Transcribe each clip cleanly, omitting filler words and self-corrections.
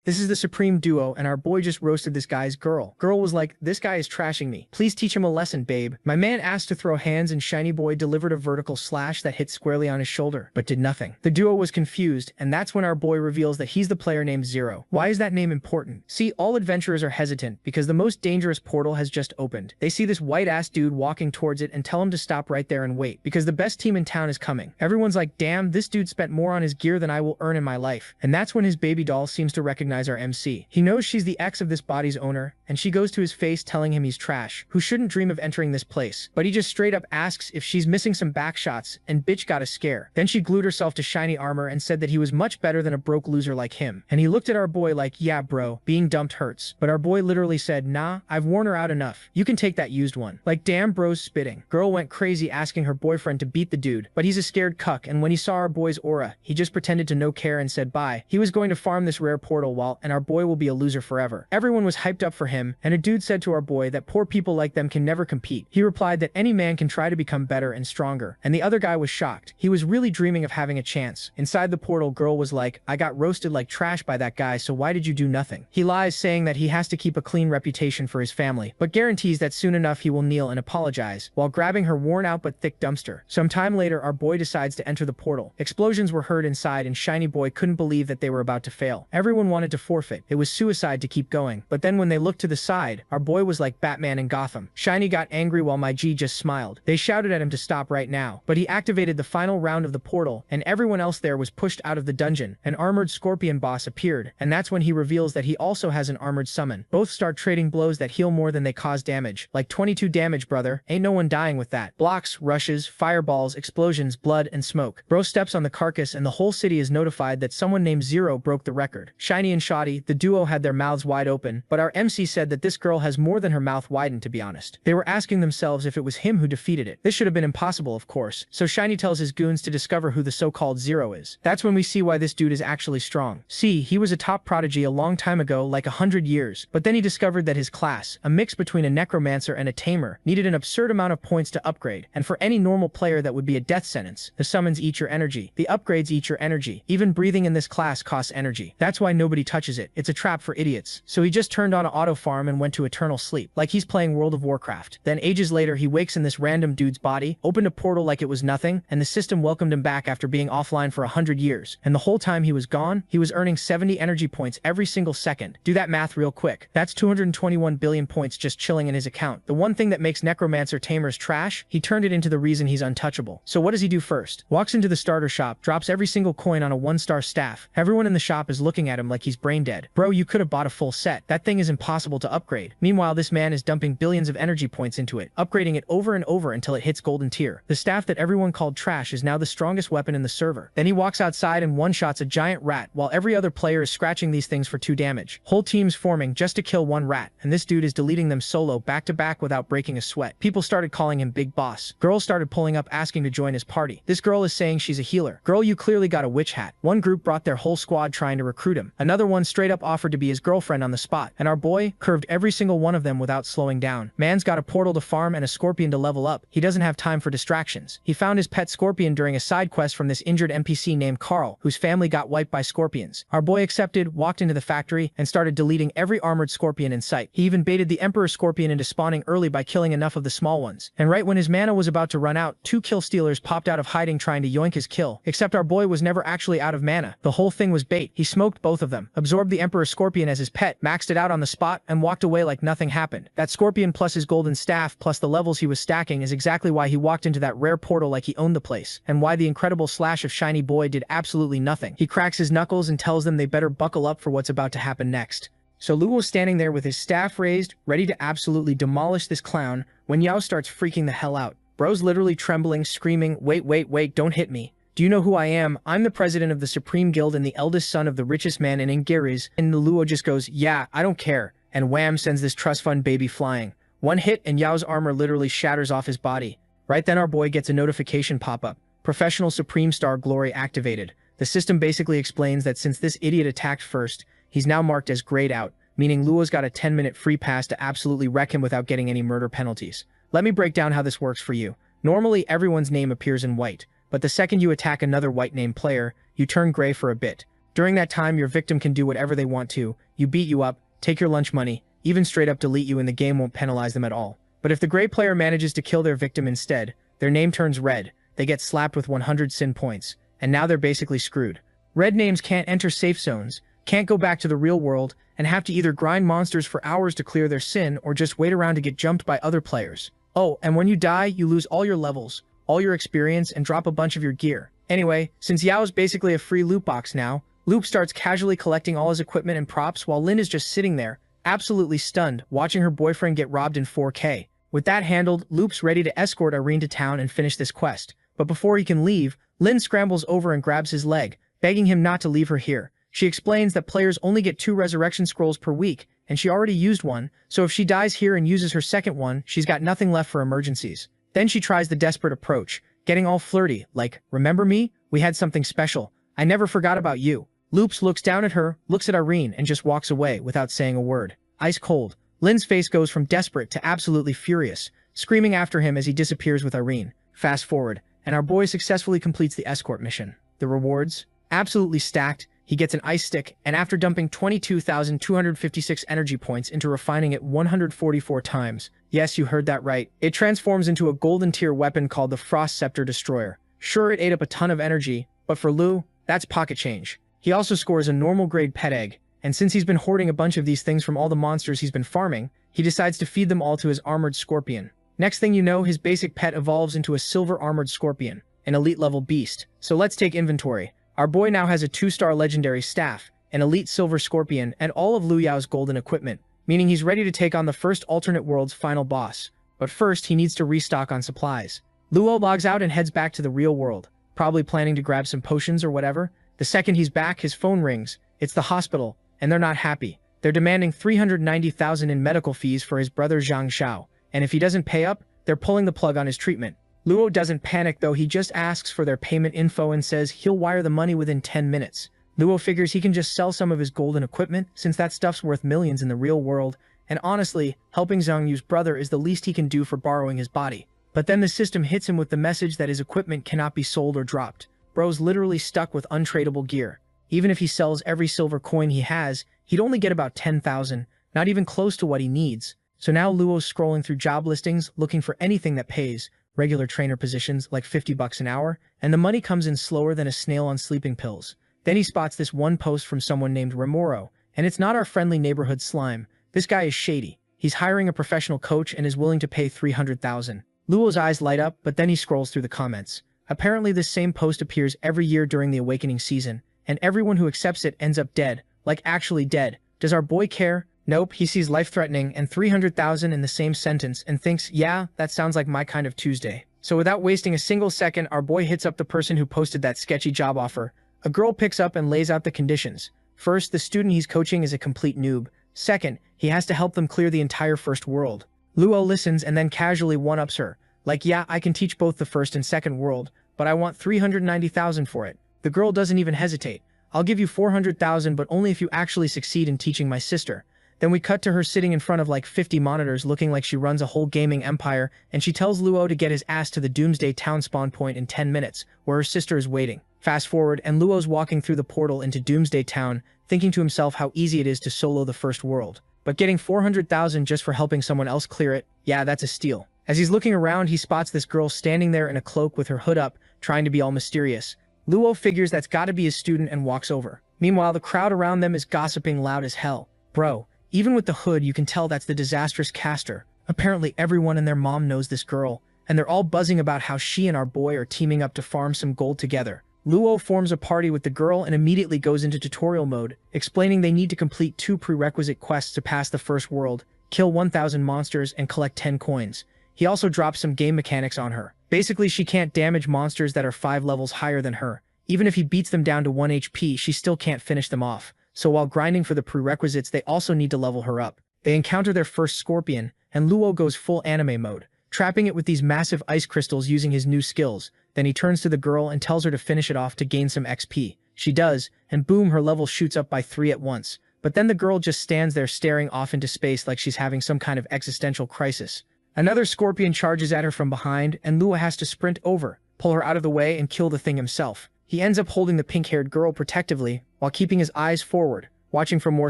This is the Supreme Duo, and our boy just roasted this guy's girl. Girl was like, this guy is trashing me. Please teach him a lesson, babe. My man asked to throw hands and Shiny Boy delivered a vertical slash that hit squarely on his shoulder, but did nothing. The duo was confused, and that's when our boy reveals that he's the player named Zero. Why is that name important? See, all adventurers are hesitant because the most dangerous portal has just opened. They see this white-ass dude walking towards it and tell him to stop right there and wait, because the best team in town is coming. Everyone's like, damn, this dude spent more on his gear than I will earn in my life. And that's when his baby doll seems to recognize our MC. He knows she's the ex of this body's owner, and she goes to his face telling him he's trash, who shouldn't dream of entering this place. But he just straight up asks if she's missing some back shots, and bitch got a scare. Then she glued herself to shiny armor and said that he was much better than a broke loser like him. And he looked at our boy like, yeah bro, being dumped hurts. But our boy literally said, nah, I've worn her out enough. You can take that used one. Like damn bro's spitting. Girl went crazy asking her boyfriend to beat the dude, but he's a scared cuck, and when he saw our boy's aura, he just pretended to no care and said bye. He was going to farm this rare portal and our boy will be a loser forever. Everyone was hyped up for him, and a dude said to our boy that poor people like them can never compete. He replied that any man can try to become better and stronger, and the other guy was shocked. He was really dreaming of having a chance. Inside the portal, girl was like, I got roasted like trash by that guy, so why did you do nothing? He lies, saying that he has to keep a clean reputation for his family, but guarantees that soon enough he will kneel and apologize, while grabbing her worn out but thick dumpster. Some time later, our boy decides to enter the portal. Explosions were heard inside, and Shiny Boy couldn't believe that they were about to fail. Everyone wanted to forfeit. It was suicide to keep going. But then when they looked to the side, our boy was like Batman in Gotham. Shiny got angry while my G just smiled. They shouted at him to stop right now, but he activated the final round of the portal, and everyone else there was pushed out of the dungeon. An armored scorpion boss appeared, and that's when he reveals that he also has an armored summon. Both start trading blows that heal more than they cause damage. Like 22 damage, brother. Ain't no one dying with that. Blocks, rushes, fireballs, explosions, blood, and smoke. Bro steps on the carcass and the whole city is notified that someone named Zero broke the record. Shiny and Shoddy, the duo, had their mouths wide open, but our MC said that this girl has more than her mouth widened, to be honest. They were asking themselves if it was him who defeated it. This should have been impossible, of course. So Shiny tells his goons to discover who the so-called Zero is. That's when we see why this dude is actually strong. See, he was a top prodigy a long time ago, like 100 years, but then he discovered that his class, a mix between a necromancer and a tamer, needed an absurd amount of points to upgrade, and for any normal player that would be a death sentence. The summons eat your energy. The upgrades eat your energy. Even breathing in this class costs energy. That's why nobody touches it. It's a trap for idiots. So he just turned on an auto farm and went to eternal sleep, like he's playing World of Warcraft. Then ages later, he wakes in this random dude's body, opened a portal like it was nothing, and the system welcomed him back after being offline for 100 years. And the whole time he was gone, he was earning 70 energy points every single second. Do that math real quick. That's 221 billion points just chilling in his account. The one thing that makes necromancer tamers trash, he turned it into the reason he's untouchable. So what does he do first? Walks into the starter shop, drops every single coin on a 1-star staff. Everyone in the shop is looking at him like he's brain dead. Bro, you could have bought a full set. That thing is impossible to upgrade. Meanwhile, this man is dumping billions of energy points into it, upgrading it over and over until it hits golden tier. The staff that everyone called trash is now the strongest weapon in the server. Then he walks outside and one-shots a giant rat while every other player is scratching these things for 2 damage. Whole teams forming just to kill one rat, and this dude is deleting them solo back to back without breaking a sweat. People started calling him Big Boss. Girls started pulling up asking to join his party. This girl is saying she's a healer. Girl, you clearly got a witch hat. One group brought their whole squad trying to recruit him. Another one straight up offered to be his girlfriend on the spot, and our boy curved every single one of them without slowing down. Man's got a portal to farm and a scorpion to level up. He doesn't have time for distractions. He found his pet scorpion during a side quest from this injured NPC named Carl, whose family got wiped by scorpions. Our boy accepted, walked into the factory, and started deleting every armored scorpion in sight. He even baited the Emperor Scorpion into spawning early by killing enough of the small ones. And right when his mana was about to run out, 2 kill stealers popped out of hiding trying to yoink his kill. Except our boy was never actually out of mana. The whole thing was bait. He smoked both of them, absorbed the Emperor Scorpion as his pet, maxed it out on the spot, and walked away like nothing happened. That scorpion plus his golden staff plus the levels he was stacking is exactly why he walked into that rare portal like he owned the place, and why the incredible slash of Shiny Boy did absolutely nothing. He cracks his knuckles and tells them they better buckle up for what's about to happen next. So Luo was standing there with his staff raised, ready to absolutely demolish this clown, when Yao starts freaking the hell out. Bro's literally trembling, screaming, wait, don't hit me. Do you know who I am? I'm the president of the Supreme Guild and the eldest son of the richest man in Ingiriz. And Luo just goes, yeah, I don't care. And wham, sends this trust fund baby flying. One hit and Yao's armor literally shatters off his body. Right then our boy gets a notification pop-up. Professional Supreme Star Glory activated. The system basically explains that since this idiot attacked first, he's now marked as grayed out, meaning Luo's got a 10-minute free pass to absolutely wreck him without getting any murder penalties. Let me break down how this works for you. Normally, everyone's name appears in white, but the second you attack another white-named player, you turn gray for a bit. During that time, your victim can do whatever they want to. You beat you up, take your lunch money, even straight up delete you, and the game won't penalize them at all. But if the gray player manages to kill their victim instead, their name turns red, they get slapped with 100 sin points, and now they're basically screwed. Red names can't enter safe zones, can't go back to the real world, and have to either grind monsters for hours to clear their sin or just wait around to get jumped by other players. Oh, and when you die, you lose all your levels, all your experience, and drop a bunch of your gear. Anyway, since Yao's basically a free loot box now, Loop starts casually collecting all his equipment and props while Lin is just sitting there, absolutely stunned, watching her boyfriend get robbed in 4K. With that handled, Loop's ready to escort Irene to town and finish this quest. But before he can leave, Lin scrambles over and grabs his leg, begging him not to leave her here. She explains that players only get 2 resurrection scrolls per week, and she already used one, so if she dies here and uses her second one, she's got nothing left for emergencies. Then she tries the desperate approach, getting all flirty, like, "Remember me? We had something special. I never forgot about you." Loops looks down at her, looks at Irene, and just walks away without saying a word. Ice cold. Lin's face goes from desperate to absolutely furious, screaming after him as he disappears with Irene. Fast forward, and our boy successfully completes the escort mission. The rewards? Absolutely stacked. He gets an ice stick, and after dumping 22,256 energy points into refining it 144 times, yes, you heard that right, it transforms into a golden tier weapon called the Frost Scepter Destroyer. Sure, it ate up a ton of energy, but for Lu, that's pocket change. He also scores a normal grade pet egg, and since he's been hoarding a bunch of these things from all the monsters he's been farming, he decides to feed them all to his armored scorpion. Next thing you know, his basic pet evolves into a silver armored scorpion, an elite level beast. So let's take inventory. Our boy now has a 2-star legendary staff, an elite silver scorpion, and all of Lu Yao's golden equipment, meaning he's ready to take on the first alternate world's final boss. But first, he needs to restock on supplies. Luo logs out and heads back to the real world, probably planning to grab some potions or whatever. The second he's back, his phone rings. It's the hospital, and they're not happy. They're demanding 390,000 in medical fees for his brother Zhang Xiao, and if he doesn't pay up, they're pulling the plug on his treatment. Luo doesn't panic though, he just asks for their payment info and says he'll wire the money within 10 minutes. Luo figures he can just sell some of his golden equipment, since that stuff's worth millions in the real world, and honestly, helping Zhang Yu's brother is the least he can do for borrowing his body. But then the system hits him with the message that his equipment cannot be sold or dropped. Bro's literally stuck with untradeable gear. Even if he sells every silver coin he has, he'd only get about 10,000, not even close to what he needs. So now Luo's scrolling through job listings, looking for anything that pays, regular trainer positions like 50 bucks an hour, and the money comes in slower than a snail on sleeping pills. Then he spots this one post from someone named Remoro, and it's not our friendly neighborhood slime. This guy is shady. He's hiring a professional coach and is willing to pay 300,000. Luo's eyes light up, but then he scrolls through the comments. Apparently this same post appears every year during the awakening season, and everyone who accepts it ends up dead, like actually dead. Does our boy care? Nope, he sees life-threatening and 300,000 in the same sentence and thinks, yeah, that sounds like my kind of Tuesday. So without wasting a single second, our boy hits up the person who posted that sketchy job offer. A girl picks up and lays out the conditions. First, the student he's coaching is a complete noob. Second, he has to help them clear the entire first world. Luo listens and then casually one-ups her. Like, yeah, I can teach both the first and second world, but I want 390,000 for it. The girl doesn't even hesitate. I'll give you 400,000, but only if you actually succeed in teaching my sister. Then we cut to her sitting in front of like 50 monitors looking like she runs a whole gaming empire, and she tells Luo to get his ass to the Doomsday Town spawn point in 10 minutes, where her sister is waiting. Fast forward, and Luo's walking through the portal into Doomsday Town, thinking to himself how easy it is to solo the first world. But getting 400,000 just for helping someone else clear it, yeah, that's a steal. As he's looking around, he spots this girl standing there in a cloak with her hood up, trying to be all mysterious. Luo figures that's gotta be his student and walks over. Meanwhile, the crowd around them is gossiping loud as hell. Bro, even with the hood, you can tell that's the disastrous caster. Apparently everyone and their mom knows this girl, and they're all buzzing about how she and our boy are teaming up to farm some gold together. Luo forms a party with the girl and immediately goes into tutorial mode, explaining they need to complete 2 prerequisite quests to pass the first world, kill 1,000 monsters, and collect 10 coins. He also drops some game mechanics on her. Basically, she can't damage monsters that are 5 levels higher than her. Even if he beats them down to 1 HP, she still can't finish them off. So while grinding for the prerequisites, they also need to level her up. They encounter their first scorpion, and Luo goes full anime mode, trapping it with these massive ice crystals using his new skills. Then he turns to the girl and tells her to finish it off to gain some XP. She does, and boom, her level shoots up by 3 at once. But then the girl just stands there staring off into space like she's having some kind of existential crisis. Another scorpion charges at her from behind, and Luo has to sprint over, pull her out of the way, and kill the thing himself. He ends up holding the pink-haired girl protectively while keeping his eyes forward, watching for more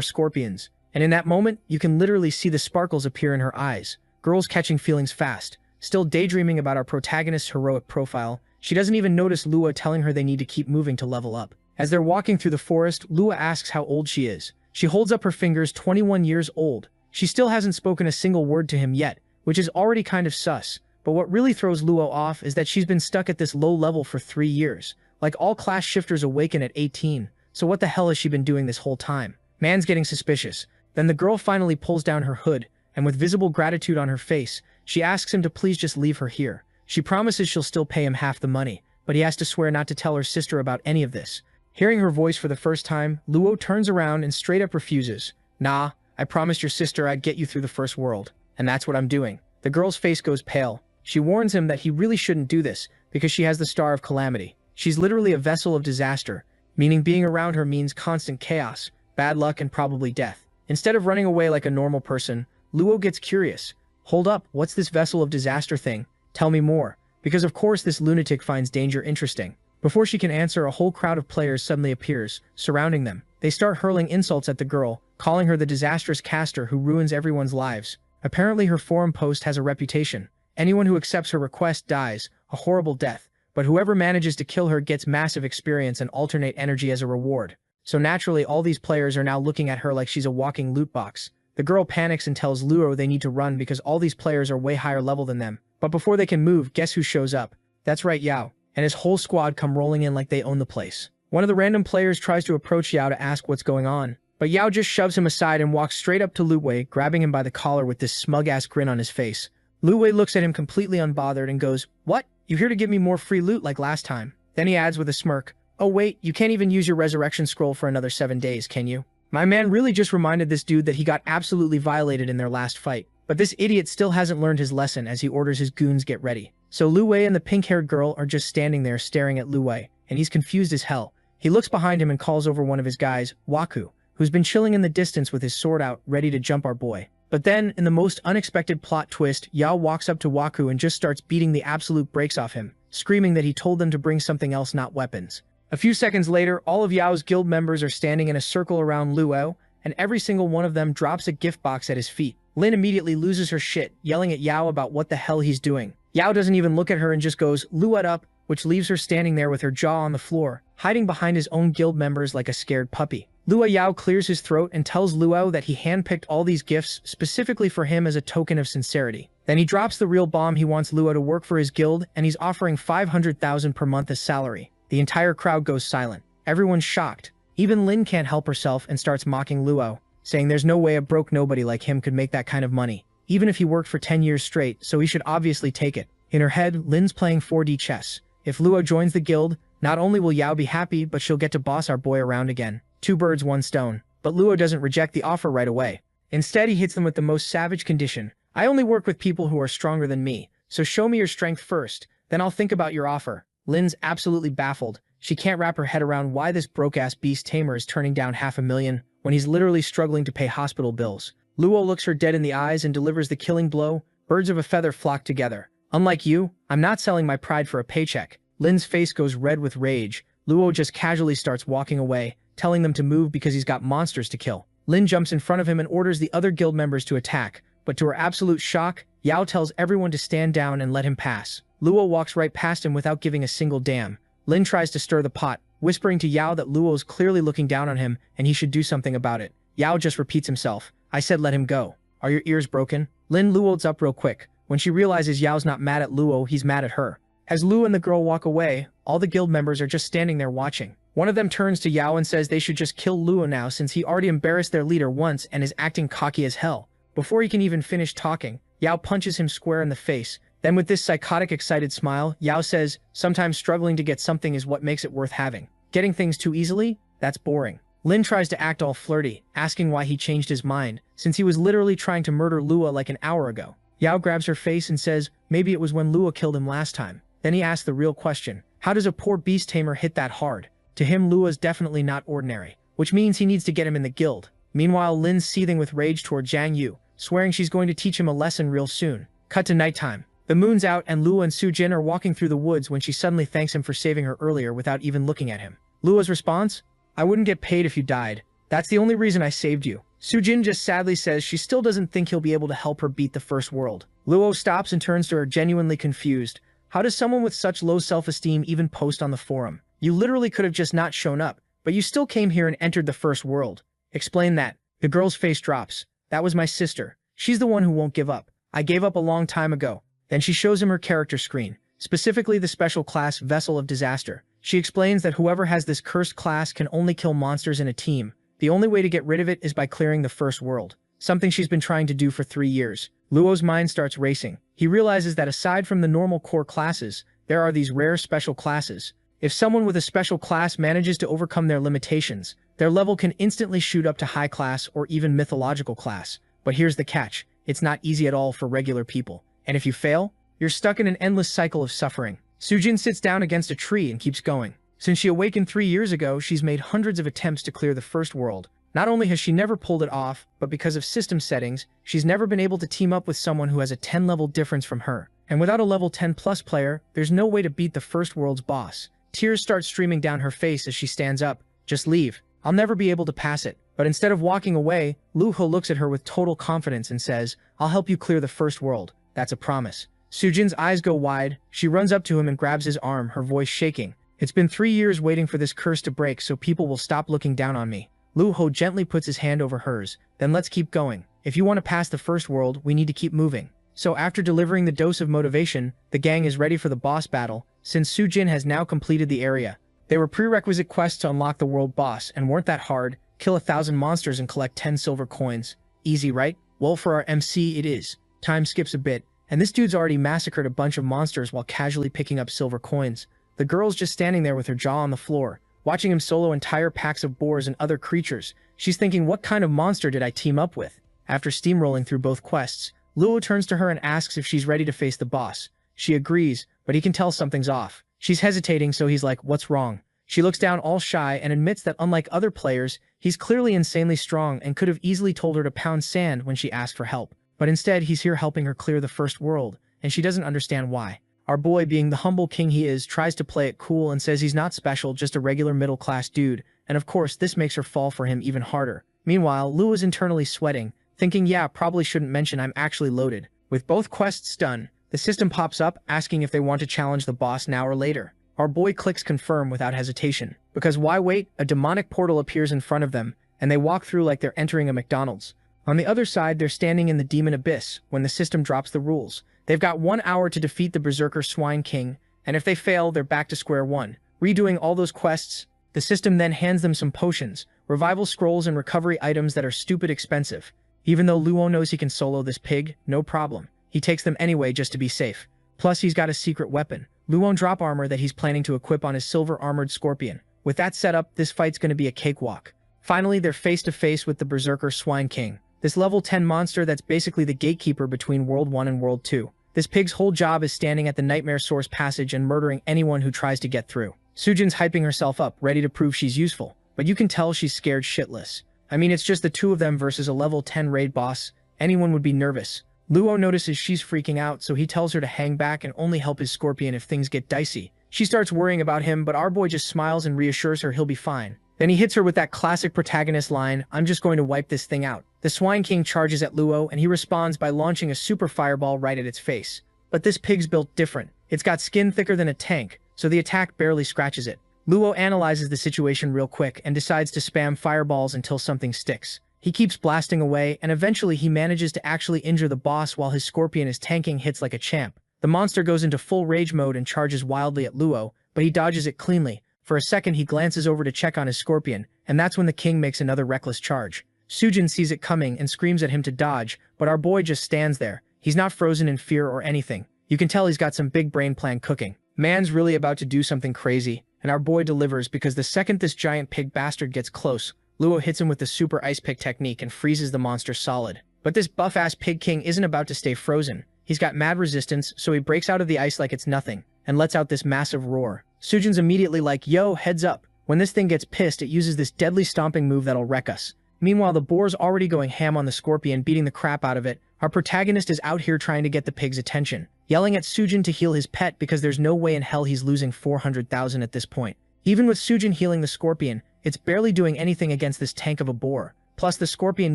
scorpions. And in that moment, you can literally see the sparkles appear in her eyes. Girl's catching feelings fast. Still daydreaming about our protagonist's heroic profile, she doesn't even notice Lua telling her they need to keep moving to level up. As they're walking through the forest, Lua asks how old she is. She holds up her fingers, 21 years old. She still hasn't spoken a single word to him yet, which is already kind of sus. But what really throws Lua off is that she's been stuck at this low level for 3 years. Like all class shifters awaken at 18, so what the hell has she been doing this whole time? Man's getting suspicious. Then the girl finally pulls down her hood, and with visible gratitude on her face, she asks him to please just leave her here. She promises she'll still pay him half the money, but he has to swear not to tell her sister about any of this. Hearing her voice for the first time, Luo turns around and straight up refuses. Nah, I promised your sister I'd get you through the first world, and that's what I'm doing. The girl's face goes pale. She warns him that he really shouldn't do this, because she has the Star of Calamity. She's literally a vessel of disaster, meaning being around her means constant chaos, bad luck, and probably death. Instead of running away like a normal person, Luo gets curious. Hold up, what's this vessel of disaster thing? Tell me more. Because of course this lunatic finds danger interesting. Before she can answer, a whole crowd of players suddenly appears, surrounding them. They start hurling insults at the girl, calling her the disastrous caster who ruins everyone's lives. Apparently her forum post has a reputation. Anyone who accepts her request dies, a horrible death, but whoever manages to kill her gets massive experience and alternate energy as a reward. So naturally all these players are now looking at her like she's a walking loot box. The girl panics and tells Luo they need to run because all these players are way higher level than them. But before they can move, guess who shows up? That's right, Yao, and his whole squad come rolling in like they own the place. One of the random players tries to approach Yao to ask what's going on, but Yao just shoves him aside and walks straight up to Lu Wei, grabbing him by the collar with this smug-ass grin on his face. Lu Wei looks at him completely unbothered and goes, "What? You here to give me more free loot like last time?" Then he adds with a smirk, "Oh wait, you can't even use your resurrection scroll for another 7 days, can you?" My man really just reminded this dude that he got absolutely violated in their last fight. But this idiot still hasn't learned his lesson as he orders his goons get ready. So Lu Wei and the pink-haired girl are just standing there staring at Lu Wei, and he's confused as hell. He looks behind him and calls over one of his guys, Waku, who's been chilling in the distance with his sword out, ready to jump our boy. But then, in the most unexpected plot twist, Yao walks up to Waku and just starts beating the absolute brakes off him, screaming that he told them to bring something else, not weapons. A few seconds later, all of Yao's guild members are standing in a circle around Luo, and every single one of them drops a gift box at his feet. Lin immediately loses her shit, yelling at Yao about what the hell he's doing. Yao doesn't even look at her and just goes, "Luo up," which leaves her standing there with her jaw on the floor, hiding behind his own guild members like a scared puppy. Luo Yao clears his throat and tells Luo that he handpicked all these gifts specifically for him as a token of sincerity. Then he drops the real bomb. He wants Luo to work for his guild, and he's offering 500,000 per month as salary. The entire crowd goes silent. Everyone's shocked. Even Lin can't help herself and starts mocking Luo, saying there's no way a broke nobody like him could make that kind of money, even if he worked for 10 years straight, so he should obviously take it. In her head, Lin's playing 4D chess. If Luo joins the guild, not only will Yao be happy, but she'll get to boss our boy around again. 2 birds, 1 stone. But Luo doesn't reject the offer right away. Instead, he hits them with the most savage condition. "I only work with people who are stronger than me, so show me your strength first, then I'll think about your offer." Lin's absolutely baffled. She can't wrap her head around why this broke-ass beast tamer is turning down $500,000 when he's literally struggling to pay hospital bills. Luo looks her dead in the eyes and delivers the killing blow. Birds of a feather flock together. "Unlike you, I'm not selling my pride for a paycheck." Lin's face goes red with rage. Luo just casually starts walking away, telling them to move because he's got monsters to kill. Lin jumps in front of him and orders the other guild members to attack, but to her absolute shock, Yao tells everyone to stand down and let him pass. Luo walks right past him without giving a single damn. Lin tries to stir the pot, whispering to Yao that Luo's clearly looking down on him and he should do something about it. Yao just repeats himself, "I said let him go. Are your ears broken?" Lin Luo's up real quick. When she realizes Yao's not mad at Luo, he's mad at her. As Luo and the girl walk away, all the guild members are just standing there watching. One of them turns to Yao and says they should just kill Luo now since he already embarrassed their leader once and is acting cocky as hell. Before he can even finish talking, Yao punches him square in the face. Then with this psychotic excited smile, Yao says, "Sometimes struggling to get something is what makes it worth having. Getting things too easily? That's boring." Lin tries to act all flirty, asking why he changed his mind, since he was literally trying to murder Luo like an hour ago. Yao grabs her face and says, maybe it was when Luo killed him last time. Then he asks the real question, how does a poor beast tamer hit that hard? To him, Luo's definitely not ordinary, which means he needs to get him in the guild. Meanwhile, Lin's seething with rage toward Jiang Yu, swearing she's going to teach him a lesson real soon. Cut to nighttime. The moon's out and Luo and Sujin are walking through the woods when she suddenly thanks him for saving her earlier without even looking at him. Luo's response? I wouldn't get paid if you died. That's the only reason I saved you. Sujin just sadly says she still doesn't think he'll be able to help her beat the first world. Luo stops and turns to her genuinely confused. How does someone with such low self-esteem even post on the forum? You literally could have just not shown up, but you still came here and entered the first world. Explain that. The girl's face drops. That was my sister. She's the one who won't give up. I gave up a long time ago. Then she shows him her character screen, specifically the special class Vessel of Disaster. She explains that whoever has this cursed class can only kill monsters in a team. The only way to get rid of it is by clearing the first world, something she's been trying to do for 3 years. Luo's mind starts racing. He realizes that aside from the normal core classes, there are these rare special classes. If someone with a special class manages to overcome their limitations, their level can instantly shoot up to high class or even mythological class. But here's the catch. It's not easy at all for regular people. And if you fail, you're stuck in an endless cycle of suffering. Sujin sits down against a tree and keeps going. Since she awakened 3 years ago, she's made hundreds of attempts to clear the first world. Not only has she never pulled it off, but because of system settings, she's never been able to team up with someone who has a 10-level difference from her. And without a level 10+ player, there's no way to beat the first world's boss. Tears start streaming down her face as she stands up. Just leave. I'll never be able to pass it. But instead of walking away, Luo looks at her with total confidence and says, I'll help you clear the first world. That's a promise. Sujin's eyes go wide. She runs up to him and grabs his arm, her voice shaking. It's been 3 years waiting for this curse to break so people will stop looking down on me. Luo gently puts his hand over hers. Then let's keep going. If you want to pass the first world, we need to keep moving. So after delivering the dose of motivation, the gang is ready for the boss battle, since Sujin has now completed the area. They were prerequisite quests to unlock the world boss and weren't that hard. Kill 1,000 monsters and collect 10 silver coins. Easy, right? Well, for our MC it is. Time skips a bit, and this dude's already massacred a bunch of monsters while casually picking up silver coins. The girl's just standing there with her jaw on the floor, watching him solo entire packs of boars and other creatures. She's thinking, what kind of monster did I team up with? After steamrolling through both quests, Luo turns to her and asks if she's ready to face the boss. She agrees, but he can tell something's off. She's hesitating, so he's like, what's wrong? She looks down all shy and admits that unlike other players, he's clearly insanely strong and could have easily told her to pound sand when she asked for help. But instead, he's here helping her clear the first world, and she doesn't understand why. Our boy, being the humble king he is, tries to play it cool and says he's not special, just a regular middle-class dude, and of course this makes her fall for him even harder. Meanwhile, Luo is internally sweating, thinking, yeah, probably shouldn't mention I'm actually loaded. With both quests done, the system pops up asking if they want to challenge the boss now or later. Our boy clicks confirm without hesitation. Because why wait? A demonic portal appears in front of them, and they walk through like they're entering a McDonald's. On the other side, they're standing in the demon abyss when the system drops the rules. They've got 1 hour to defeat the berserker Swine King, and if they fail, they're back to square one. Redoing all those quests, the system then hands them some potions, revival scrolls and recovery items that are stupid expensive. Even though Luo knows he can solo this pig, no problem. He takes them anyway just to be safe. Plus, he's got a secret weapon, Luo drop armor that he's planning to equip on his silver-armored scorpion. With that setup, this fight's gonna be a cakewalk. Finally, they're face-to-face with the berserker Swine King. This level 10 monster that's basically the gatekeeper between World 1 and World 2. This pig's whole job is standing at the Nightmare Source passage and murdering anyone who tries to get through. Sujin's hyping herself up, ready to prove she's useful, but you can tell she's scared shitless. I mean, it's just the two of them versus a level 10 raid boss. Anyone would be nervous. Luo notices she's freaking out, so he tells her to hang back and only help his scorpion if things get dicey. She starts worrying about him, but our boy just smiles and reassures her he'll be fine. Then he hits her with that classic protagonist line, I'm just going to wipe this thing out. The Swine King charges at Luo, and he responds by launching a super fireball right at its face. But this pig's built different. It's got skin thicker than a tank, so the attack barely scratches it. Luo analyzes the situation real quick and decides to spam fireballs until something sticks. He keeps blasting away, and eventually he manages to actually injure the boss while his scorpion is tanking hits like a champ. The monster goes into full rage mode and charges wildly at Luo, but he dodges it cleanly. For a second, he glances over to check on his scorpion, and that's when the king makes another reckless charge. Sujin sees it coming and screams at him to dodge, but our boy just stands there. He's not frozen in fear or anything. You can tell he's got some big brain plan cooking. Man's really about to do something crazy, and our boy delivers because the second this giant pig bastard gets close, Luo hits him with the super ice pick technique and freezes the monster solid. But this buff-ass pig king isn't about to stay frozen. He's got mad resistance, so he breaks out of the ice like it's nothing, and lets out this massive roar. Sujin's immediately like, yo, heads up. When this thing gets pissed, it uses this deadly stomping move that'll wreck us. Meanwhile, the boar's already going ham on the scorpion, beating the crap out of it, Our protagonist is out here trying to get the pig's attention, yelling at Sujin to heal his pet because there's no way in hell he's losing 400,000 at this point. Even with Sujin healing the scorpion, it's barely doing anything against this tank of a boar. Plus, the scorpion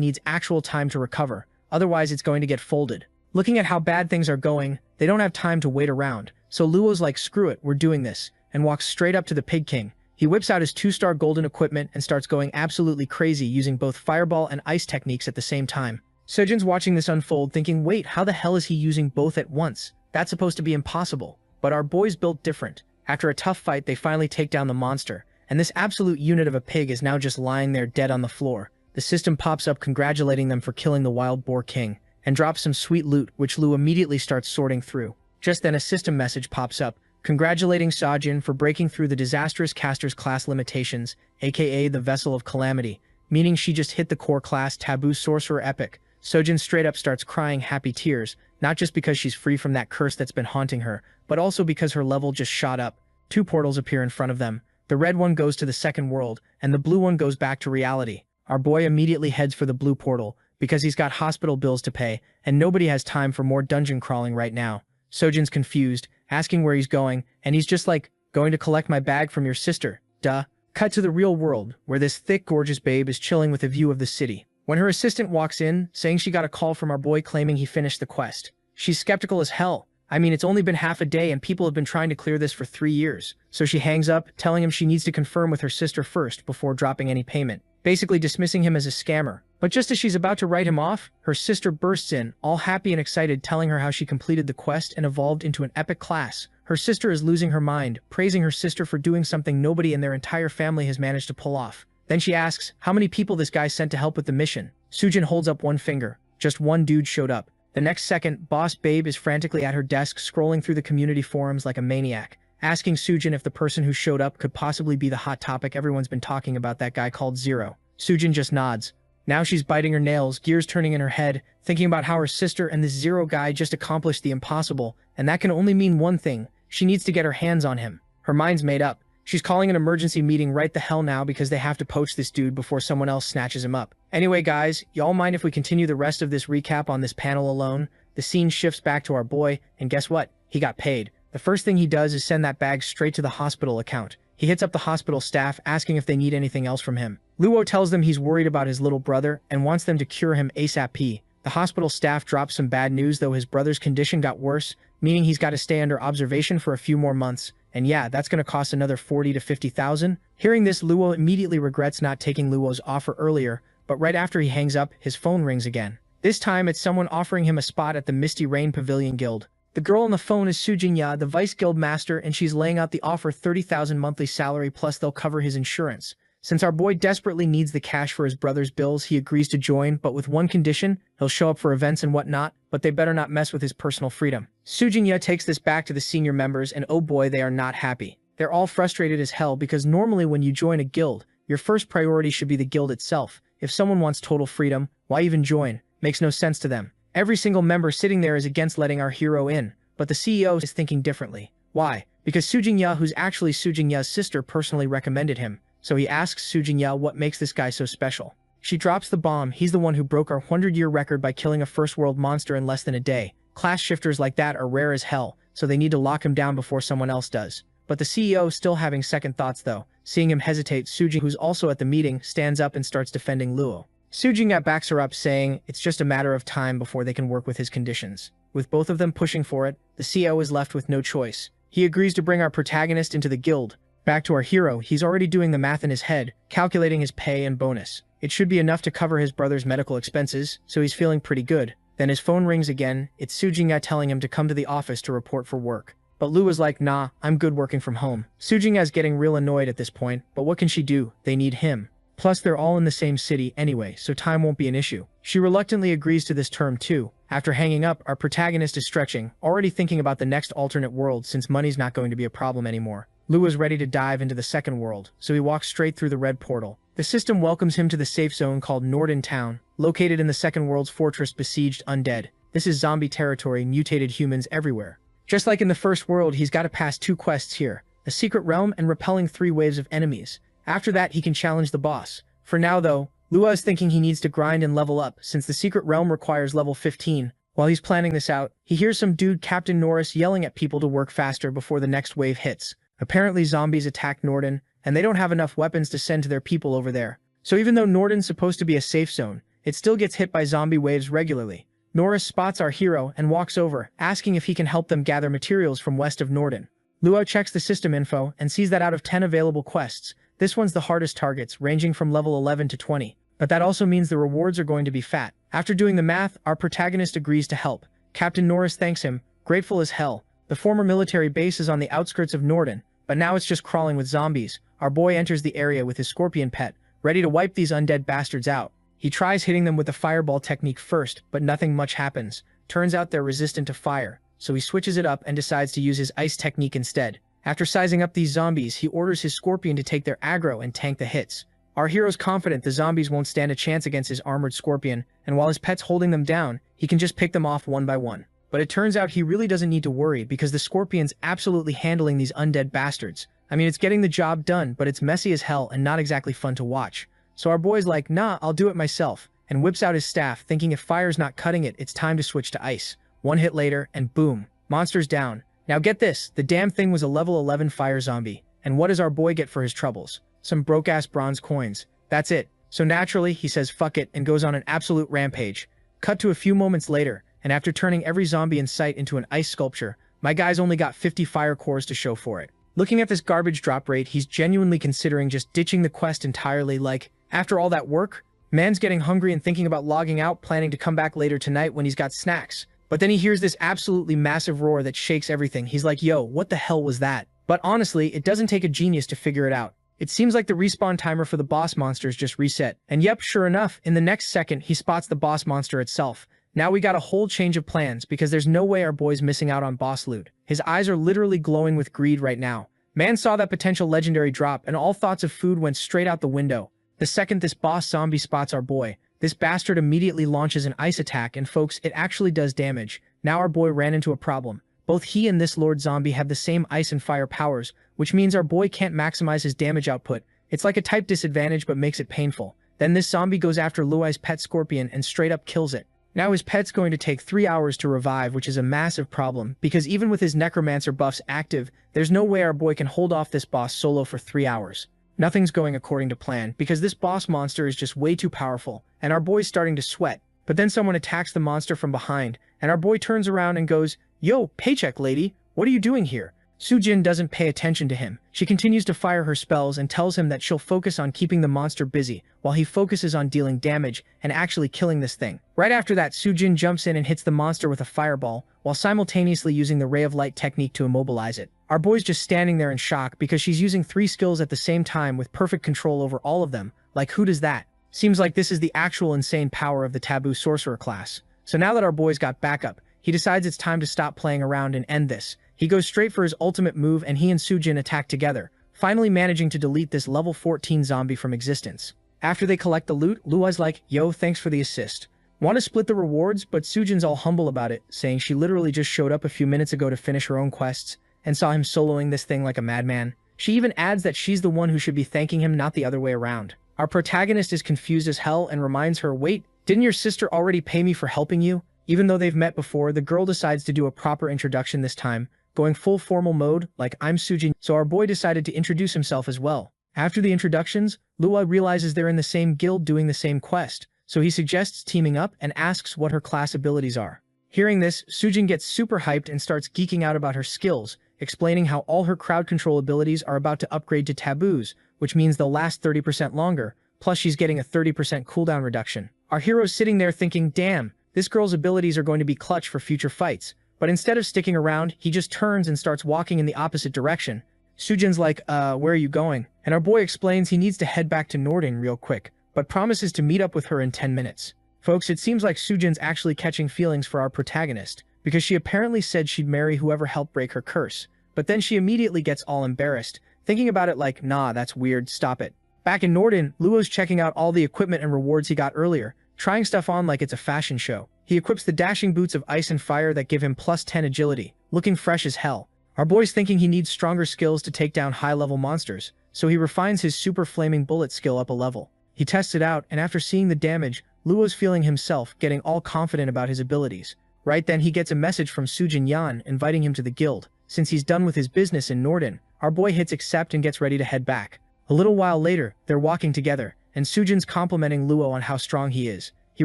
needs actual time to recover, otherwise it's going to get folded. Looking at how bad things are going, they don't have time to wait around, so Luo's like, screw it, we're doing this, and walks straight up to the Pig King. He whips out his 2-star golden equipment and starts going absolutely crazy using both fireball and ice techniques at the same time. Sujin's watching this unfold thinking, wait, how the hell is he using both at once? That's supposed to be impossible. But our boy's built different. After a tough fight, they finally take down the monster, and this absolute unit of a pig is now just lying there dead on the floor. The system pops up congratulating them for killing the wild boar king, and drops some sweet loot, which Luo immediately starts sorting through. Just then a system message pops up, congratulating Sojin for breaking through the disastrous caster's class limitations, aka the Vessel of Calamity, meaning she just hit the core class Taboo Sorcerer Epic. Sojin straight up starts crying happy tears, not just because she's free from that curse that's been haunting her, but also because her level just shot up. 2 portals appear in front of them. The red one goes to the second world, and the blue one goes back to reality. Our boy immediately heads for the blue portal, because he's got hospital bills to pay, and nobody has time for more dungeon crawling right now. Sojin's confused, asking where he's going, and he's just like, going to collect my bag from your sister, duh. Cut to the real world, where this thick, gorgeous babe is chilling with a view of the city. When her assistant walks in, saying she got a call from our boy claiming he finished the quest. She's skeptical as hell. I mean, it's only been half a day and people have been trying to clear this for 3 years. So she hangs up, telling him she needs to confirm with her sister first before dropping any payment, basically dismissing him as a scammer. But just as she's about to write him off, her sister bursts in, all happy and excited, telling her how she completed the quest and evolved into an epic class. Her sister is losing her mind, praising her sister for doing something nobody in their entire family has managed to pull off. Then she asks how many people this guy sent to help with the mission. Sujin holds up one finger. Just one dude showed up. The next second, Boss Babe is frantically at her desk scrolling through the community forums like a maniac, asking Sujin if the person who showed up could possibly be the hot topic everyone's been talking about, that guy called Zero. Sujin just nods. Now she's biting her nails, gears turning in her head, thinking about how her sister and this Zero guy just accomplished the impossible, and that can only mean one thing. She needs to get her hands on him. Her mind's made up. She's calling an emergency meeting right the hell now because they have to poach this dude before someone else snatches him up. Anyway guys, y'all mind if we continue the rest of this recap on this panel alone? The scene shifts back to our boy, and guess what? He got paid. The first thing he does is send that bag straight to the hospital account. He hits up the hospital staff asking if they need anything else from him. Luo tells them he's worried about his little brother and wants them to cure him ASAP. The hospital staff drops some bad news though. His brother's condition got worse, meaning he's got to stay under observation for a few more months. And yeah, that's going to cost another 40 to 50,000. Hearing this, Luo immediately regrets not taking Luo's offer earlier, but right after he hangs up, his phone rings again. This time, it's someone offering him a spot at the Misty Rain Pavilion Guild. The girl on the phone is Sujinya, the Vice Guild Master, and she's laying out the offer 30,000 monthly salary plus they'll cover his insurance. Since our boy desperately needs the cash for his brother's bills, he agrees to join, but with one condition: he'll show up for events and whatnot, but they better not mess with his personal freedom. Sujinya takes this back to the senior members, and oh boy, they are not happy. They're all frustrated as hell because normally when you join a guild, your first priority should be the guild itself. If someone wants total freedom, why even join? Makes no sense to them. Every single member sitting there is against letting our hero in, but the CEO is thinking differently. Why? Because Sujinya, who's actually Sujinya's sister, personally recommended him. So he asks Sujinya what makes this guy so special. She drops the bomb. He's the one who broke our 100-year record by killing a first-world monster in less than a day. Class shifters like that are rare as hell, so they need to lock him down before someone else does. But the CEO is still having second thoughts though. Seeing him hesitate, Sujin, who's also at the meeting, stands up and starts defending Luo. Sujinya backs her up, saying it's just a matter of time before they can work with his conditions. With both of them pushing for it, the CEO is left with no choice. He agrees to bring our protagonist into the guild. Back to our hero, he's already doing the math in his head, calculating his pay and bonus. It should be enough to cover his brother's medical expenses, so he's feeling pretty good. Then his phone rings again. It's Sujinya telling him to come to the office to report for work. But Lu is like, nah, I'm good working from home. Sujinya's getting real annoyed at this point, but what can she do? They need him. Plus, they're all in the same city anyway, so time won't be an issue. She reluctantly agrees to this term too. After hanging up, our protagonist is stretching, already thinking about the next alternate world since money's not going to be a problem anymore. Lu is ready to dive into the second world, so he walks straight through the red portal. The system welcomes him to the safe zone called Norden Town, located in the second world's fortress besieged undead. This is zombie territory, mutated humans everywhere. Just like in the first world, he's got to pass 2 quests here: a secret realm and repelling 3 waves of enemies. After that, he can challenge the boss. For now though, Lua is thinking he needs to grind and level up since the secret realm requires level 15. While he's planning this out, he hears some dude Captain Norris yelling at people to work faster before the next wave hits. Apparently zombies attacked Norden, and they don't have enough weapons to send to their people over there. So even though Norden's supposed to be a safe zone, it still gets hit by zombie waves regularly. Norris spots our hero and walks over, asking if he can help them gather materials from west of Norden. Lua checks the system info and sees that out of 10 available quests, this one's the hardest targets, ranging from level 11 to 20. But that also means the rewards are going to be fat. After doing the math, our protagonist agrees to help. Captain Norris thanks him, grateful as hell. The former military base is on the outskirts of Norden, but now it's just crawling with zombies. Our boy enters the area with his scorpion pet, ready to wipe these undead bastards out. He tries hitting them with the fireball technique first, but nothing much happens. Turns out they're resistant to fire, so he switches it up and decides to use his ice technique instead. After sizing up these zombies, he orders his scorpion to take their aggro and tank the hits. Our hero's confident the zombies won't stand a chance against his armored scorpion, and while his pet's holding them down, he can just pick them off one by one. But it turns out he really doesn't need to worry because the scorpion's absolutely handling these undead bastards. I mean, it's getting the job done, but it's messy as hell and not exactly fun to watch. So our boy's like, nah, I'll do it myself, and whips out his staff, thinking if fire's not cutting it, it's time to switch to ice. One hit later, and boom, monster's down. Now get this, the damn thing was a level 11 fire zombie, and what does our boy get for his troubles? Some broke-ass bronze coins. That's it. So naturally, he says fuck it and goes on an absolute rampage. Cut to a few moments later, and after turning every zombie in sight into an ice sculpture, my guy's only got 50 fire cores to show for it. Looking at this garbage drop rate, he's genuinely considering just ditching the quest entirely. Like, after all that work, man's getting hungry and thinking about logging out, planning to come back later tonight when he's got snacks. But then he hears this absolutely massive roar that shakes everything. He's like, yo, what the hell was that? But honestly, it doesn't take a genius to figure it out. It seems like the respawn timer for the boss monsters just reset. And yep, sure enough, in the next second, he spots the boss monster itself. Now we got a whole change of plans because there's no way our boy's missing out on boss loot. His eyes are literally glowing with greed right now. Man saw that potential legendary drop and all thoughts of food went straight out the window. The second this boss zombie spots our boy, this bastard immediately launches an ice attack, and folks, it actually does damage. Now our boy ran into a problem. Both he and this Lord Zombie have the same ice and fire powers, which means our boy can't maximize his damage output. It's like a type disadvantage but makes it painful. Then this zombie goes after Luai's pet scorpion and straight up kills it. Now his pet's going to take 3 hours to revive, which is a massive problem, because even with his necromancer buffs active, there's no way our boy can hold off this boss solo for 3 hours. Nothing's going according to plan, because this boss monster is just way too powerful, and our boy's starting to sweat. But then someone attacks the monster from behind, and our boy turns around and goes, "Yo, paycheck lady, what are you doing here?" Sujin doesn't pay attention to him. She continues to fire her spells and tells him that she'll focus on keeping the monster busy, while he focuses on dealing damage and actually killing this thing. Right after that, Sujin jumps in and hits the monster with a fireball, while simultaneously using the ray of light technique to immobilize it. Our boy's just standing there in shock because she's using 3 skills at the same time with perfect control over all of them. Like, who does that? Seems like this is the actual insane power of the taboo sorcerer class. So now that our boy's got backup, he decides it's time to stop playing around and end this. He goes straight for his ultimate move and he and Sujin attack together, finally managing to delete this level 14 zombie from existence. After they collect the loot, Luai's like, "Yo, thanks for the assist. Want to split the rewards?" But Sujin's all humble about it, saying she literally just showed up a few minutes ago to finish her own quests and saw him soloing this thing like a madman. She even adds that she's the one who should be thanking him, not the other way around. Our protagonist is confused as hell and reminds her, "Wait, didn't your sister already pay me for helping you?" Even though they've met before, the girl decides to do a proper introduction this time, going full formal mode, like, "I'm Sujin," so our boy decided to introduce himself as well. After the introductions, Lua realizes they're in the same guild doing the same quest, so he suggests teaming up and asks what her class abilities are. Hearing this, Sujin gets super hyped and starts geeking out about her skills, explaining how all her crowd control abilities are about to upgrade to taboos, which means they'll last 30% longer, plus she's getting a 30% cooldown reduction. Our hero's sitting there thinking, damn, this girl's abilities are going to be clutch for future fights. But instead of sticking around, he just turns and starts walking in the opposite direction. Sujin's like, where are you going? And our boy explains he needs to head back to Norden real quick, but promises to meet up with her in 10 minutes. Folks, it seems like Sujin's actually catching feelings for our protagonist, because she apparently said she'd marry whoever helped break her curse. But then she immediately gets all embarrassed, thinking about it like, nah, that's weird, stop it. Back in Norden, Luo's checking out all the equipment and rewards he got earlier, trying stuff on like it's a fashion show. He equips the dashing boots of ice and fire that give him plus 10 agility, looking fresh as hell. Our boy's thinking he needs stronger skills to take down high-level monsters, so he refines his super flaming bullet skill up a level. He tests it out, and after seeing the damage, Luo's feeling himself, getting all confident about his abilities. Right then he gets a message from Sujin Yan inviting him to the guild. Since he's done with his business in Norden, our boy hits accept and gets ready to head back. A little while later, they're walking together, and Sujin's complimenting Luo on how strong he is. He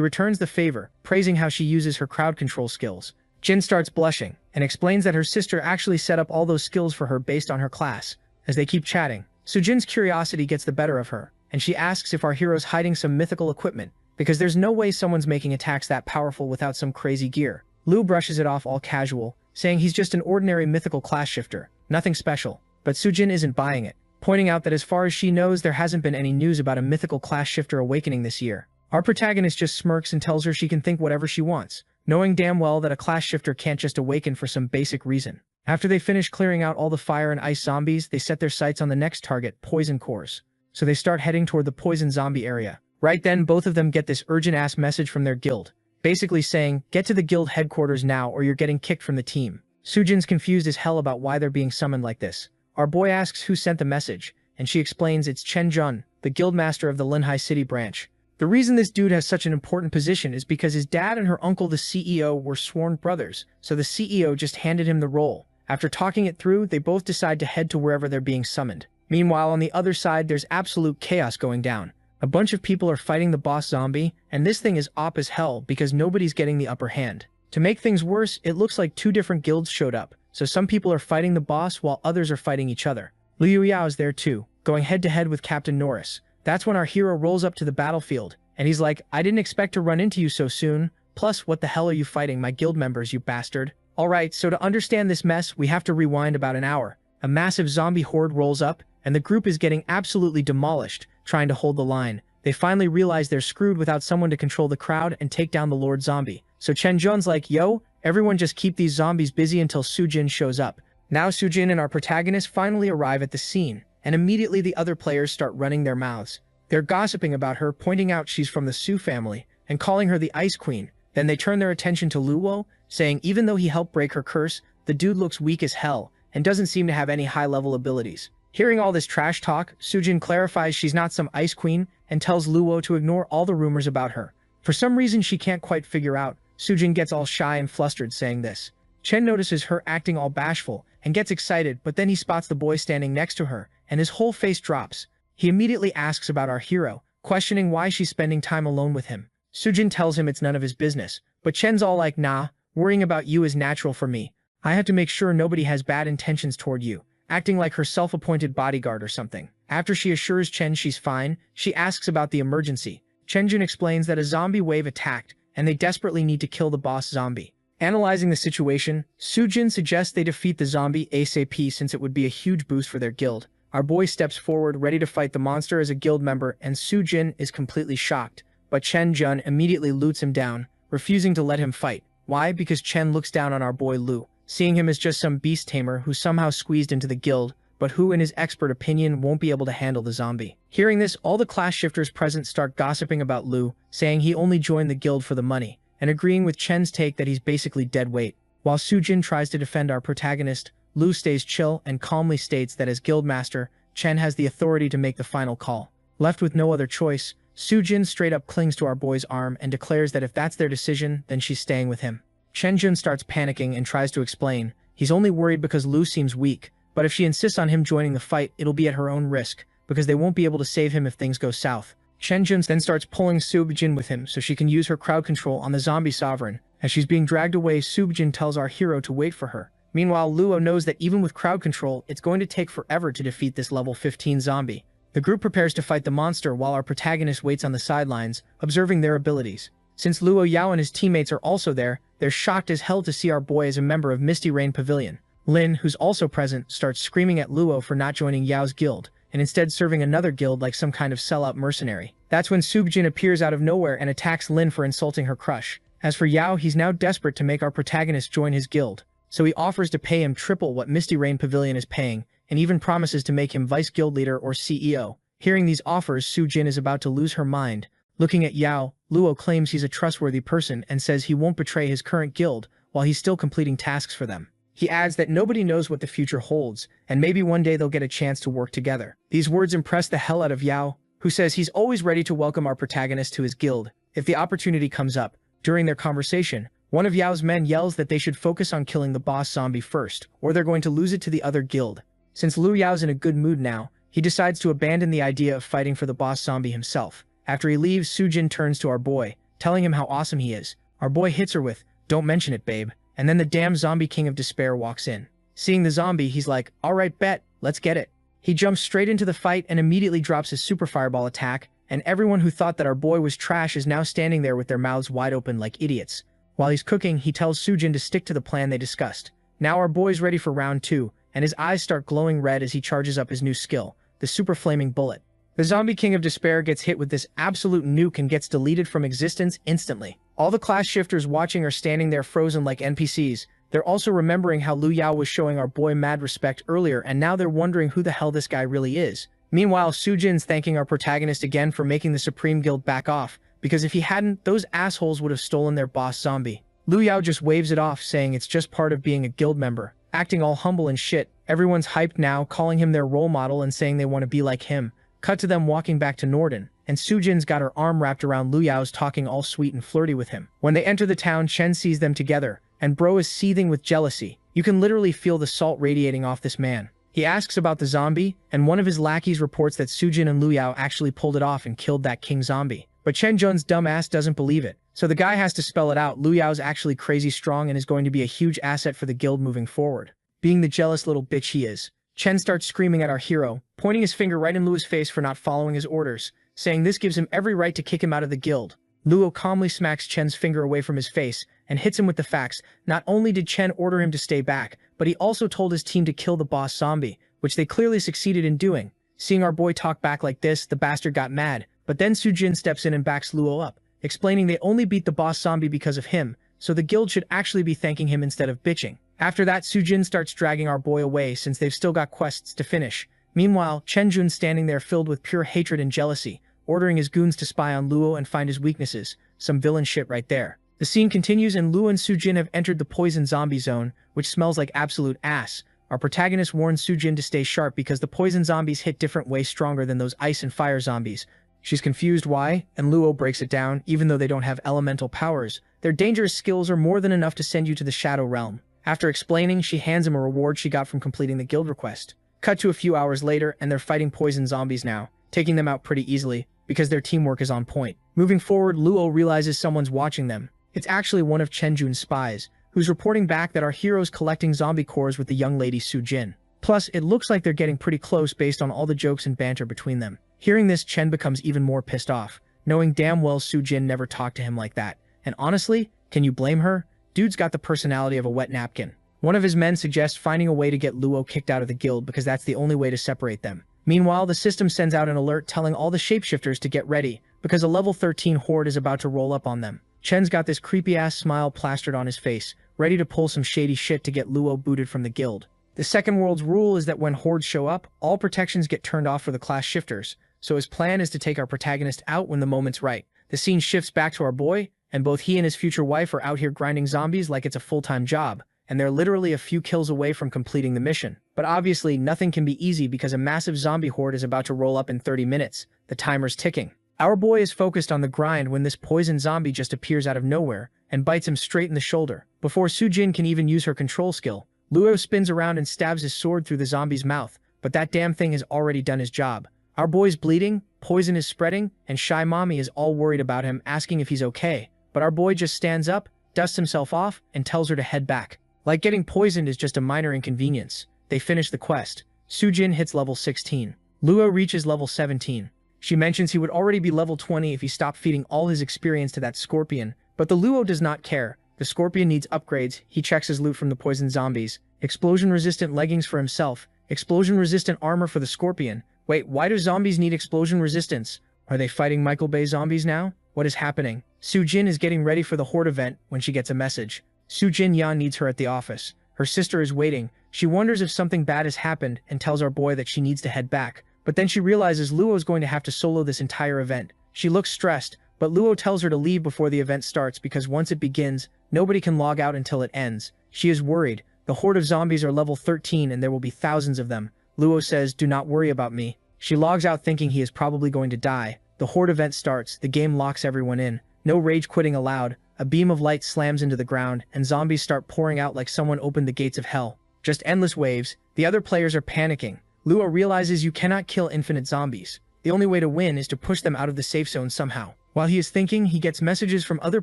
returns the favor, praising how she uses her crowd control skills. Jin starts blushing, and explains that her sister actually set up all those skills for her based on her class. As they keep chatting, Sujin's curiosity gets the better of her, and she asks if our hero's hiding some mythical equipment, because there's no way someone's making attacks that powerful without some crazy gear. Lu brushes it off all casual, saying he's just an ordinary mythical class shifter, nothing special. But Sujin isn't buying it, pointing out that as far as she knows there hasn't been any news about a mythical class shifter awakening this year. Our protagonist just smirks and tells her she can think whatever she wants, knowing damn well that a class shifter can't just awaken for some basic reason. After they finish clearing out all the fire and ice zombies, they set their sights on the next target, poison cores. So they start heading toward the poison zombie area. Right then, both of them get this urgent-ass message from their guild, basically saying, get to the guild headquarters now or you're getting kicked from the team. Sujin's confused as hell about why they're being summoned like this. Our boy asks who sent the message, and she explains it's Chen Jun, the guildmaster of the Linhai City branch. The reason this dude has such an important position is because his dad and her uncle the CEO were sworn brothers, so the CEO just handed him the role. After talking it through, they both decide to head to wherever they're being summoned. Meanwhile, on the other side, there's absolute chaos going down. A bunch of people are fighting the boss zombie, and this thing is op as hell because nobody's getting the upper hand. To make things worse, it looks like two different guilds showed up, so some people are fighting the boss while others are fighting each other. Liu Yao is there too, going head-to-head with Captain Norris. That's when our hero rolls up to the battlefield, and he's like, I didn't expect to run into you so soon, plus what the hell are you fighting, my guild members, you bastard? Alright, so to understand this mess, we have to rewind about an hour. A massive zombie horde rolls up, and the group is getting absolutely demolished, trying to hold the line. They finally realize they're screwed without someone to control the crowd and take down the Lord Zombie. So Chen Jun's like, yo, everyone just keep these zombies busy until Sujin shows up. Now Sujin and our protagonist finally arrive at the scene, and immediately the other players start running their mouths. They're gossiping about her, pointing out she's from the Su family, and calling her the Ice Queen. Then they turn their attention to Luo, saying even though he helped break her curse, the dude looks weak as hell, and doesn't seem to have any high-level abilities. Hearing all this trash talk, Sujin clarifies she's not some ice queen and tells Luo to ignore all the rumors about her. For some reason she can't quite figure out, Sujin gets all shy and flustered saying this. Chen notices her acting all bashful and gets excited, but then he spots the boy standing next to her, and his whole face drops. He immediately asks about our hero, questioning why she's spending time alone with him. Sujin tells him it's none of his business, but Chen's all like, nah, worrying about you is natural for me. I have to make sure nobody has bad intentions toward you, acting like her self-appointed bodyguard or something. After she assures Chen she's fine, she asks about the emergency. Chenjun explains that a zombie wave attacked, and they desperately need to kill the boss zombie. Analyzing the situation, Sujin suggests they defeat the zombie ASAP since it would be a huge boost for their guild. Our boy steps forward ready to fight the monster as a guild member, and Sujin is completely shocked, but Chen Jun immediately loots him down, refusing to let him fight. Why? Because Chen looks down on our boy Lu, seeing him as just some beast tamer who somehow squeezed into the guild, but who in his expert opinion won't be able to handle the zombie. Hearing this, all the class shifters present start gossiping about Lu, saying he only joined the guild for the money, and agreeing with Chen's take that he's basically dead weight. While Sujin tries to defend our protagonist, Lu stays chill and calmly states that as guildmaster, Chen has the authority to make the final call. Left with no other choice, Sujin straight up clings to our boy's arm and declares that if that's their decision, then she's staying with him. Chenjun starts panicking and tries to explain. He's only worried because Lu seems weak, but if she insists on him joining the fight, it'll be at her own risk, because they won't be able to save him if things go south. Chenjun then starts pulling Subjin with him so she can use her crowd control on the zombie sovereign. As she's being dragged away, Subjin tells our hero to wait for her. Meanwhile, Luo knows that even with crowd control, it's going to take forever to defeat this level 15 zombie. The group prepares to fight the monster while our protagonist waits on the sidelines, observing their abilities. Since Luo Yao and his teammates are also there, they're shocked as hell to see our boy as a member of Misty Rain Pavilion. Lin, who's also present, starts screaming at Luo for not joining Yao's guild, and instead serving another guild like some kind of sellout mercenary. That's when Subjin appears out of nowhere and attacks Lin for insulting her crush. As for Yao, he's now desperate to make our protagonist join his guild, so he offers to pay him triple what Misty Rain Pavilion is paying, and even promises to make him vice guild leader or CEO. Hearing these offers, Sujin is about to lose her mind. Looking at Yao, Luo claims he's a trustworthy person and says he won't betray his current guild while he's still completing tasks for them. He adds that nobody knows what the future holds, and maybe one day they'll get a chance to work together. These words impress the hell out of Yao, who says he's always ready to welcome our protagonist to his guild if the opportunity comes up. During their conversation, one of Yao's men yells that they should focus on killing the boss zombie first, or they're going to lose it to the other guild. Since Lu Yao's in a good mood now, he decides to abandon the idea of fighting for the boss zombie himself. After he leaves, Sujin turns to our boy, telling him how awesome he is. Our boy hits her with, "Don't mention it, babe." And then the damn zombie king of despair walks in. Seeing the zombie, he's like, "Alright, bet, let's get it." He jumps straight into the fight and immediately drops his super fireball attack, and everyone who thought that our boy was trash is now standing there with their mouths wide open like idiots. While he's cooking, he tells Sujin to stick to the plan they discussed. Now our boy's ready for round 2, and his eyes start glowing red as he charges up his new skill, the super flaming bullet. The zombie king of despair gets hit with this absolute nuke and gets deleted from existence instantly. All the class shifters watching are standing there frozen like NPCs. They're also remembering how Lu Yao was showing our boy mad respect earlier, and now they're wondering who the hell this guy really is. Meanwhile, Sujin's thanking our protagonist again for making the Supreme Guild back off, because if he hadn't, those assholes would have stolen their boss zombie. Lu Yao just waves it off, saying it's just part of being a guild member. Acting all humble and shit, everyone's hyped now, calling him their role model and saying they want to be like him. Cut to them walking back to Norden, and Sujin's got her arm wrapped around Lu Yao's, talking all sweet and flirty with him. When they enter the town, Chen sees them together, and bro is seething with jealousy. You can literally feel the salt radiating off this man. He asks about the zombie, and one of his lackeys reports that Sujin and Lu Yao actually pulled it off and killed that king zombie. But Chen Jun's dumb ass doesn't believe it, so the guy has to spell it out. Lu Yao's actually crazy strong and is going to be a huge asset for the guild moving forward. Being the jealous little bitch he is, Chen starts screaming at our hero, pointing his finger right in Luo's face for not following his orders, saying this gives him every right to kick him out of the guild. Luo calmly smacks Chen's finger away from his face and hits him with the facts. Not only did Chen order him to stay back, but he also told his team to kill the boss zombie, which they clearly succeeded in doing. Seeing our boy talk back like this, the bastard got mad, but then Sujin steps in and backs Luo up, explaining they only beat the boss zombie because of him, so the guild should actually be thanking him instead of bitching. After that, Sujin starts dragging our boy away since they've still got quests to finish. Meanwhile, Chen Jun's standing there filled with pure hatred and jealousy, ordering his goons to spy on Luo and find his weaknesses. Some villain shit right there. The scene continues and Luo and Sujin have entered the poison zombie zone, which smells like absolute ass. Our protagonist warns Sujin to stay sharp because the poison zombies hit different way stronger than those ice and fire zombies. She's confused why, and Luo breaks it down. Even though they don't have elemental powers, their dangerous skills are more than enough to send you to the Shadow Realm. After explaining, she hands him a reward she got from completing the guild request. Cut to a few hours later, and they're fighting poison zombies now, taking them out pretty easily, because their teamwork is on point. Moving forward, Luo realizes someone's watching them. It's actually one of Chen Jun's spies, who's reporting back that our hero's collecting zombie cores with the young lady Sujin. Plus, it looks like they're getting pretty close based on all the jokes and banter between them. Hearing this, Chen becomes even more pissed off, knowing damn well Sujin never talked to him like that. And honestly, can you blame her? Dude's got the personality of a wet napkin. One of his men suggests finding a way to get Luo kicked out of the guild because that's the only way to separate them. Meanwhile, the system sends out an alert telling all the shapeshifters to get ready, because a level 13 horde is about to roll up on them. Chen's got this creepy-ass smile plastered on his face, ready to pull some shady shit to get Luo booted from the guild. The Second World's rule is that when hordes show up, all protections get turned off for the class shifters, so his plan is to take our protagonist out when the moment's right. The scene shifts back to our boy, and both he and his future wife are out here grinding zombies like it's a full-time job, and they're literally a few kills away from completing the mission. But obviously, nothing can be easy because a massive zombie horde is about to roll up in 30 minutes. The timer's ticking. Our boy is focused on the grind when this poison zombie just appears out of nowhere and bites him straight in the shoulder. Before Sujin can even use her control skill, Luo spins around and stabs his sword through the zombie's mouth, but that damn thing has already done his job. Our boy's bleeding, poison is spreading, and Shy Mommy is all worried about him, asking if he's okay. But our boy just stands up, dusts himself off, and tells her to head back. Like getting poisoned is just a minor inconvenience. They finish the quest. Sujin hits level 16. Luo reaches level 17. She mentions he would already be level 20 if he stopped feeding all his experience to that scorpion, but the Luo does not care. The scorpion needs upgrades. He checks his loot from the poison zombies. Explosion-resistant leggings for himself. Explosion-resistant armor for the scorpion. Wait, why do zombies need explosion resistance? Are they fighting Michael Bay zombies now? What is happening? Sujin is getting ready for the horde event when she gets a message. Sujin Yan needs her at the office. Her sister is waiting. She wonders if something bad has happened and tells our boy that she needs to head back. But then she realizes Luo is going to have to solo this entire event. She looks stressed, but Luo tells her to leave before the event starts because once it begins, nobody can log out until it ends. She is worried. The horde of zombies are level 13 and there will be thousands of them. Luo says, "Do not worry about me." She logs out thinking he is probably going to die. The horde event starts, the game locks everyone in. No rage quitting allowed, a beam of light slams into the ground, and zombies start pouring out like someone opened the gates of hell. Just endless waves. The other players are panicking. Luo realizes you cannot kill infinite zombies. The only way to win is to push them out of the safe zone somehow. While he is thinking, he gets messages from other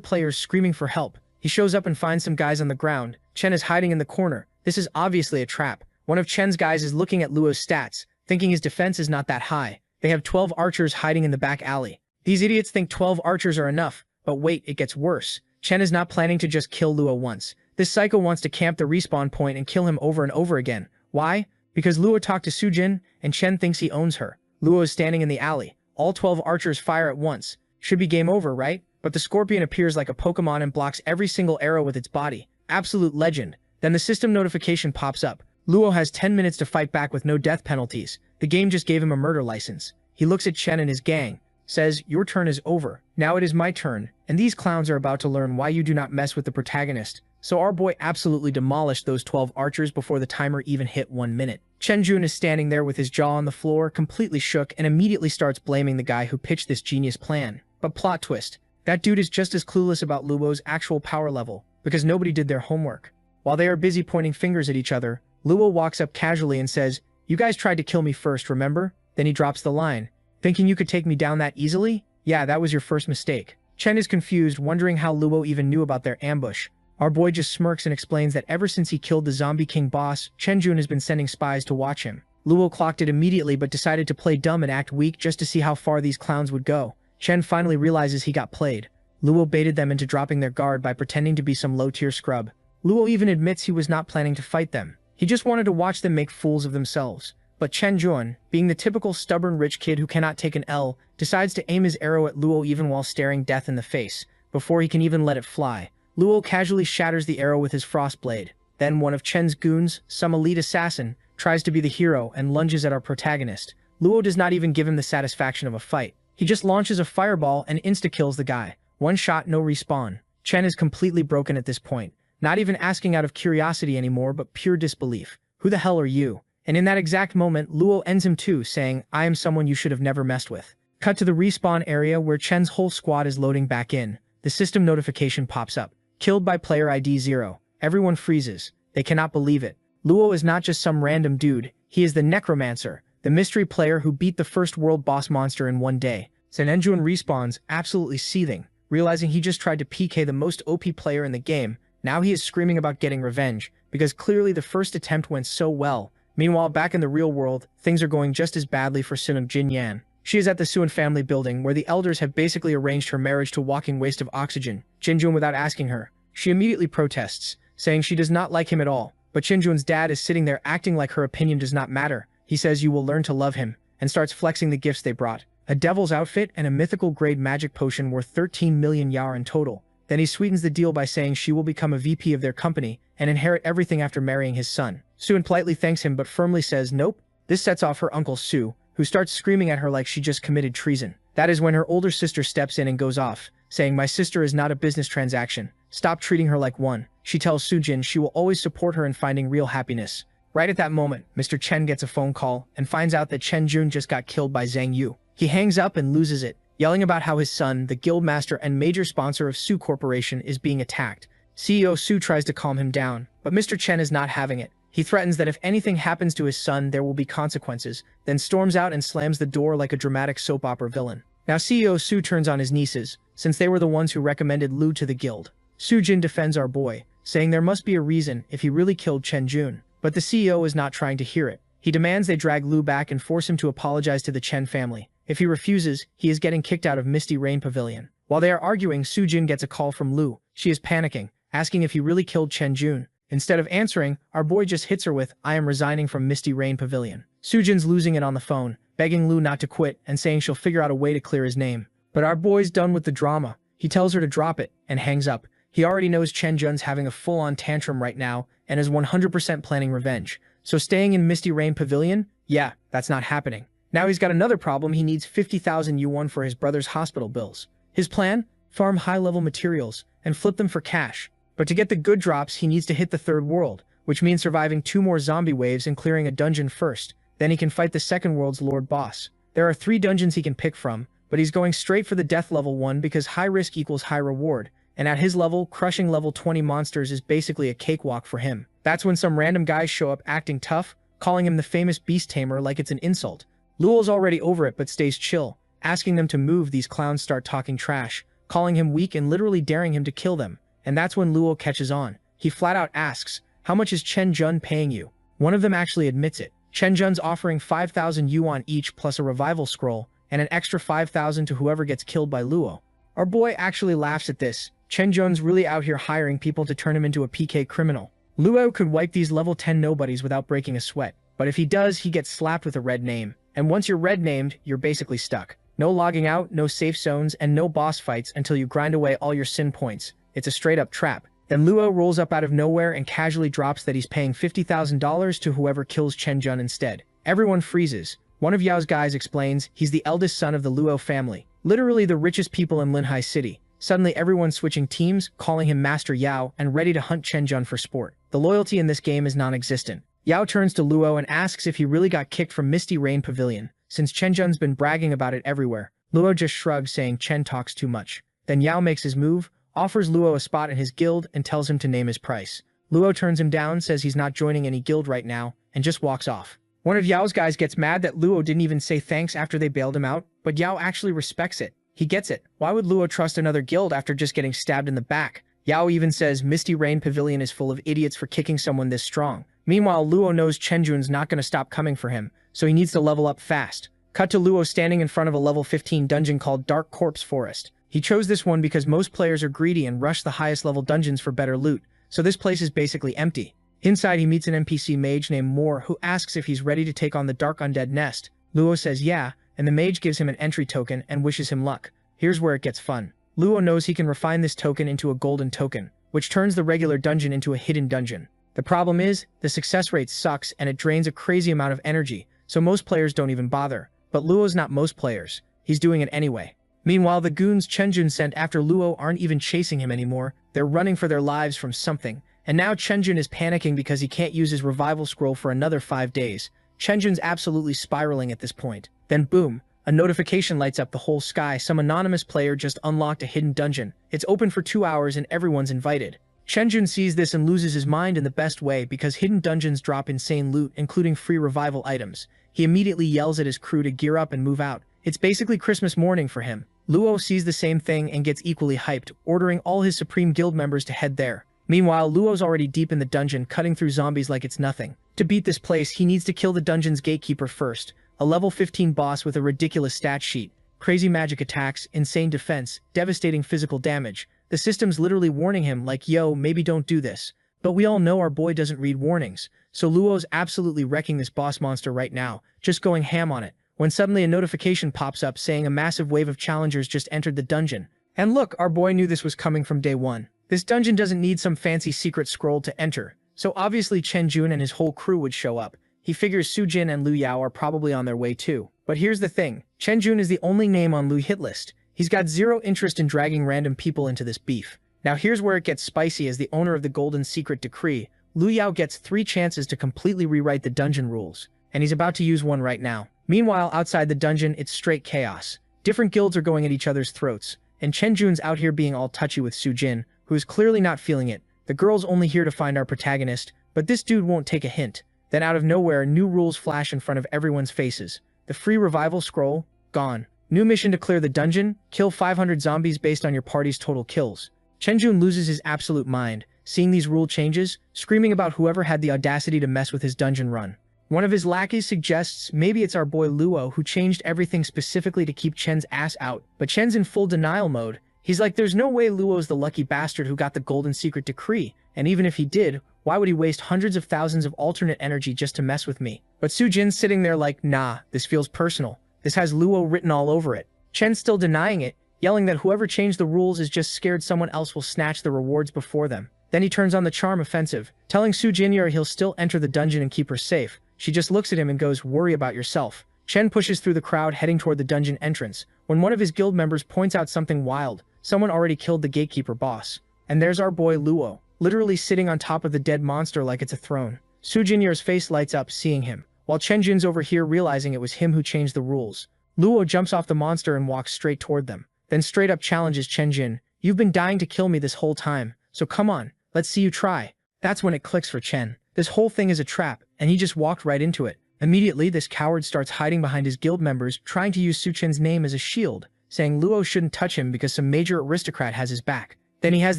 players screaming for help. He shows up and finds some guys on the ground. Chen is hiding in the corner. This is obviously a trap. One of Chen's guys is looking at Luo's stats, thinking his defense is not that high. They have 12 archers hiding in the back alley. These idiots think 12 archers are enough, but wait, it gets worse. Chen is not planning to just kill Luo once. This psycho wants to camp the respawn point and kill him over and over again. Why? Because Luo talked to Sujin, and Chen thinks he owns her. Luo is standing in the alley. All 12 archers fire at once. Should be game over, right? But the scorpion appears like a Pokemon and blocks every single arrow with its body. Absolute legend. Then the system notification pops up. Luo has 10 minutes to fight back with no death penalties. The game just gave him a murder license. He looks at Chen and his gang, says, "Your turn is over. Now it is my turn, and these clowns are about to learn why you do not mess with the protagonist." So our boy absolutely demolished those 12 archers before the timer even hit 1 minute. Chen Jun is standing there with his jaw on the floor, completely shook, and immediately starts blaming the guy who pitched this genius plan. But plot twist, that dude is just as clueless about Luo's actual power level, because nobody did their homework. While they are busy pointing fingers at each other, Luo walks up casually and says, "You guys tried to kill me first, remember?" Then he drops the line, "Thinking you could take me down that easily? Yeah, that was your first mistake." Chen is confused, wondering how Luo even knew about their ambush. Our boy just smirks and explains that ever since he killed the Zombie King boss, Chen Jun has been sending spies to watch him. Luo clocked it immediately but decided to play dumb and act weak just to see how far these clowns would go. Chen finally realizes he got played. Luo baited them into dropping their guard by pretending to be some low-tier scrub. Luo even admits he was not planning to fight them. He just wanted to watch them make fools of themselves. But Chen Jun, being the typical stubborn rich kid who cannot take an L, decides to aim his arrow at Luo even while staring death in the face, before he can even let it fly. Luo casually shatters the arrow with his frost blade. Then one of Chen's goons, some elite assassin, tries to be the hero and lunges at our protagonist. Luo does not even give him the satisfaction of a fight. He just launches a fireball and insta-kills the guy. One shot, no respawn. Chen is completely broken at this point, not even asking out of curiosity anymore but pure disbelief. Who the hell are you? And in that exact moment, Luo ends him too, saying, "I am someone you should have never messed with." Cut to the respawn area where Chen's whole squad is loading back in. The system notification pops up. Killed by player ID 0. Everyone freezes. They cannot believe it. Luo is not just some random dude. He is the Necromancer, the mystery player who beat the first world boss monster in 1 day. Senenjun respawns, absolutely seething, realizing he just tried to PK the most OP player in the game. Now he is screaming about getting revenge, because clearly the first attempt went so well. Meanwhile, back in the real world, things are going just as badly for Sunum Jinyan. She is at the Suan family building, where the elders have basically arranged her marriage to walking waste of oxygen. Jinjun without asking her. She immediately protests, saying she does not like him at all. But Jinjun's dad is sitting there acting like her opinion does not matter. He says you will learn to love him, and starts flexing the gifts they brought. A devil's outfit and a mythical grade magic potion worth 13 million yar in total. Then he sweetens the deal by saying she will become a VP of their company and inherit everything after marrying his son. Suan politely thanks him but firmly says nope. This sets off her uncle Su, who starts screaming at her like she just committed treason. That is when her older sister steps in and goes off, saying my sister is not a business transaction. Stop treating her like one. She tells Sujin she will always support her in finding real happiness. Right at that moment, Mr. Chen gets a phone call and finds out that Chen Jun just got killed by Zhang Yu. He hangs up and loses it, yelling about how his son, the guildmaster and major sponsor of Su Corporation, is being attacked. CEO Su tries to calm him down, but Mr. Chen is not having it. He threatens that if anything happens to his son, there will be consequences, then storms out and slams the door like a dramatic soap opera villain. Now CEO Su turns on his nieces, since they were the ones who recommended Lu to the guild. Sujin defends our boy, saying there must be a reason if he really killed Chen Jun. But the CEO is not trying to hear it. He demands they drag Lu back and force him to apologize to the Chen family. If he refuses, he is getting kicked out of Misty Rain Pavilion. While they are arguing, Sujin gets a call from Lu. She is panicking, asking if he really killed Chen Jun. Instead of answering, our boy just hits her with, "I am resigning from Misty Rain Pavilion." Sujin's losing it on the phone, begging Lu not to quit and saying she'll figure out a way to clear his name. But our boy's done with the drama. He tells her to drop it and hangs up. He already knows Chen Jun's having a full-on tantrum right now and is 100% planning revenge. So staying in Misty Rain Pavilion? Yeah, that's not happening. Now he's got another problem. He needs 50,000 yuan for his brother's hospital bills. His plan? Farm high-level materials and flip them for cash. But to get the good drops, he needs to hit the third world, which means surviving 2 more zombie waves and clearing a dungeon first. Then he can fight the second world's lord boss. There are 3 dungeons he can pick from, but he's going straight for the death level 1 because high risk equals high reward, and at his level, crushing level 20 monsters is basically a cakewalk for him. That's when some random guys show up acting tough, calling him the famous beast tamer like it's an insult. Luo's already over it but stays chill. Asking them to move, these clowns start talking trash, calling him weak and literally daring him to kill them. And that's when Luo catches on. He flat out asks, "How much is Chen Jun paying you?" One of them actually admits it. Chen Jun's offering 5,000 yuan each plus a revival scroll, and an extra 5,000 to whoever gets killed by Luo. Our boy actually laughs at this. Chen Jun's really out here hiring people to turn him into a PK criminal. Luo could wipe these level 10 nobodies without breaking a sweat, but if he does, he gets slapped with a red name. And once you're red named, you're basically stuck. No logging out, no safe zones, and no boss fights until you grind away all your sin points. It's a straight-up trap. Then Luo rolls up out of nowhere and casually drops that he's paying $50,000 to whoever kills Chen Jun instead. Everyone freezes. One of Yao's guys explains he's the eldest son of the Luo family, literally the richest people in Linhai City. Suddenly everyone's switching teams, calling him Master Yao, and ready to hunt Chen Jun for sport. The loyalty in this game is non-existent. Yao turns to Luo and asks if he really got kicked from Misty Rain Pavilion, since Chen Jun's been bragging about it everywhere. Luo just shrugs, saying Chen talks too much. Then Yao makes his move, offers Luo a spot in his guild, and tells him to name his price. Luo turns him down, says he's not joining any guild right now, and just walks off. One of Yao's guys gets mad that Luo didn't even say thanks after they bailed him out, but Yao actually respects it. He gets it. Why would Luo trust another guild after just getting stabbed in the back? Yao even says Misty Rain Pavilion is full of idiots for kicking someone this strong. Meanwhile, Luo knows Chen Jun's not going to stop coming for him, so he needs to level up fast. Cut to Luo standing in front of a level 15 dungeon called Dark Corpse Forest. He chose this one because most players are greedy and rush the highest level dungeons for better loot, so this place is basically empty. Inside, he meets an NPC mage named Moore who asks if he's ready to take on the Dark Undead Nest. Luo says yeah, and the mage gives him an entry token and wishes him luck. Here's where it gets fun. Luo knows he can refine this token into a golden token, which turns the regular dungeon into a hidden dungeon. The problem is, the success rate sucks and it drains a crazy amount of energy, so most players don't even bother. But Luo's not most players. He's doing it anyway. Meanwhile, the goons Chen Jun sent after Luo aren't even chasing him anymore. They're running for their lives from something. And now Chen Jun is panicking because he can't use his revival scroll for another 5 days. Chen Jun's absolutely spiraling at this point. Then boom, a notification lights up the whole sky. Some anonymous player just unlocked a hidden dungeon. It's open for 2 hours and everyone's invited. Chen Jun sees this and loses his mind in the best way because hidden dungeons drop insane loot, including free revival items. He immediately yells at his crew to gear up and move out. It's basically Christmas morning for him. Luo sees the same thing and gets equally hyped, ordering all his Supreme Guild members to head there. Meanwhile, Luo's already deep in the dungeon, cutting through zombies like it's nothing. To beat this place, he needs to kill the dungeon's gatekeeper first, a level 15 boss with a ridiculous stat sheet, crazy magic attacks, insane defense, devastating physical damage. The system's literally warning him like, yo, maybe don't do this. But we all know our boy doesn't read warnings, so Luo's absolutely wrecking this boss monster right now, just going ham on it, when suddenly a notification pops up saying a massive wave of challengers just entered the dungeon. And look, our boy knew this was coming from day one. This dungeon doesn't need some fancy secret scroll to enter, so obviously Chen Jun and his whole crew would show up. He figures Su Jin and Lu Yao are probably on their way too. But here's the thing, Chen Jun is the only name on Lu hit list. He's got zero interest in dragging random people into this beef. Now here's where it gets spicy. As the owner of the Golden Secret Decree, Lu Yao gets 3 chances to completely rewrite the dungeon rules, and he's about to use one right now. Meanwhile, outside the dungeon, it's straight chaos. Different guilds are going at each other's throats, and Chen Jun's out here being all touchy with Su Jin, who is clearly not feeling it. The girl's only here to find our protagonist, but this dude won't take a hint. Then out of nowhere, new rules flash in front of everyone's faces. The free revival scroll, gone. New mission to clear the dungeon, kill 500 zombies based on your party's total kills. Chen Jun loses his absolute mind, seeing these rule changes, screaming about whoever had the audacity to mess with his dungeon run. One of his lackeys suggests maybe it's our boy Luo who changed everything specifically to keep Chen's ass out, but Chen's in full denial mode. He's like, there's no way Luo's the lucky bastard who got the Golden Secret Decree, and even if he did, why would he waste hundreds of thousands of alternate energy just to mess with me? But Su Jin's sitting there like, nah, this feels personal. This has Luo written all over it. Chen's still denying it, yelling that whoever changed the rules is just scared someone else will snatch the rewards before them. Then he turns on the charm offensive, telling Su Jin he'll still enter the dungeon and keep her safe. She just looks at him and goes, worry about yourself. Chen pushes through the crowd heading toward the dungeon entrance, when one of his guild members points out something wild. Someone already killed the gatekeeper boss. And there's our boy Luo, literally sitting on top of the dead monster like it's a throne. Su Jin's face lights up seeing him. while Chen Jun's over here realizing it was him who changed the rules. Luo jumps off the monster and walks straight toward them, then straight up challenges Chen Jun. "You've been dying to kill me this whole time, so come on, let's see you try." That's when it clicks for Chen. This whole thing is a trap, and he just walked right into it. Immediately, this coward starts hiding behind his guild members, trying to use Su Chen's name as a shield, saying Luo shouldn't touch him because some major aristocrat has his back. Then he has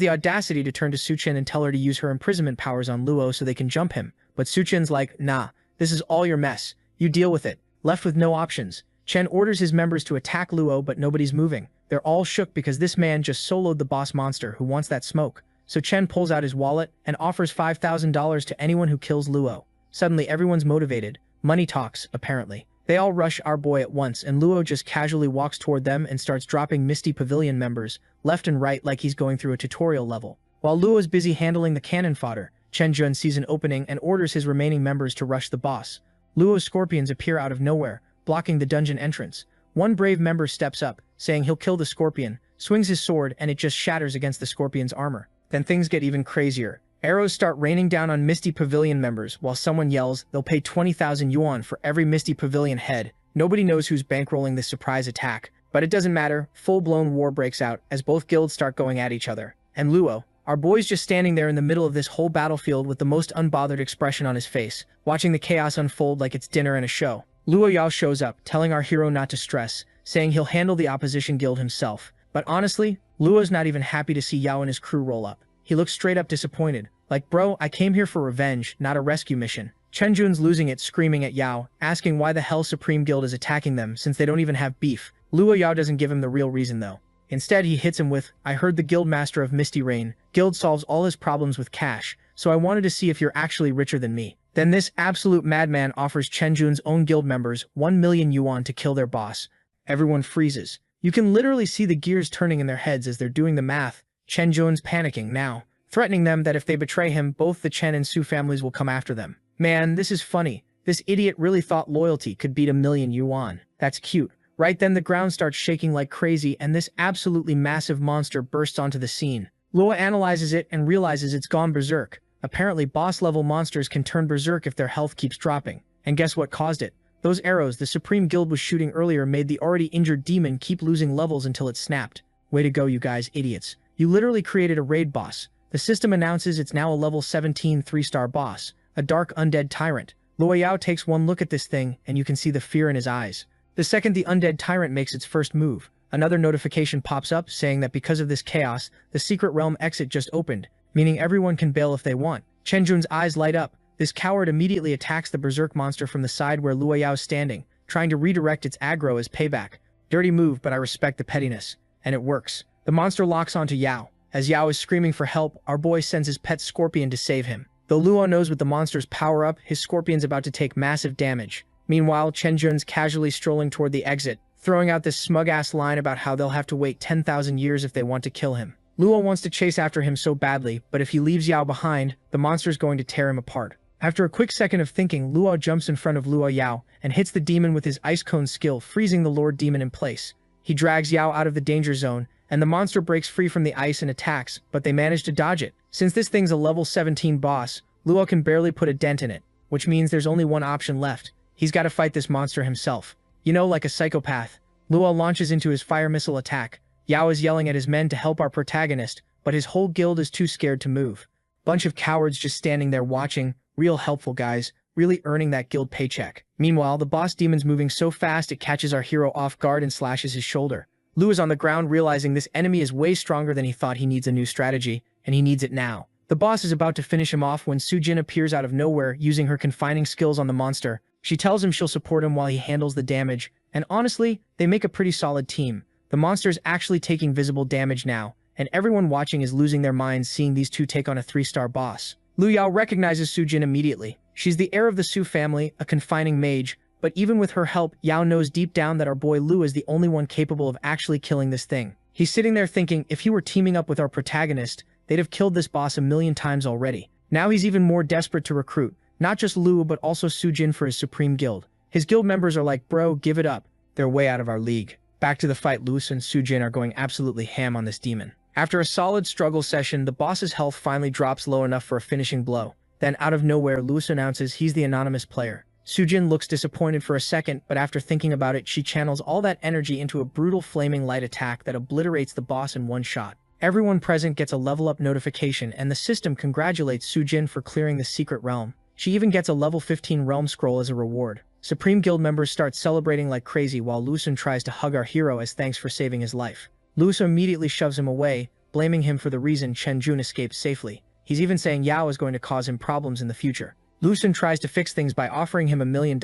the audacity to turn to Su Chen and tell her to use her imprisonment powers on Luo so they can jump him. But Su Chen's like, "Nah, this is all your mess. You deal with it." Left with no options, Chen orders his members to attack Luo, but nobody's moving. They're all shook because this man just soloed the boss monster who wants that smoke. So Chen pulls out his wallet and offers $5,000 to anyone who kills Luo. Suddenly everyone's motivated. Money talks, apparently. They all rush our boy at once, and Luo just casually walks toward them and starts dropping Misty Pavilion members left and right like he's going through a tutorial level. While Luo is busy handling the cannon fodder, Chen Jun sees an opening and orders his remaining members to rush the boss. Luo's scorpions appear out of nowhere, blocking the dungeon entrance. One brave member steps up, saying he'll kill the scorpion, swings his sword, and it just shatters against the scorpion's armor. Then things get even crazier. Arrows start raining down on Misty Pavilion members while someone yells they'll pay 20,000 yuan for every Misty Pavilion head. Nobody knows who's bankrolling this surprise attack, but it doesn't matter. Full-blown war breaks out as both guilds start going at each other. And Luo, our boy's just standing there in the middle of this whole battlefield with the most unbothered expression on his face, watching the chaos unfold like it's dinner and a show. Luo Yao shows up, telling our hero not to stress, saying he'll handle the opposition guild himself. But honestly, Luo's not even happy to see Yao and his crew roll up. He looks straight up disappointed. Like, "Bro, I came here for revenge, not a rescue mission." Chen Jun's losing it, screaming at Yao, asking why the hell Supreme Guild is attacking them since they don't even have beef. Luo Yao doesn't give him the real reason though. Instead, he hits him with, "I heard the guild master of Misty Rain Guild solves all his problems with cash, so I wanted to see if you're actually richer than me." Then this absolute madman offers Chen Jun's own guild members 1 million yuan to kill their boss. Everyone freezes. You can literally see the gears turning in their heads as they're doing the math. Chen Jun's panicking now, threatening them that if they betray him, both the Chen and Su families will come after them. Man, this is funny. This idiot really thought loyalty could beat 1 million yuan. That's cute. Right then the ground starts shaking like crazy and this absolutely massive monster bursts onto the scene. Luo analyzes it and realizes it's gone berserk. Apparently boss-level monsters can turn berserk if their health keeps dropping. And guess what caused it? Those arrows the Supreme Guild was shooting earlier made the already injured demon keep losing levels until it snapped. Way to go, you guys, idiots. You literally created a raid boss. The system announces it's now a level 17 3-star boss, a dark undead tyrant. Luo Yao takes one look at this thing, and you can see the fear in his eyes. The second the undead tyrant makes its first move, another notification pops up saying that because of this chaos, the secret realm exit just opened, meaning everyone can bail if they want. Chen Jun's eyes light up. This coward immediately attacks the berserk monster from the side where Luo Yao is standing, trying to redirect its aggro as payback. Dirty move, but I respect the pettiness. And it works. The monster locks onto Yao. As Yao is screaming for help, our boy sends his pet scorpion to save him. Though Luo knows with the monster's power up, his scorpion's about to take massive damage. Meanwhile, Chen Jun's casually strolling toward the exit, throwing out this smug-ass line about how they'll have to wait 10,000 years if they want to kill him. Luo wants to chase after him so badly, but if he leaves Yao behind, the monster's going to tear him apart. After a quick second of thinking, Luo jumps in front of Luo Yao and hits the demon with his ice cone skill, freezing the Lord Demon in place. He drags Yao out of the danger zone, and the monster breaks free from the ice and attacks, but they manage to dodge it. Since this thing's a level 17 boss, Luo can barely put a dent in it, which means there's only one option left. He's got to fight this monster himself. You know, like a psychopath. Luo launches into his fire missile attack. Yao is yelling at his men to help our protagonist, but his whole guild is too scared to move. Bunch of cowards just standing there watching, real helpful guys, really earning that guild paycheck. Meanwhile, the boss demon's moving so fast it catches our hero off guard and slashes his shoulder. Lu is on the ground realizing this enemy is way stronger than he thought. He needs a new strategy, and he needs it now. The boss is about to finish him off when Sujin appears out of nowhere using her confining skills on the monster. She tells him she'll support him while he handles the damage, and honestly, they make a pretty solid team. The monster's actually taking visible damage now, and everyone watching is losing their minds seeing these two take on a 3-star boss. Lu Yao recognizes Sujin immediately. She's the heir of the Su family, a confining mage, but even with her help, Yao knows deep down that our boy Lu is the only one capable of actually killing this thing. He's sitting there thinking, if he were teaming up with our protagonist, they'd have killed this boss 1,000,000 times already. Now he's even more desperate to recruit, not just Lu but also Sujin for his supreme guild. His guild members are like, bro, give it up. They're way out of our league. Back to the fight, Lu and Sujin are going absolutely ham on this demon. After a solid struggle session, the boss's health finally drops low enough for a finishing blow. Then out of nowhere, Lu announces he's the anonymous player. Sujin looks disappointed for a second, but after thinking about it, she channels all that energy into a brutal flaming light attack that obliterates the boss in one shot. Everyone present gets a level up notification, and the system congratulates Sujin for clearing the secret realm. She even gets a level 15 realm scroll as a reward. Supreme Guild members start celebrating like crazy while Lusun tries to hug our hero as thanks for saving his life. Lusun immediately shoves him away, blaming him for the reason Chen Jun escaped safely. He's even saying Yao is going to cause him problems in the future. Lusun tries to fix things by offering him $1 million,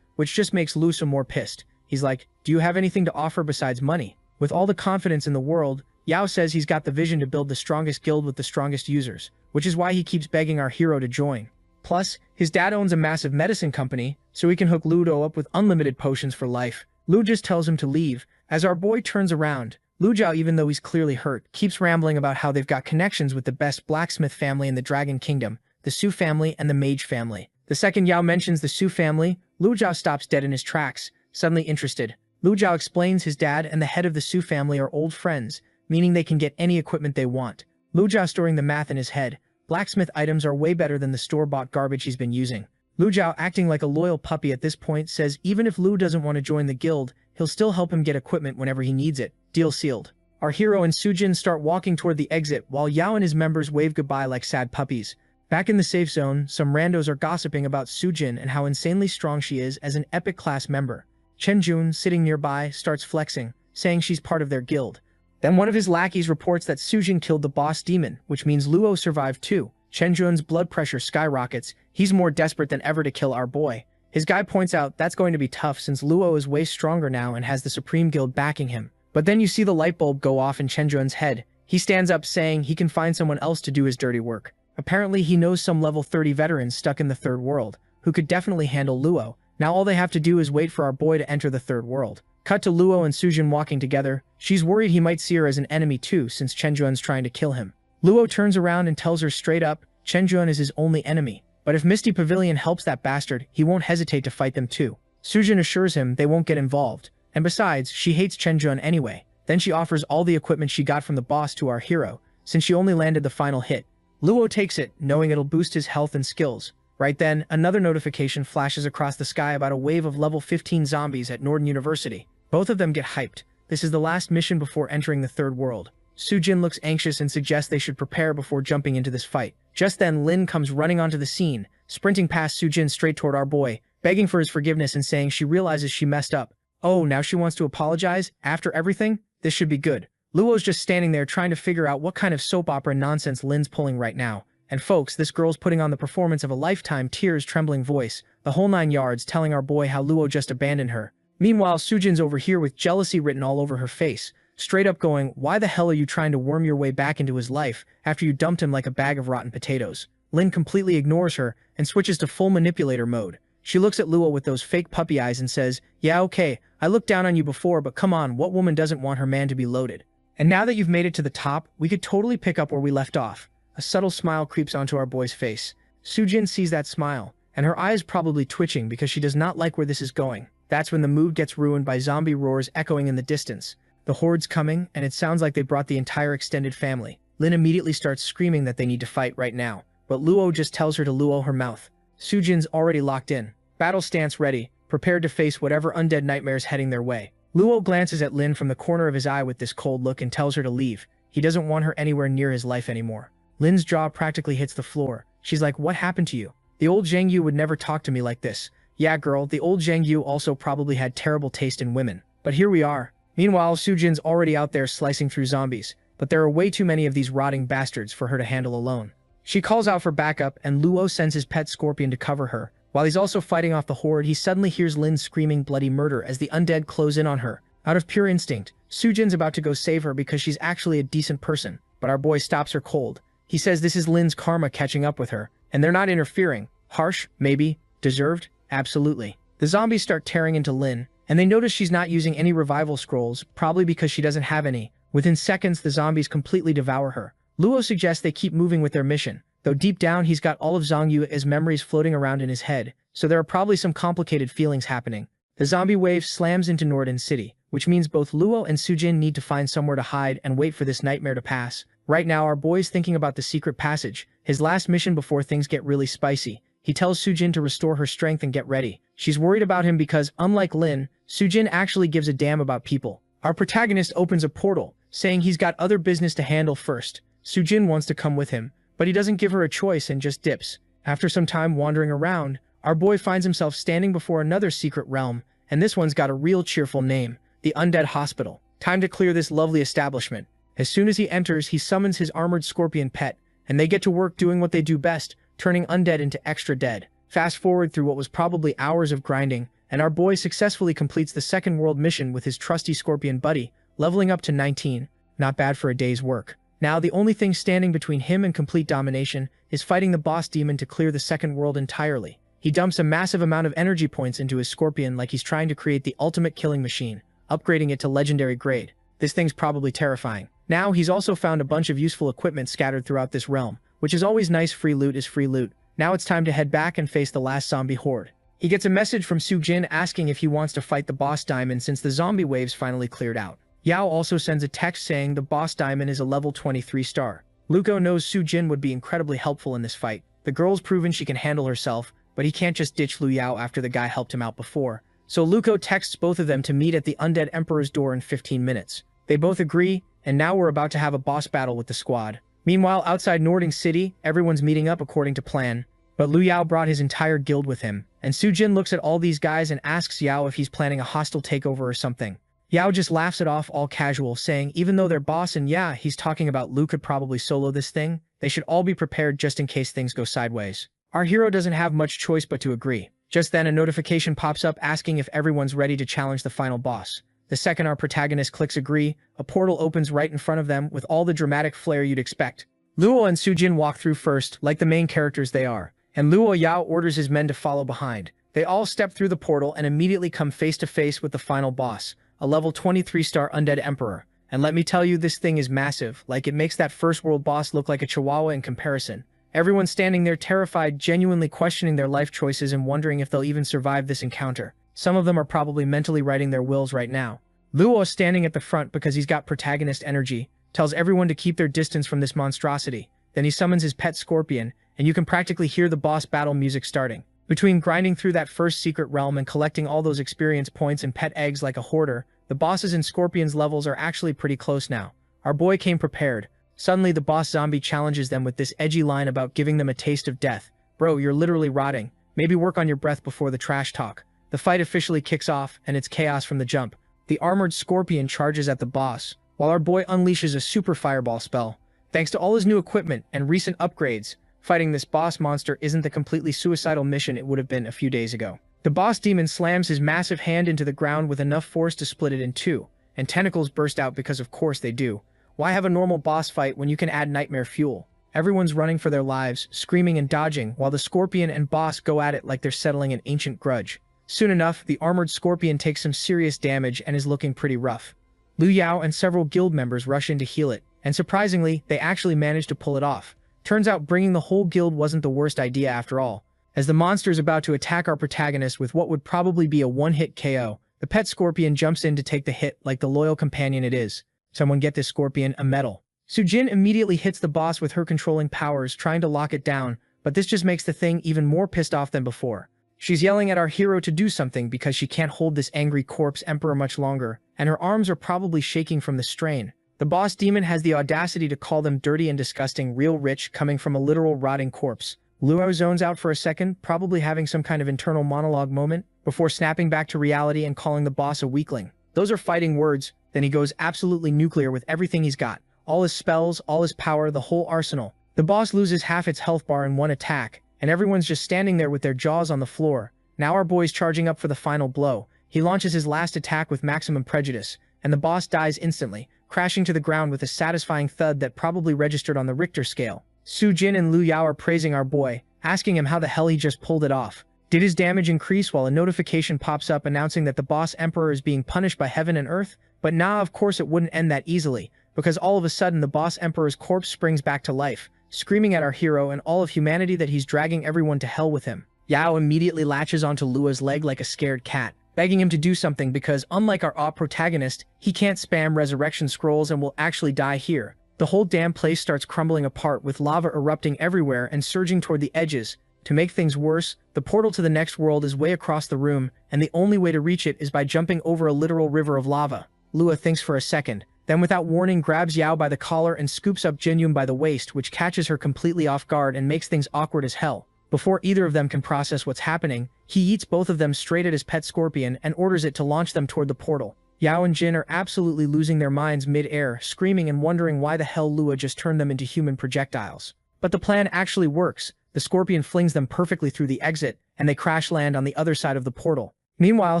which just makes Lusun more pissed. He's like, "Do you have anything to offer besides money?" With all the confidence in the world, Yao says he's got the vision to build the strongest guild with the strongest users, which is why he keeps begging our hero to join. Plus, his dad owns a massive medicine company, so he can hook Ludo up with unlimited potions for life. Lu just tells him to leave. As our boy turns around, Lu Jiao, even though he's clearly hurt, keeps rambling about how they've got connections with the best blacksmith family in the Dragon Kingdom, the Su family and the Mage family. The second Yao mentions the Su family, Lu Jiao stops dead in his tracks, suddenly interested. Lu Jiao explains his dad and the head of the Su family are old friends, meaning they can get any equipment they want. Lu Jiao's doing the math in his head. Blacksmith items are way better than the store-bought garbage he's been using. Lu Jiao, acting like a loyal puppy at this point, says even if Lu doesn't want to join the guild, he'll still help him get equipment whenever he needs it. Deal sealed. Our hero and Sujin start walking toward the exit while Yao and his members wave goodbye like sad puppies. Back in the safe zone, some randos are gossiping about Sujin and how insanely strong she is as an epic class member. Chen Jun, sitting nearby, starts flexing, saying she's part of their guild. Then one of his lackeys reports that Sujin killed the boss demon, which means Luo survived too. Chen Jun's blood pressure skyrockets. He's more desperate than ever to kill our boy. His guy points out that's going to be tough since Luo is way stronger now and has the Supreme Guild backing him. But then you see the light bulb go off in Chen Jun's head. He stands up saying he can find someone else to do his dirty work. Apparently he knows some level 30 veterans stuck in the third world, who could definitely handle Luo. Now all they have to do is wait for our boy to enter the third world. Cut to Luo and Sujin walking together. She's worried he might see her as an enemy too since Chen Jun's trying to kill him. Luo turns around and tells her straight up, Chen Jun is his only enemy. But if Misty Pavilion helps that bastard, he won't hesitate to fight them too. Sujin assures him they won't get involved. And besides, she hates Chen Jun anyway. Then she offers all the equipment she got from the boss to our hero, since she only landed the final hit. Luo takes it, knowing it'll boost his health and skills. Right then, another notification flashes across the sky about a wave of level 15 zombies at Norden University. Both of them get hyped. This is the last mission before entering the third world. Sujin looks anxious and suggests they should prepare before jumping into this fight. Just then, Lin comes running onto the scene, sprinting past Sujin straight toward our boy, begging for his forgiveness and saying she realizes she messed up. Oh, now she wants to apologize? After everything? This should be good. Luo's just standing there trying to figure out what kind of soap opera nonsense Lin's pulling right now. And folks, this girl's putting on the performance of a lifetime, tears, trembling voice, the whole 9 yards, telling our boy how Luo just abandoned her. Meanwhile, Sujin's over here with jealousy written all over her face, straight up going, why the hell are you trying to worm your way back into his life after you dumped him like a bag of rotten potatoes? Lin completely ignores her and switches to full manipulator mode. She looks at Luo with those fake puppy eyes and says, yeah, okay, I looked down on you before, but come on, what woman doesn't want her man to be loaded? And now that you've made it to the top, we could totally pick up where we left off. A subtle smile creeps onto our boy's face. Sujin sees that smile, and her eyes probably twitching because she does not like where this is going. That's when the mood gets ruined by zombie roars echoing in the distance. The horde's coming, and it sounds like they brought the entire extended family. Lin immediately starts screaming that they need to fight right now, but Luo just tells her to luo her mouth. Sujin's already locked in. Battle stance ready, prepared to face whatever undead nightmares heading their way. Luo glances at Lin from the corner of his eye with this cold look and tells her to leave. He doesn't want her anywhere near his life anymore. Lin's jaw practically hits the floor. She's like, what happened to you? The old Zhang Yu would never talk to me like this. Yeah, girl, the old Zhang Yu also probably had terrible taste in women. But here we are. Meanwhile, Sujin's already out there slicing through zombies, but there are way too many of these rotting bastards for her to handle alone. She calls out for backup, and Luo sends his pet scorpion to cover her. While he's also fighting off the horde, he suddenly hears Lin screaming bloody murder as the undead close in on her. Out of pure instinct, Sujin's about to go save her because she's actually a decent person, but our boy stops her cold. He says this is Lin's karma catching up with her, and they're not interfering. Harsh? Maybe. Deserved? Absolutely. The zombies start tearing into Lin, and they notice she's not using any revival scrolls, probably because she doesn't have any. Within seconds, the zombies completely devour her. Luo suggests they keep moving with their mission, though deep down he's got all of Zhang Yu's memories floating around in his head, so there are probably some complicated feelings happening. The zombie wave slams into Norden City, which means both Luo and Sujin need to find somewhere to hide and wait for this nightmare to pass. Right now, our boy's thinking about the secret passage, his last mission before things get really spicy. he tells Sujin to restore her strength and get ready. She's worried about him because, unlike Lin, Sujin actually gives a damn about people. Our protagonist opens a portal, saying he's got other business to handle first. Sujin wants to come with him, but he doesn't give her a choice and just dips. After some time wandering around, our boy finds himself standing before another secret realm, and this one's got a real cheerful name, the Undead Hospital. Time to clear this lovely establishment. As soon as he enters, he summons his armored scorpion pet, and they get to work doing what they do best, turning undead into extra dead. Fast forward through what was probably hours of grinding, and our boy successfully completes the second world mission with his trusty scorpion buddy, leveling up to 19. Not bad for a day's work. Now the only thing standing between him and complete domination is fighting the boss demon to clear the second world entirely. He dumps a massive amount of energy points into his scorpion like he's trying to create the ultimate killing machine, upgrading it to legendary grade. This thing's probably terrifying. Now he's also found a bunch of useful equipment scattered throughout this realm, which is always nice. Free loot is free loot. Now it's time to head back and face the last zombie horde. He gets a message from Sujin asking if he wants to fight the boss diamond since the zombie waves finally cleared out. Yao also sends a text saying the boss diamond is a level 23 star. Luko knows Sujin would be incredibly helpful in this fight. The girl's proven she can handle herself, but he can't just ditch Lu Yao after the guy helped him out before. So Luko texts both of them to meet at the Undead Emperor's door in 15 minutes. They both agree, and now we're about to have a boss battle with the squad. Meanwhile, outside Nording City, everyone's meeting up according to plan. But Lu Yao brought his entire guild with him, and Sujin looks at all these guys and asks Yao if he's planning a hostile takeover or something. Yao just laughs it off all casual, saying even though they're boss and yeah, he's talking about Lu could probably solo this thing, they should all be prepared just in case things go sideways. Our hero doesn't have much choice but to agree. Just then a notification pops up asking if everyone's ready to challenge the final boss. The second our protagonist clicks agree, a portal opens right in front of them with all the dramatic flair you'd expect. Luo and Sujin walk through first, like the main characters they are, and Luo Yao orders his men to follow behind. They all step through the portal and immediately come face to face with the final boss, a level 23 star undead emperor. And let me tell you, this thing is massive, like it makes that first world boss look like a chihuahua in comparison. Everyone's standing there terrified, genuinely questioning their life choices and wondering if they'll even survive this encounter. Some of them are probably mentally writing their wills right now. Luo is standing at the front because he's got protagonist energy, tells everyone to keep their distance from this monstrosity. Then he summons his pet scorpion, and you can practically hear the boss battle music starting. Between grinding through that first secret realm and collecting all those experience points and pet eggs like a hoarder, the bosses and scorpions levels are actually pretty close now. Our boy came prepared. Suddenly the boss zombie challenges them with this edgy line about giving them a taste of death. Bro, you're literally rotting. Maybe work on your breath before the trash talk. The fight officially kicks off, and it's chaos from the jump. The armored scorpion charges at the boss, while our boy unleashes a super fireball spell. Thanks to all his new equipment and recent upgrades, fighting this boss monster isn't the completely suicidal mission it would have been a few days ago. The boss demon slams his massive hand into the ground with enough force to split it in two, and tentacles burst out because of course they do. Why have a normal boss fight when you can add nightmare fuel? Everyone's running for their lives, screaming and dodging, while the scorpion and boss go at it like they're settling an ancient grudge. Soon enough, the armored scorpion takes some serious damage and is looking pretty rough. Lu Yao and several guild members rush in to heal it, and surprisingly, they actually manage to pull it off. Turns out bringing the whole guild wasn't the worst idea after all. As the monster is about to attack our protagonist with what would probably be a one-hit KO, the pet scorpion jumps in to take the hit like the loyal companion it is. Someone get this scorpion a medal. Sujin immediately hits the boss with her controlling powers, trying to lock it down, but this just makes the thing even more pissed off than before. She's yelling at our hero to do something because she can't hold this angry corpse emperor much longer, and her arms are probably shaking from the strain. The boss demon has the audacity to call them dirty and disgusting, real rich, coming from a literal rotting corpse. Luo zones out for a second, probably having some kind of internal monologue moment, before snapping back to reality and calling the boss a weakling. Those are fighting words. Then he goes absolutely nuclear with everything he's got. All his spells, all his power, the whole arsenal. The boss loses half its health bar in one attack, and everyone's just standing there with their jaws on the floor. Now our boy's charging up for the final blow. He launches his last attack with maximum prejudice, and the boss dies instantly, crashing to the ground with a satisfying thud that probably registered on the Richter scale. Sujin and Lu Yao are praising our boy, asking him how the hell he just pulled it off. Did his damage increase while a notification pops up announcing that the boss emperor is being punished by heaven and earth? But nah, of course it wouldn't end that easily, because all of a sudden the boss emperor's corpse springs back to life, screaming at our hero and all of humanity that he's dragging everyone to hell with him. Yao immediately latches onto Lua's leg like a scared cat, begging him to do something because, unlike our protagonist, he can't spam resurrection scrolls and will actually die here. The whole damn place starts crumbling apart with lava erupting everywhere and surging toward the edges. To make things worse, the portal to the next world is way across the room, and the only way to reach it is by jumping over a literal river of lava. Lua thinks for a second, then without warning grabs Yao by the collar and scoops up Jinyun by the waist, which catches her completely off guard and makes things awkward as hell. Before either of them can process what's happening, he eats both of them straight at his pet scorpion and orders it to launch them toward the portal. Yao and Jin are absolutely losing their minds mid-air, screaming and wondering why the hell Lua just turned them into human projectiles. But the plan actually works. The scorpion flings them perfectly through the exit, and they crash land on the other side of the portal. Meanwhile,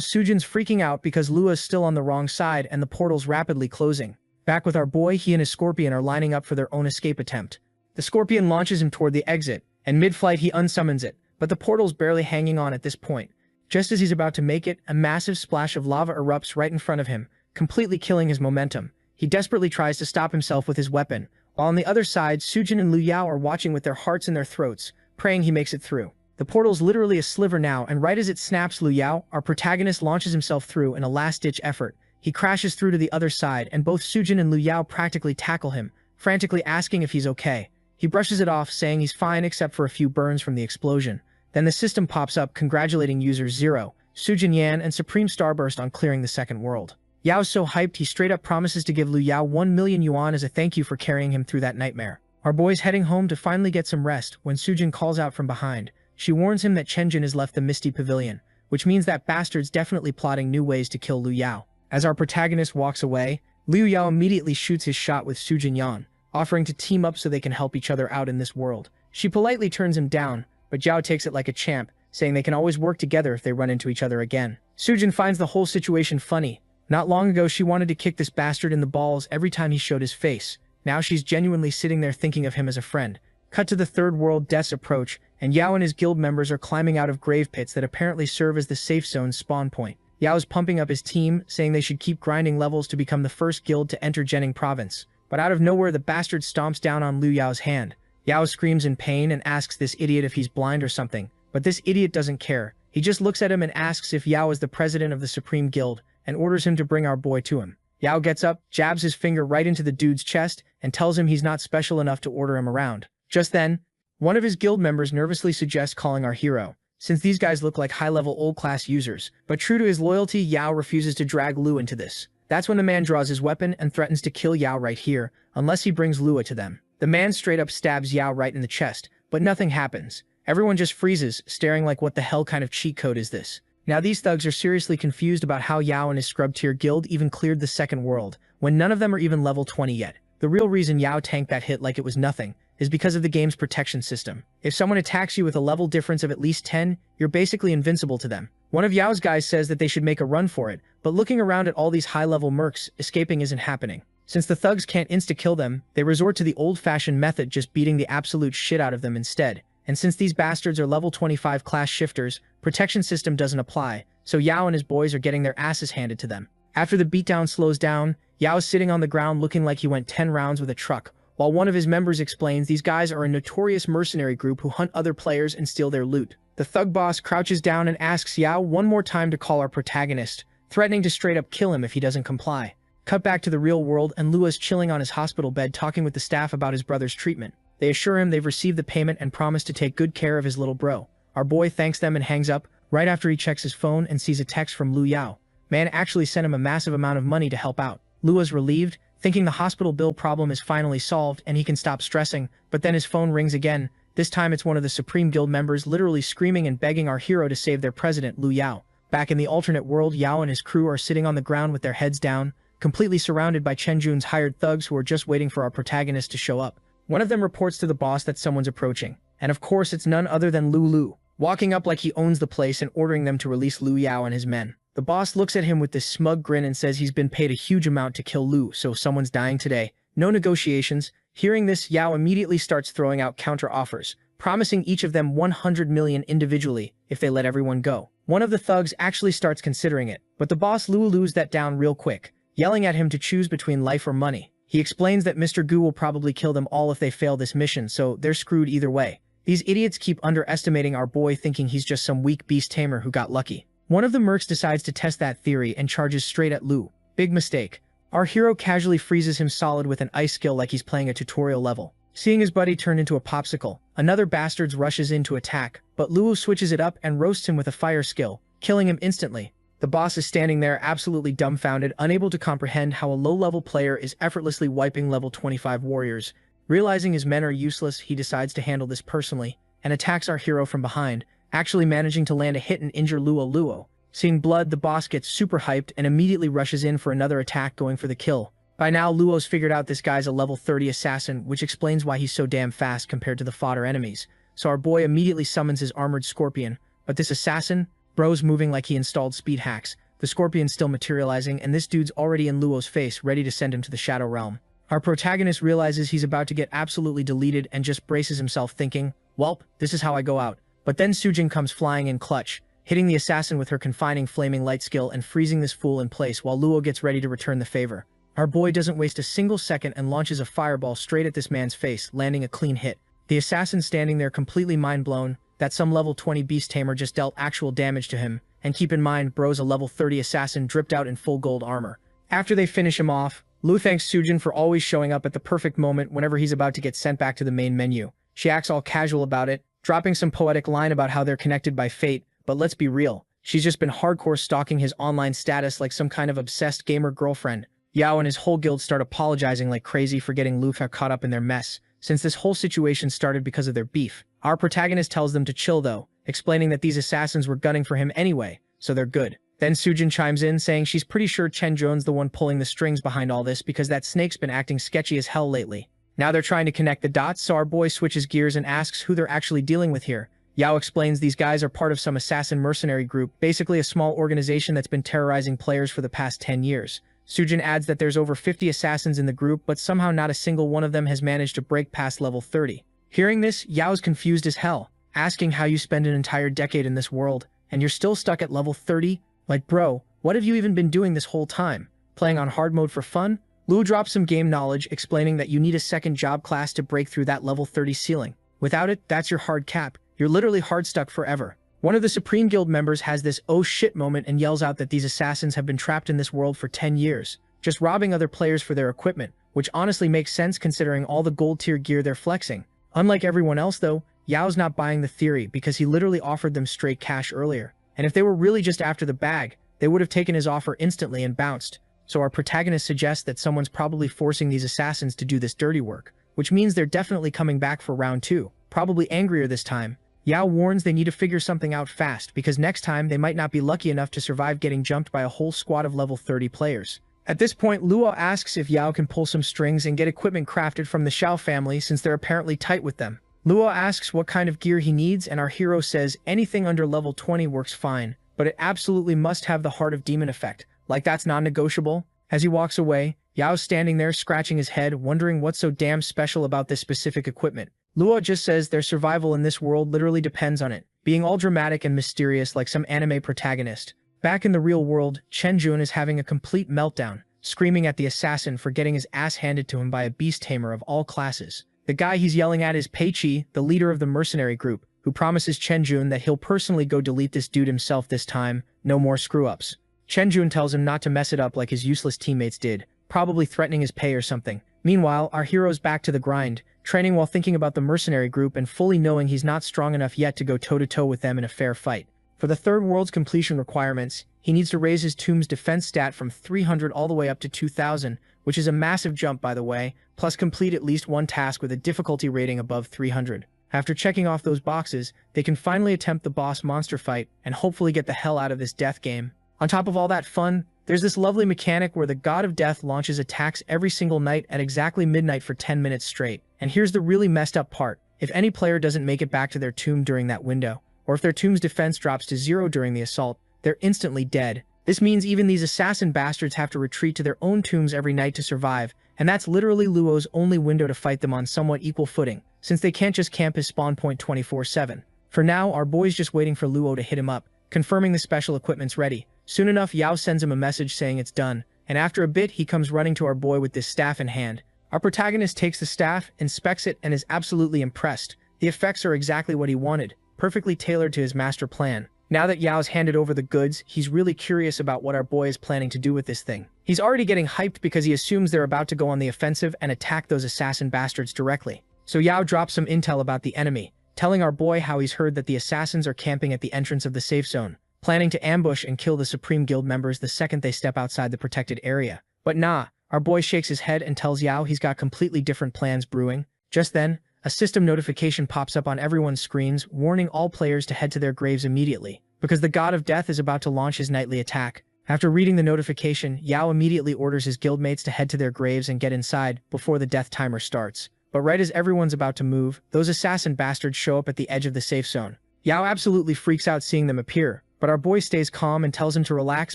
Sujin's freaking out because Lua's still on the wrong side and the portal's rapidly closing. Back with our boy, he and his scorpion are lining up for their own escape attempt. The scorpion launches him toward the exit, and mid-flight he unsummons it, but the portal's barely hanging on at this point. Just as he's about to make it, a massive splash of lava erupts right in front of him, completely killing his momentum. He desperately tries to stop himself with his weapon, while on the other side, Sujin and Liu Yao are watching with their hearts in their throats, praying he makes it through. The portal's literally a sliver now, and right as it snaps, Liu Yao, our protagonist, launches himself through in a last-ditch effort. He crashes through to the other side, and both Sujin and Liu Yao practically tackle him, frantically asking if he's okay. He brushes it off, saying he's fine except for a few burns from the explosion. Then the system pops up congratulating users Zero, Sujin Yan, and Supreme Starburst on clearing the second world. Yao's so hyped he straight up promises to give Liu Yao 1 million yuan as a thank you for carrying him through that nightmare. Our boy's heading home to finally get some rest when Sujin calls out from behind. She warns him that Chenjin has left the Misty Pavilion, which means that bastard's definitely plotting new ways to kill Liu Yao. As our protagonist walks away, Liu Yao immediately shoots his shot with Sujin Yan, offering to team up so they can help each other out in this world. She politely turns him down, but Zhao takes it like a champ, saying they can always work together if they run into each other again. Sujin finds the whole situation funny. Not long ago she wanted to kick this bastard in the balls every time he showed his face. Now she's genuinely sitting there thinking of him as a friend. Cut to the third world, deaths approach, and Yao and his guild members are climbing out of grave pits that apparently serve as the safe zone's spawn point. Yao's pumping up his team, saying they should keep grinding levels to become the first guild to enter Jining province. But out of nowhere the bastard stomps down on Liu Yao's hand. Yao screams in pain and asks this idiot if he's blind or something, but this idiot doesn't care. He just looks at him and asks if Yao is the president of the Supreme Guild, and orders him to bring our boy to him. Yao gets up, jabs his finger right into the dude's chest, and tells him he's not special enough to order him around. Just then, one of his guild members nervously suggests calling our hero, since these guys look like high-level old-class users. But true to his loyalty, Yao refuses to drag Liu into this. That's when the man draws his weapon and threatens to kill Yao right here, unless he brings Lua to them. The man straight up stabs Yao right in the chest, but nothing happens. Everyone just freezes, staring like what the hell kind of cheat code is this? Now these thugs are seriously confused about how Yao and his scrub-tier guild even cleared the second world, when none of them are even level 20 yet. The real reason Yao tanked that hit like it was nothing is because of the game's protection system. If someone attacks you with a level difference of at least 10, you're basically invincible to them. One of Yao's guys says that they should make a run for it, but looking around at all these high-level mercs, escaping isn't happening. Since the thugs can't insta-kill them, they resort to the old-fashioned method, just beating the absolute shit out of them instead. And since these bastards are level 25 class shifters, protection system doesn't apply, so Yao and his boys are getting their asses handed to them. After the beatdown slows down, Yao is sitting on the ground looking like he went 10 rounds with a truck, while one of his members explains these guys are a notorious mercenary group who hunt other players and steal their loot. The thug boss crouches down and asks Yao one more time to call our protagonist, threatening to straight up kill him if he doesn't comply. Cut back to the real world and Lua's chilling on his hospital bed talking with the staff about his brother's treatment. They assure him they've received the payment and promise to take good care of his little bro. Our boy thanks them and hangs up, right after he checks his phone and sees a text from Liu Yao. Man actually sent him a massive amount of money to help out. Lua's relieved, thinking the hospital bill problem is finally solved and he can stop stressing, but then his phone rings again. This time it's one of the Supreme Guild members literally screaming and begging our hero to save their president, Liu Yao. Back in the alternate world, Yao and his crew are sitting on the ground with their heads down, completely surrounded by Chen Jun's hired thugs who are just waiting for our protagonist to show up. One of them reports to the boss that someone's approaching, and of course it's none other than Lu, walking up like he owns the place and ordering them to release Liu Yao and his men. The boss looks at him with this smug grin and says he's been paid a huge amount to kill Liu, so someone's dying today. No negotiations. Hearing this, Yao immediately starts throwing out counter-offers, promising each of them 100 million individually if they let everyone go. One of the thugs actually starts considering it, but the boss Lu's that down real quick, yelling at him to choose between life or money. He explains that Mr. Gu will probably kill them all if they fail this mission, so they're screwed either way. These idiots keep underestimating our boy, thinking he's just some weak beast tamer who got lucky. One of the mercs decides to test that theory and charges straight at Liu. Big mistake. Our hero casually freezes him solid with an ice skill like he's playing a tutorial level. Seeing his buddy turn into a popsicle, another bastard rushes in to attack, but Luo switches it up and roasts him with a fire skill, killing him instantly. The boss is standing there absolutely dumbfounded, unable to comprehend how a low-level player is effortlessly wiping level 25 warriors. Realizing his men are useless, he decides to handle this personally, and attacks our hero from behind, actually managing to land a hit and injure Luo. Seeing blood, the boss gets super hyped and immediately rushes in for another attack, going for the kill. By now, Luo's figured out this guy's a level 30 assassin, which explains why he's so damn fast compared to the fodder enemies. So our boy immediately summons his armored scorpion, but this assassin, bro's moving like he installed speed hacks, the scorpion's still materializing, and this dude's already in Luo's face, ready to send him to the Shadow Realm. Our protagonist realizes he's about to get absolutely deleted and just braces himself, thinking, "Welp, this is how I go out." But then Sujin comes flying in clutch, hitting the assassin with her confining flaming light skill and freezing this fool in place while Luo gets ready to return the favor. Our boy doesn't waste a single second and launches a fireball straight at this man's face, landing a clean hit. The assassin standing there completely mind-blown that some level 20 beast tamer just dealt actual damage to him, and keep in mind bro's a level 30 assassin dripped out in full gold armor. After they finish him off, Lu thanks Sujin for always showing up at the perfect moment whenever he's about to get sent back to the main menu. She acts all casual about it, dropping some poetic line about how they're connected by fate, but let's be real, she's just been hardcore stalking his online status like some kind of obsessed gamer girlfriend. Yao and his whole guild start apologizing like crazy for getting Lufa caught up in their mess, since this whole situation started because of their beef. Our protagonist tells them to chill though, explaining that these assassins were gunning for him anyway, so they're good. Then Sujin chimes in saying she's pretty sure Chen Zhon's the one pulling the strings behind all this because that snake's been acting sketchy as hell lately. Now they're trying to connect the dots, so our boy switches gears and asks who they're actually dealing with here. Yao explains these guys are part of some assassin mercenary group, basically a small organization that's been terrorizing players for the past 10 years. Sujin adds that there's over 50 assassins in the group, but somehow not a single one of them has managed to break past level 30. Hearing this, Yao's confused as hell, asking how you spend an entire decade in this world, and you're still stuck at level 30? Like bro, what have you even been doing this whole time? Playing on hard mode for fun? Lu drops some game knowledge, explaining that you need a second job class to break through that level 30 ceiling. Without it, that's your hard cap. You're literally hard stuck forever. One of the Supreme Guild members has this oh shit moment and yells out that these assassins have been trapped in this world for 10 years, just robbing other players for their equipment, which honestly makes sense considering all the gold tier gear they're flexing. Unlike everyone else though, Yao's not buying the theory because he literally offered them straight cash earlier. And if they were really just after the bag, they would have taken his offer instantly and bounced. So our protagonist suggests that someone's probably forcing these assassins to do this dirty work, which means they're definitely coming back for round 2, probably angrier this time. Yao warns they need to figure something out fast because next time they might not be lucky enough to survive getting jumped by a whole squad of level 30 players. At this point, Luo asks if Yao can pull some strings and get equipment crafted from the Xiao family since they're apparently tight with them. Luo asks what kind of gear he needs and our hero says anything under level 20 works fine, but it absolutely must have the Heart of Demon effect, like that's non-negotiable. As he walks away, Yao's standing there scratching his head, wondering what's so damn special about this specific equipment. Luo just says their survival in this world literally depends on it, being all dramatic and mysterious like some anime protagonist. Back in the real world, Chen Zhon is having a complete meltdown, screaming at the assassin for getting his ass handed to him by a beast tamer of all classes. The guy he's yelling at is Pei Qi, the leader of the mercenary group, who promises Chen Zhon that he'll personally go delete this dude himself this time, no more screw-ups. Chen Zhon tells him not to mess it up like his useless teammates did, probably threatening his pay or something. Meanwhile, our hero's back to the grind, training while thinking about the mercenary group and fully knowing he's not strong enough yet to go toe-to-toe with them in a fair fight. For the third world's completion requirements, he needs to raise his tomb's defense stat from 300 all the way up to 2000, which is a massive jump by the way, plus complete at least one task with a difficulty rating above 300. After checking off those boxes, they can finally attempt the boss monster fight and hopefully get the hell out of this death game. On top of all that fun, there's this lovely mechanic where the god of death launches attacks every single night at exactly midnight for 10 minutes straight. And here's the really messed up part. If any player doesn't make it back to their tomb during that window, or if their tomb's defense drops to 0 during the assault, they're instantly dead. This means even these assassin bastards have to retreat to their own tombs every night to survive, and that's literally Luo's only window to fight them on somewhat equal footing, since they can't just camp his spawn point 24/7. For now, our boy's just waiting for Luo to hit him up, confirming the special equipment's ready. Soon enough, Yao sends him a message saying it's done, and after a bit he comes running to our boy with this staff in hand. Our protagonist takes the staff, inspects it, and is absolutely impressed. The effects are exactly what he wanted, perfectly tailored to his master plan. Now that Yao's handed over the goods, he's really curious about what our boy is planning to do with this thing. He's already getting hyped because he assumes they're about to go on the offensive and attack those assassin bastards directly. So Yao drops some intel about the enemy, telling our boy how he's heard that the assassins are camping at the entrance of the safe zone, planning to ambush and kill the Supreme Guild members the second they step outside the protected area. But nah, our boy shakes his head and tells Yao he's got completely different plans brewing. Just then, a system notification pops up on everyone's screens, warning all players to head to their graves immediately, because the God of Death is about to launch his nightly attack. After reading the notification, Yao immediately orders his guildmates to head to their graves and get inside before the death timer starts. But right as everyone's about to move, those assassin bastards show up at the edge of the safe zone. Yao absolutely freaks out seeing them appear, but our boy stays calm and tells him to relax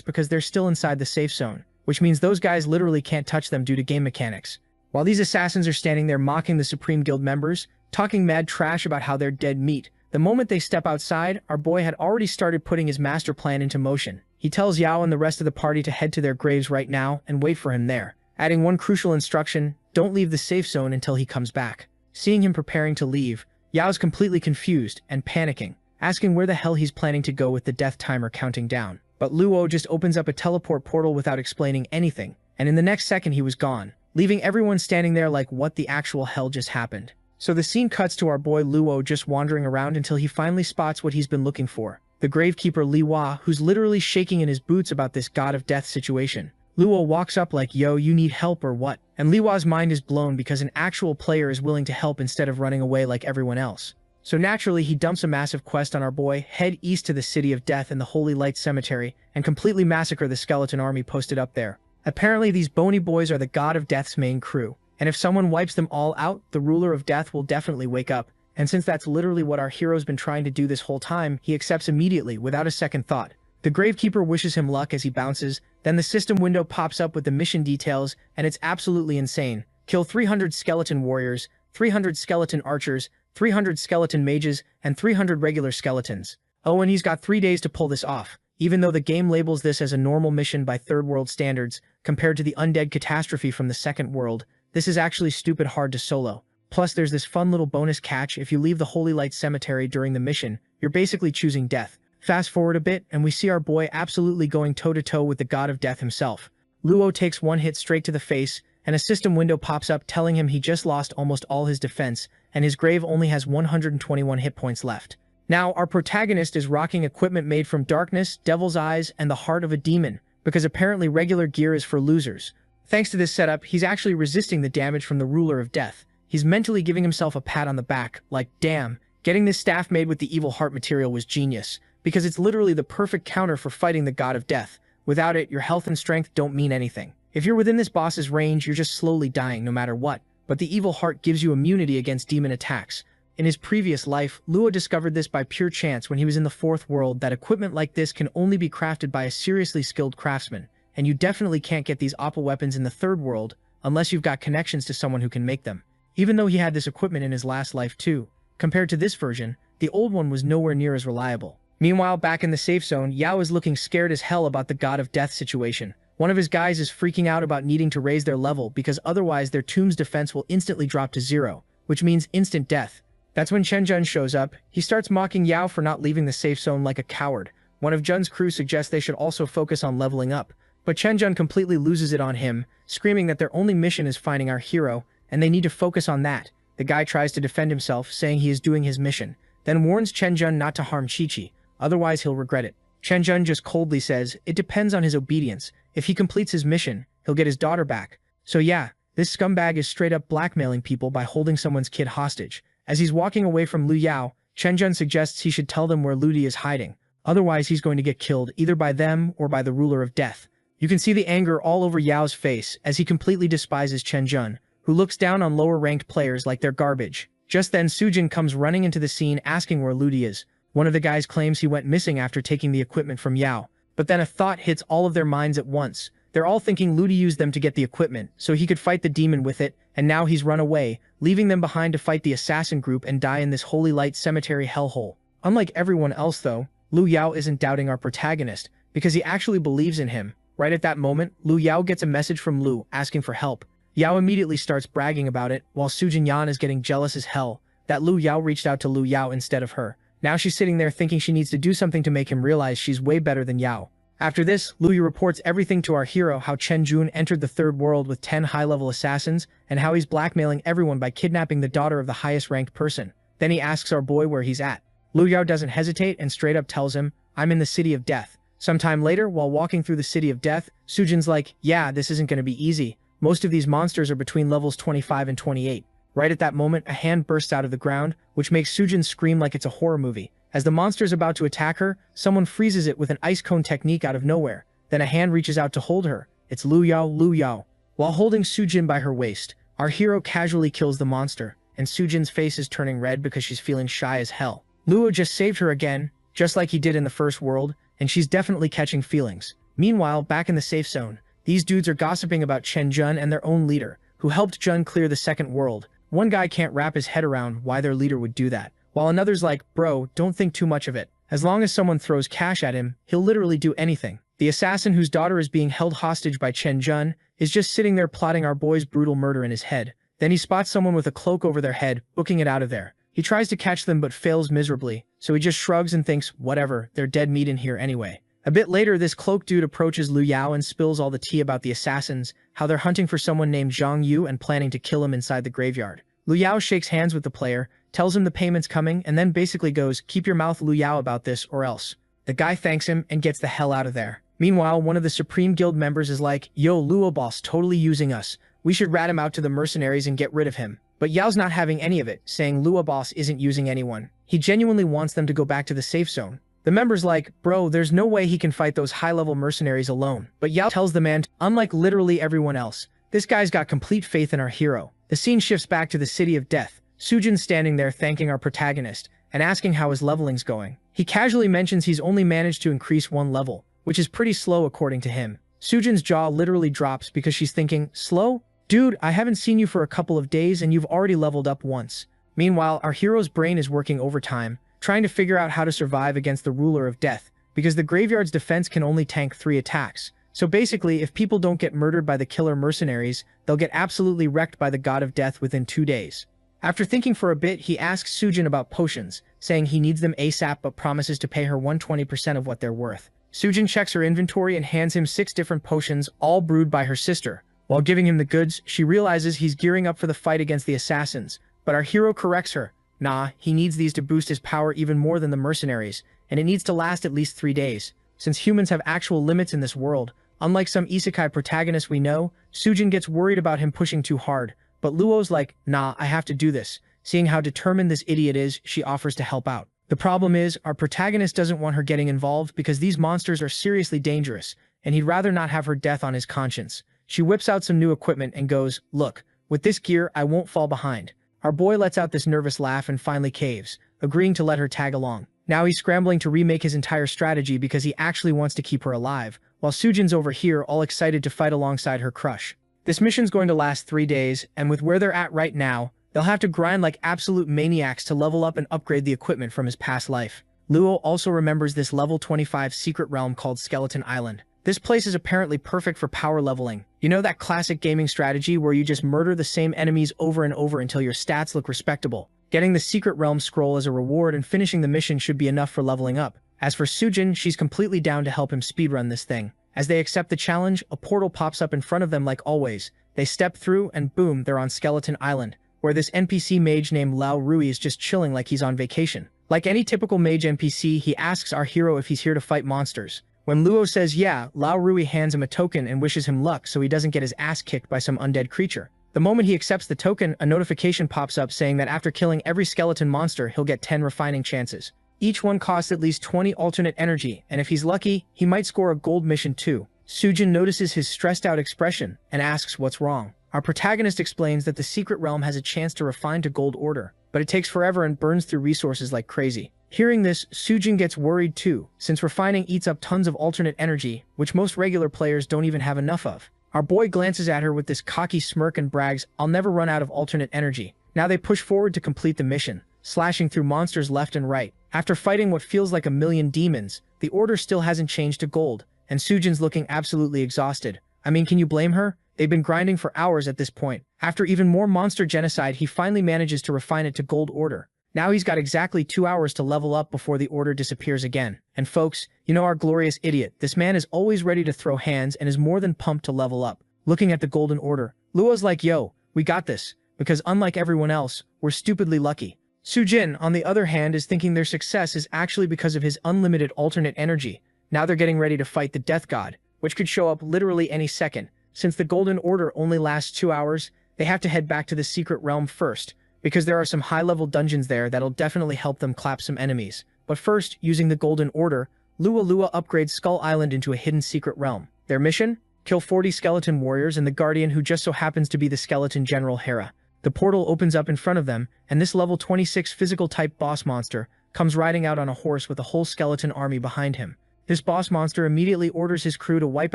because they're still inside the safe zone, which means those guys literally can't touch them due to game mechanics. While these assassins are standing there mocking the Supreme Guild members, talking mad trash about how they're dead meat, the moment they step outside, our boy had already started putting his master plan into motion. He tells Yao and the rest of the party to head to their graves right now and wait for him there, adding one crucial instruction: don't leave the safe zone until he comes back. Seeing him preparing to leave, Yao's completely confused and panicking, asking where the hell he's planning to go with the death timer counting down. But Luo just opens up a teleport portal without explaining anything, and in the next second he was gone, leaving everyone standing there like what the actual hell just happened. So the scene cuts to our boy Luo just wandering around until he finally spots what he's been looking for: the gravekeeper Li Hua, who's literally shaking in his boots about this God of Death situation. Luo walks up like, "Yo, you need help or what?" And Li Hua's mind is blown because an actual player is willing to help instead of running away like everyone else. So naturally, he dumps a massive quest on our boy, head east to the City of Death and the Holy Light Cemetery, and completely massacre the skeleton army posted up there. Apparently, these bony boys are the God of Death's main crew, and if someone wipes them all out, the ruler of Death will definitely wake up. And since that's literally what our hero's been trying to do this whole time, he accepts immediately, without a second thought. The Gravekeeper wishes him luck as he bounces, then the system window pops up with the mission details, and it's absolutely insane. Kill 300 skeleton warriors, 300 skeleton archers, 300 skeleton mages, and 300 regular skeletons. Oh, and he's got 3 days to pull this off, even though the game labels this as a normal mission by third world standards, compared to the undead catastrophe from the second world. This is actually stupid hard to solo. Plus, there's this fun little bonus catch: if you leave the Holy Light Cemetery during the mission, you're basically choosing death. Fast forward a bit, and we see our boy absolutely going toe-to-toe with the God of Death himself. Luo takes one hit straight to the face, and a system window pops up telling him he just lost almost all his defense, and his grave only has 121 hit points left. Now, our protagonist is rocking equipment made from darkness, devil's eyes, and the heart of a demon, because apparently regular gear is for losers. Thanks to this setup, he's actually resisting the damage from the ruler of death. He's mentally giving himself a pat on the back, like, damn, getting this staff made with the evil heart material was genius, because it's literally the perfect counter for fighting the God of Death. Without it, your health and strength don't mean anything. If you're within this boss's range, you're just slowly dying no matter what. But the evil heart gives you immunity against demon attacks. In his previous life, Luo discovered this by pure chance when he was in the fourth world, that equipment like this can only be crafted by a seriously skilled craftsman, and you definitely can't get these awful weapons in the third world unless you've got connections to someone who can make them. Even though he had this equipment in his last life too, compared to this version, the old one was nowhere near as reliable. Meanwhile, back in the safe zone, Yao is looking scared as hell about the God of Death situation. One of his guys is freaking out about needing to raise their level because otherwise their tomb's defense will instantly drop to 0, which means instant death. That's when Chen Jun shows up. He starts mocking Yao for not leaving the safe zone like a coward. One of Jun's crew suggests they should also focus on leveling up, but Chen Jun completely loses it on him, screaming that their only mission is finding our hero, and they need to focus on that. The guy tries to defend himself, saying he is doing his mission, then warns Chen Jun not to harm Chi-Chi, otherwise he'll regret it. Chen Jun just coldly says it depends on his obedience. If he completes his mission, he'll get his daughter back. So yeah, this scumbag is straight up blackmailing people by holding someone's kid hostage. As he's walking away from Lu Yao, Chen Jun suggests he should tell them where Ludi is hiding. Otherwise he's going to get killed either by them or by the ruler of death. You can see the anger all over Yao's face as he completely despises Chen Jun, who looks down on lower-ranked players like they're garbage. Just then Sujin comes running into the scene asking where Ludi is. One of the guys claims he went missing after taking the equipment from Yao, but then a thought hits all of their minds at once. They're all thinking Ludi used them to get the equipment, so he could fight the demon with it, and now he's run away, leaving them behind to fight the assassin group and die in this Holy Light Cemetery hellhole. Unlike everyone else though, Lu Yao isn't doubting our protagonist, because he actually believes in him. Right at that moment, Lu Yao gets a message from Lu, asking for help. Yao immediately starts bragging about it, while Sujin Yan is getting jealous as hell, that Lu Yao reached out to Lu Yao instead of her. Now she's sitting there thinking she needs to do something to make him realize she's way better than Yao. After this, Louis reports everything to our hero, how Chen Jun entered the third world with 10 high-level assassins, and how he's blackmailing everyone by kidnapping the daughter of the highest-ranked person. Then he asks our boy where he's at. Lu Yao doesn't hesitate and straight up tells him, "I'm in the City of Death." Sometime later, while walking through the City of Death, Sujin's like, "Yeah, this isn't going to be easy. Most of these monsters are between levels 25 and 28. Right at that moment, a hand bursts out of the ground, which makes Sujin scream like it's a horror movie. As the monster's about to attack her, someone freezes it with an ice cone technique out of nowhere. Then a hand reaches out to hold her. It's Lu Yao. While holding Sujin by her waist, our hero casually kills the monster, and Sujin's face is turning red because she's feeling shy as hell. Luo just saved her again, just like he did in the first world, and she's definitely catching feelings. Meanwhile, back in the safe zone, these dudes are gossiping about Chen Jun and their own leader, who helped Jun clear the second world. One guy can't wrap his head around why their leader would do that, while another's like, "Bro, don't think too much of it. As long as someone throws cash at him, he'll literally do anything." The assassin whose daughter is being held hostage by Chen Jun is just sitting there plotting our boy's brutal murder in his head. Then he spots someone with a cloak over their head, booking it out of there. He tries to catch them but fails miserably, so he just shrugs and thinks, whatever, they're dead meat in here anyway. A bit later, this cloaked dude approaches Lu Yao and spills all the tea about the assassins, how they're hunting for someone named Zhang Yu and planning to kill him inside the graveyard. Lu Yao shakes hands with the player, tells him the payment's coming, and then basically goes, "Keep your mouth, Lu Yao, about this or else." The guy thanks him and gets the hell out of there. Meanwhile, one of the Supreme Guild members is like, "Yo, Luo boss totally using us. We should rat him out to the mercenaries and get rid of him." But Yao's not having any of it, saying Luo boss isn't using anyone. He genuinely wants them to go back to the safe zone. The member's like, "Bro, there's no way he can fight those high-level mercenaries alone." But Yao tells the man, unlike literally everyone else, this guy's got complete faith in our hero. The scene shifts back to the City of Death. Sujin's standing there thanking our protagonist and asking how his leveling's going. He casually mentions he's only managed to increase one level, which is pretty slow according to him. Sujin's jaw literally drops because she's thinking, "Slow? Dude, I haven't seen you for a couple of days and you've already leveled up once." Meanwhile, our hero's brain is working overtime, trying to figure out how to survive against the ruler of death, because the graveyard's defense can only tank 3 attacks. So basically, if people don't get murdered by the killer mercenaries, they'll get absolutely wrecked by the god of death within 2 days. After thinking for a bit, he asks Sujin about potions, saying he needs them ASAP but promises to pay her 120% of what they're worth. Sujin checks her inventory and hands him 6 different potions, all brewed by her sister. While giving him the goods, she realizes he's gearing up for the fight against the assassins, but our hero corrects her. Nah, he needs these to boost his power even more than the mercenaries, and it needs to last at least 3 days. Since humans have actual limits in this world, unlike some isekai protagonists we know, Sujin gets worried about him pushing too hard, but Luo's like, "Nah, I have to do this." Seeing how determined this idiot is, she offers to help out. The problem is, our protagonist doesn't want her getting involved because these monsters are seriously dangerous, and he'd rather not have her death on his conscience. She whips out some new equipment and goes, "Look, with this gear, I won't fall behind." Our boy lets out this nervous laugh and finally caves, agreeing to let her tag along. Now he's scrambling to remake his entire strategy because he actually wants to keep her alive, while Sujin's over here all excited to fight alongside her crush. This mission's going to last 3 days, and with where they're at right now, they'll have to grind like absolute maniacs to level up and upgrade the equipment from his past life. Luo also remembers this level 25 secret realm called Skeleton Island. This place is apparently perfect for power leveling. You know that classic gaming strategy where you just murder the same enemies over and over until your stats look respectable? Getting the secret realm scroll as a reward and finishing the mission should be enough for leveling up. As for Sujin, she's completely down to help him speedrun this thing. As they accept the challenge, a portal pops up in front of them like always. They step through and boom, they're on Skeleton Island, where this NPC mage named Lao Rui is just chilling like he's on vacation. Like any typical mage NPC, he asks our hero if he's here to fight monsters. When Luo says yeah, Lao Rui hands him a token and wishes him luck so he doesn't get his ass kicked by some undead creature. The moment he accepts the token, a notification pops up saying that after killing every skeleton monster, he'll get 10 refining chances. Each one costs at least 20 alternate energy, and if he's lucky, he might score a gold mission too. Sujin notices his stressed out expression and asks what's wrong. Our protagonist explains that the secret realm has a chance to refine to gold order, but it takes forever and burns through resources like crazy. Hearing this, Sujin gets worried too, since refining eats up tons of alternate energy, which most regular players don't even have enough of. Our boy glances at her with this cocky smirk and brags, "I'll never run out of alternate energy." Now they push forward to complete the mission, slashing through monsters left and right. After fighting what feels like a million demons, the order still hasn't changed to gold, and Sujin's looking absolutely exhausted. I mean, can you blame her? They've been grinding for hours at this point. After even more monster genocide, he finally manages to refine it to gold order. Now he's got exactly 2 hours to level up before the order disappears again. And folks, you know our glorious idiot. This man is always ready to throw hands and is more than pumped to level up. Looking at the golden order, Lua's like, yo, we got this. Because unlike everyone else, we're stupidly lucky. Sujin, on the other hand, is thinking their success is actually because of his unlimited alternate energy. Now they're getting ready to fight the Death God, which could show up literally any second. Since the Golden Order only lasts 2 hours, they have to head back to the secret realm first, because there are some high-level dungeons there that'll definitely help them clap some enemies. But first, using the Golden Order, Lua upgrades Skull Island into a hidden secret realm. Their mission? Kill 40 skeleton warriors and the Guardian who just so happens to be the skeleton General Hera. The portal opens up in front of them, and this level 26 physical-type boss monster comes riding out on a horse with a whole skeleton army behind him. This boss monster immediately orders his crew to wipe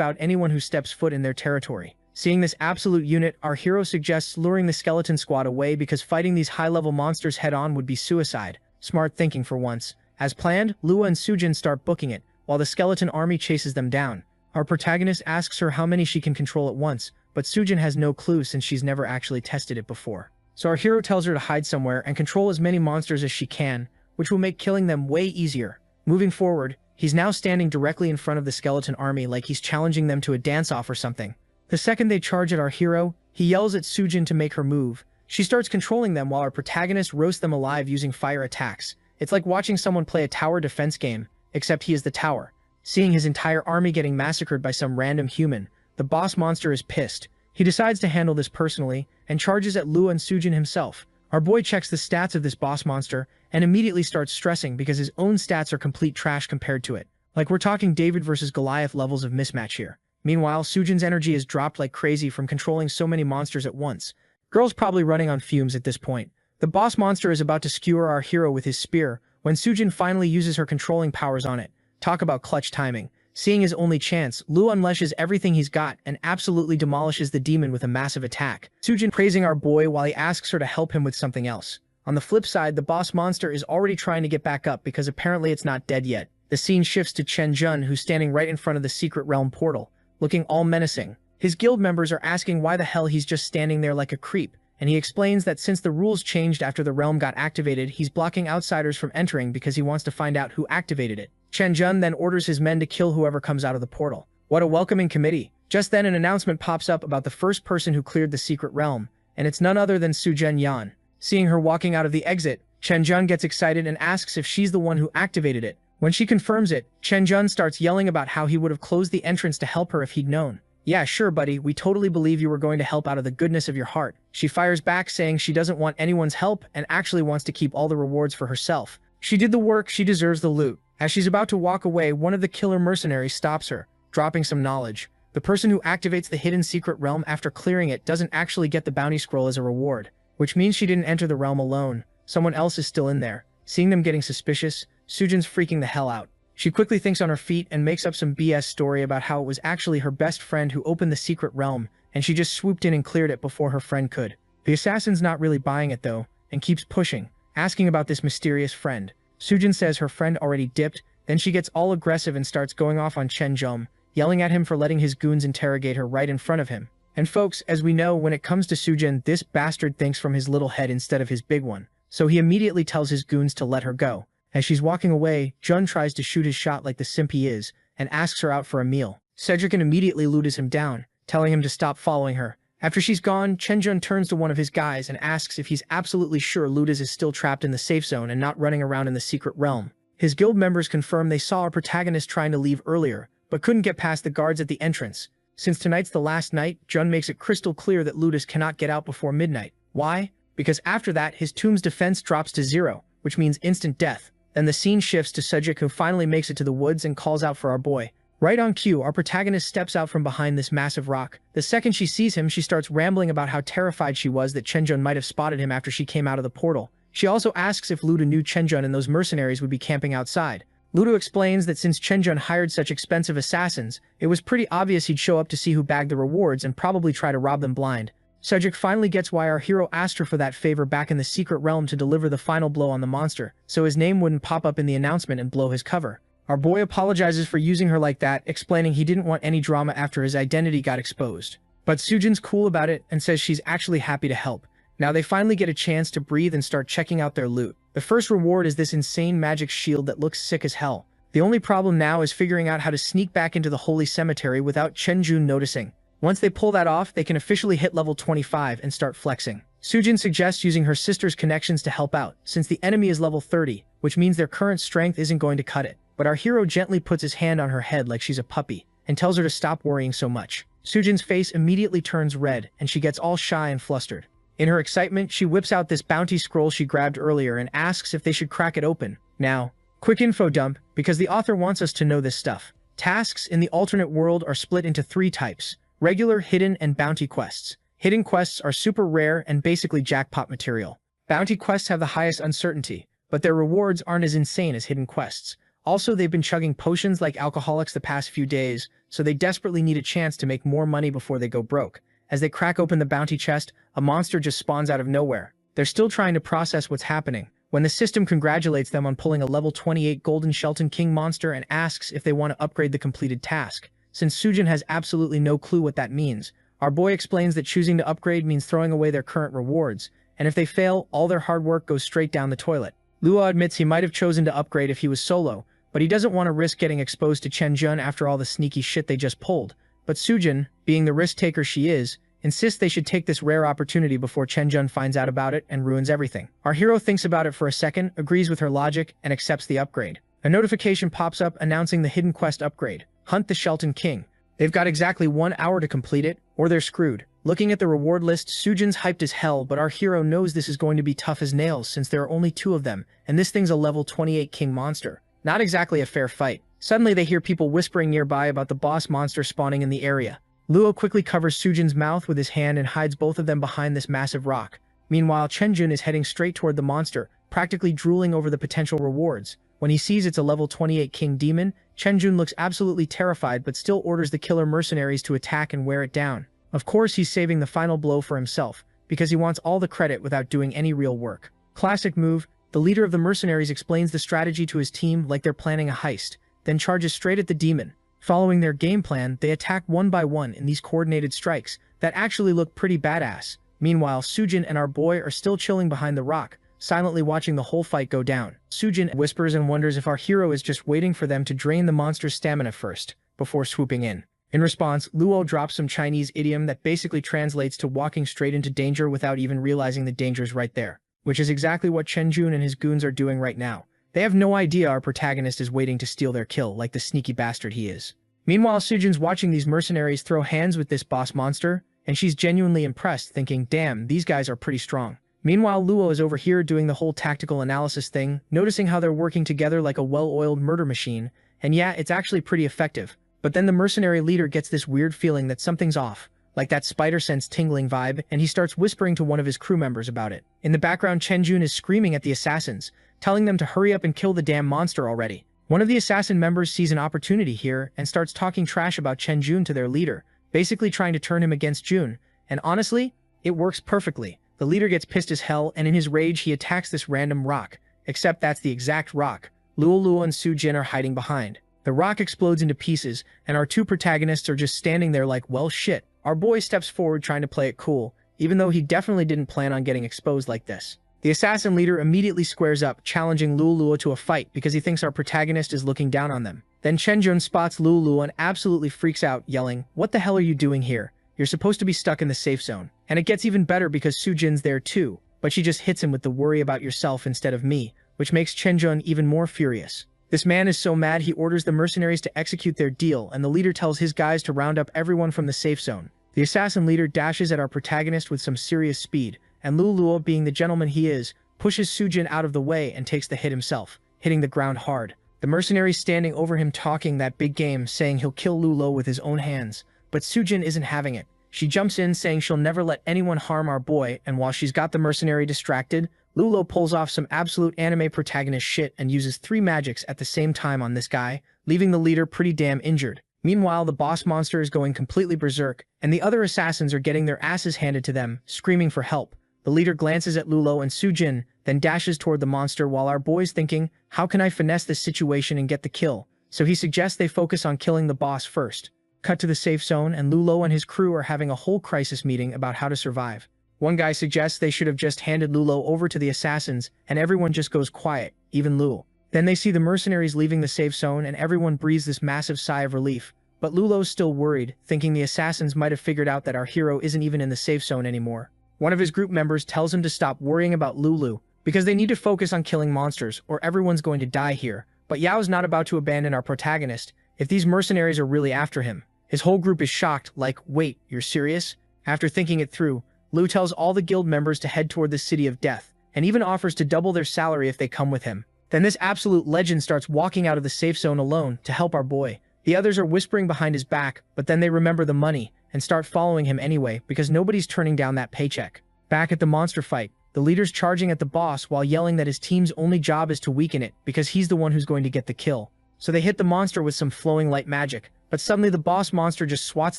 out anyone who steps foot in their territory. Seeing this absolute unit, our hero suggests luring the skeleton squad away because fighting these high-level monsters head-on would be suicide. Smart thinking for once. As planned, Lua and Sujin start booking it, while the skeleton army chases them down. Our protagonist asks her how many she can control at once, but Sujin has no clue since she's never actually tested it before. So our hero tells her to hide somewhere and control as many monsters as she can, which will make killing them way easier. Moving forward, he's now standing directly in front of the skeleton army like he's challenging them to a dance-off or something. The second they charge at our hero, he yells at Sujin to make her move. She starts controlling them while our protagonist roasts them alive using fire attacks. It's like watching someone play a tower defense game, except he is the tower. Seeing his entire army getting massacred by some random human, the boss monster is pissed. He decides to handle this personally, and charges at Lua and Sujin himself. Our boy checks the stats of this boss monster, and immediately starts stressing because his own stats are complete trash compared to it. Like we're talking David versus Goliath levels of mismatch here. Meanwhile, Sujin's energy is dropped like crazy from controlling so many monsters at once. Girl's probably running on fumes at this point. The boss monster is about to skewer our hero with his spear, when Sujin finally uses her controlling powers on it. Talk about clutch timing. Seeing his only chance, Lua unleashes everything he's got and absolutely demolishes the demon with a massive attack. Sujin praising our boy while he asks her to help him with something else. On the flip side, the boss monster is already trying to get back up because apparently it's not dead yet. The scene shifts to Chen Jun, who's standing right in front of the secret realm portal, looking all menacing. His guild members are asking why the hell he's just standing there like a creep, and he explains that since the rules changed after the realm got activated, he's blocking outsiders from entering because he wants to find out who activated it. Chen Jun then orders his men to kill whoever comes out of the portal. What a welcoming committee. Just then an announcement pops up about the first person who cleared the secret realm, and it's none other than Sujin Yan. Seeing her walking out of the exit, Chen Jun gets excited and asks if she's the one who activated it. When she confirms it, Chen Jun starts yelling about how he would have closed the entrance to help her if he'd known. Yeah, sure, buddy, we totally believe you were going to help out of the goodness of your heart. She fires back saying she doesn't want anyone's help and actually wants to keep all the rewards for herself. She did the work, she deserves the loot. As she's about to walk away, one of the killer mercenaries stops her, dropping some knowledge. The person who activates the hidden secret realm after clearing it doesn't actually get the bounty scroll as a reward, which means she didn't enter the realm alone. Someone else is still in there. Seeing them getting suspicious, Sujin's freaking the hell out. She quickly thinks on her feet and makes up some BS story about how it was actually her best friend who opened the secret realm, and she just swooped in and cleared it before her friend could. The assassin's not really buying it though, and keeps pushing, asking about this mysterious friend. Sujin says her friend already dipped, then she gets all aggressive and starts going off on Chen Jun, yelling at him for letting his goons interrogate her right in front of him. And folks, as we know, when it comes to Sujin, this bastard thinks from his little head instead of his big one, so he immediately tells his goons to let her go. As she's walking away, Jun tries to shoot his shot like the simp he is, and asks her out for a meal. Cedric immediately lures him down, telling him to stop following her. After she's gone, Chen Jun turns to one of his guys and asks if he's absolutely sure Ludus is still trapped in the safe zone and not running around in the secret realm. His guild members confirm they saw our protagonist trying to leave earlier, but couldn't get past the guards at the entrance. Since tonight's the last night, Jun makes it crystal clear that Ludus cannot get out before midnight. Why? Because after that, his tomb's defense drops to 0, which means instant death. Then the scene shifts to Cedric, who finally makes it to the woods and calls out for our boy. Right on cue, our protagonist steps out from behind this massive rock. The second she sees him, she starts rambling about how terrified she was that Chen Jun might have spotted him after she came out of the portal. She also asks if Luda knew Chen Jun and those mercenaries would be camping outside. Luda explains that since Chen Jun hired such expensive assassins, it was pretty obvious he'd show up to see who bagged the rewards and probably try to rob them blind. Cedric finally gets why our hero asked her for that favor back in the secret realm to deliver the final blow on the monster, so his name wouldn't pop up in the announcement and blow his cover. Our boy apologizes for using her like that, explaining he didn't want any drama after his identity got exposed. But Sujin's cool about it and says she's actually happy to help. Now they finally get a chance to breathe and start checking out their loot. The first reward is this insane magic shield that looks sick as hell. The only problem now is figuring out how to sneak back into the holy cemetery without Chenjun noticing. Once they pull that off, they can officially hit level 25 and start flexing. Sujin suggests using her sister's connections to help out, since the enemy is level 30, which means their current strength isn't going to cut it. But our hero gently puts his hand on her head like she's a puppy, and tells her to stop worrying so much. Sujin's face immediately turns red, and she gets all shy and flustered. In her excitement, she whips out this bounty scroll she grabbed earlier and asks if they should crack it open. Now, quick info dump, because the author wants us to know this stuff. Tasks in the alternate world are split into 3 types: regular, hidden, and bounty quests. Hidden quests are super rare and basically jackpot material. Bounty quests have the highest uncertainty, but their rewards aren't as insane as hidden quests. Also, they've been chugging potions like alcoholics the past few days, so they desperately need a chance to make more money before they go broke. As they crack open the bounty chest, a monster just spawns out of nowhere. They're still trying to process what's happening, when the system congratulates them on pulling a level 28 Golden Shelton King monster and asks if they want to upgrade the completed task. Since Sujin has absolutely no clue what that means, our boy explains that choosing to upgrade means throwing away their current rewards, and if they fail, all their hard work goes straight down the toilet. Luo admits he might have chosen to upgrade if he was solo, but he doesn't want to risk getting exposed to Chenjun after all the sneaky shit they just pulled. But Sujin, being the risk-taker she is, insists they should take this rare opportunity before Chenjun finds out about it and ruins everything. Our hero thinks about it for a second, agrees with her logic, and accepts the upgrade. A notification pops up announcing the hidden quest upgrade: Hunt the Shelton King. They've got exactly 1 hour to complete it, or they're screwed. Looking at the reward list, Sujin's hyped as hell, but our hero knows this is going to be tough as nails since there are only 2 of them, and this thing's a level 28 king monster. Not exactly a fair fight. Suddenly they hear people whispering nearby about the boss monster spawning in the area. Luo quickly covers Sujin's mouth with his hand and hides both of them behind this massive rock. Meanwhile, Chenjun is heading straight toward the monster, practically drooling over the potential rewards. When he sees it's a level 28 king demon, Chenjun looks absolutely terrified but still orders the killer mercenaries to attack and wear it down. Of course, he's saving the final blow for himself, because he wants all the credit without doing any real work. Classic move. The leader of the mercenaries explains the strategy to his team like they're planning a heist, then charges straight at the demon. Following their game plan, they attack one by one in these coordinated strikes that actually look pretty badass. Meanwhile, Sujin and our boy are still chilling behind the rock, silently watching the whole fight go down. Sujin whispers and wonders if our hero is just waiting for them to drain the monster's stamina first, before swooping in. In response, Luo drops some Chinese idiom that basically translates to walking straight into danger without even realizing the danger's right there, which is exactly what Chenjun and his goons are doing right now. They have no idea our protagonist is waiting to steal their kill like the sneaky bastard he is. Meanwhile, Sujin's watching these mercenaries throw hands with this boss monster, and she's genuinely impressed, thinking, damn, these guys are pretty strong. Meanwhile, Luo is over here doing the whole tactical analysis thing, noticing how they're working together like a well-oiled murder machine, and yeah, it's actually pretty effective. But then the mercenary leader gets this weird feeling that something's off, like that spider sense tingling vibe, and he starts whispering to one of his crew members about it. In the background, Chenjun is screaming at the assassins, telling them to hurry up and kill the damn monster already. One of the assassin members sees an opportunity here and starts talking trash about Chenjun to their leader, basically trying to turn him against Jun, and honestly, it works perfectly. The leader gets pissed as hell, and in his rage he attacks this random rock, except that's the exact rock Luo and Sujin are hiding behind. The rock explodes into pieces, and our 2 protagonists are just standing there like, well shit. Our boy steps forward trying to play it cool, even though he definitely didn't plan on getting exposed like this. The assassin leader immediately squares up, challenging Luo to a fight because he thinks our protagonist is looking down on them. Then Chenjun spots Luo and absolutely freaks out, yelling, "What the hell are you doing here? You're supposed to be stuck in the safe zone." And it gets even better because Sujin's there too, but she just hits him with the "worry about yourself instead of me," which makes Chenjun even more furious. This man is so mad he orders the mercenaries to execute their deal, and the leader tells his guys to round up everyone from the safe zone. The assassin leader dashes at our protagonist with some serious speed, and Luo, being the gentleman he is, pushes Sujin out of the way and takes the hit himself, hitting the ground hard. The mercenaries standing over him talking that big game, saying he'll kill Luo with his own hands, but Sujin isn't having it. She jumps in saying she'll never let anyone harm our boy, and while she's got the mercenary distracted, Luo pulls off some absolute anime protagonist shit and uses 3 magics at the same time on this guy, leaving the leader pretty damn injured. Meanwhile, the boss monster is going completely berserk, and the other assassins are getting their asses handed to them, screaming for help. The leader glances at Luo and Sujin, then dashes toward the monster while our boy's thinking, how can I finesse this situation and get the kill? So he suggests they focus on killing the boss first. Cut to the safe zone, and Luo and his crew are having a whole crisis meeting about how to survive. One guy suggests they should have just handed Lulo over to the assassins, and everyone just goes quiet, even Lu. Then they see the mercenaries leaving the safe zone and everyone breathes this massive sigh of relief. But Lulo's still worried, thinking the assassins might have figured out that our hero isn't even in the safe zone anymore. One of his group members tells him to stop worrying about Lulu, because they need to focus on killing monsters, or everyone's going to die here. But Yao's not about to abandon our protagonist, if these mercenaries are really after him. His whole group is shocked, like, wait, you're serious? After thinking it through, Lu tells all the guild members to head toward the City of Death, and even offers to double their salary if they come with him. Then this absolute legend starts walking out of the safe zone alone to help our boy. The others are whispering behind his back, but then they remember the money and start following him anyway because nobody's turning down that paycheck. Back at the monster fight, the leader's charging at the boss while yelling that his team's only job is to weaken it because he's the one who's going to get the kill. So they hit the monster with some flowing light magic, but suddenly the boss monster just swats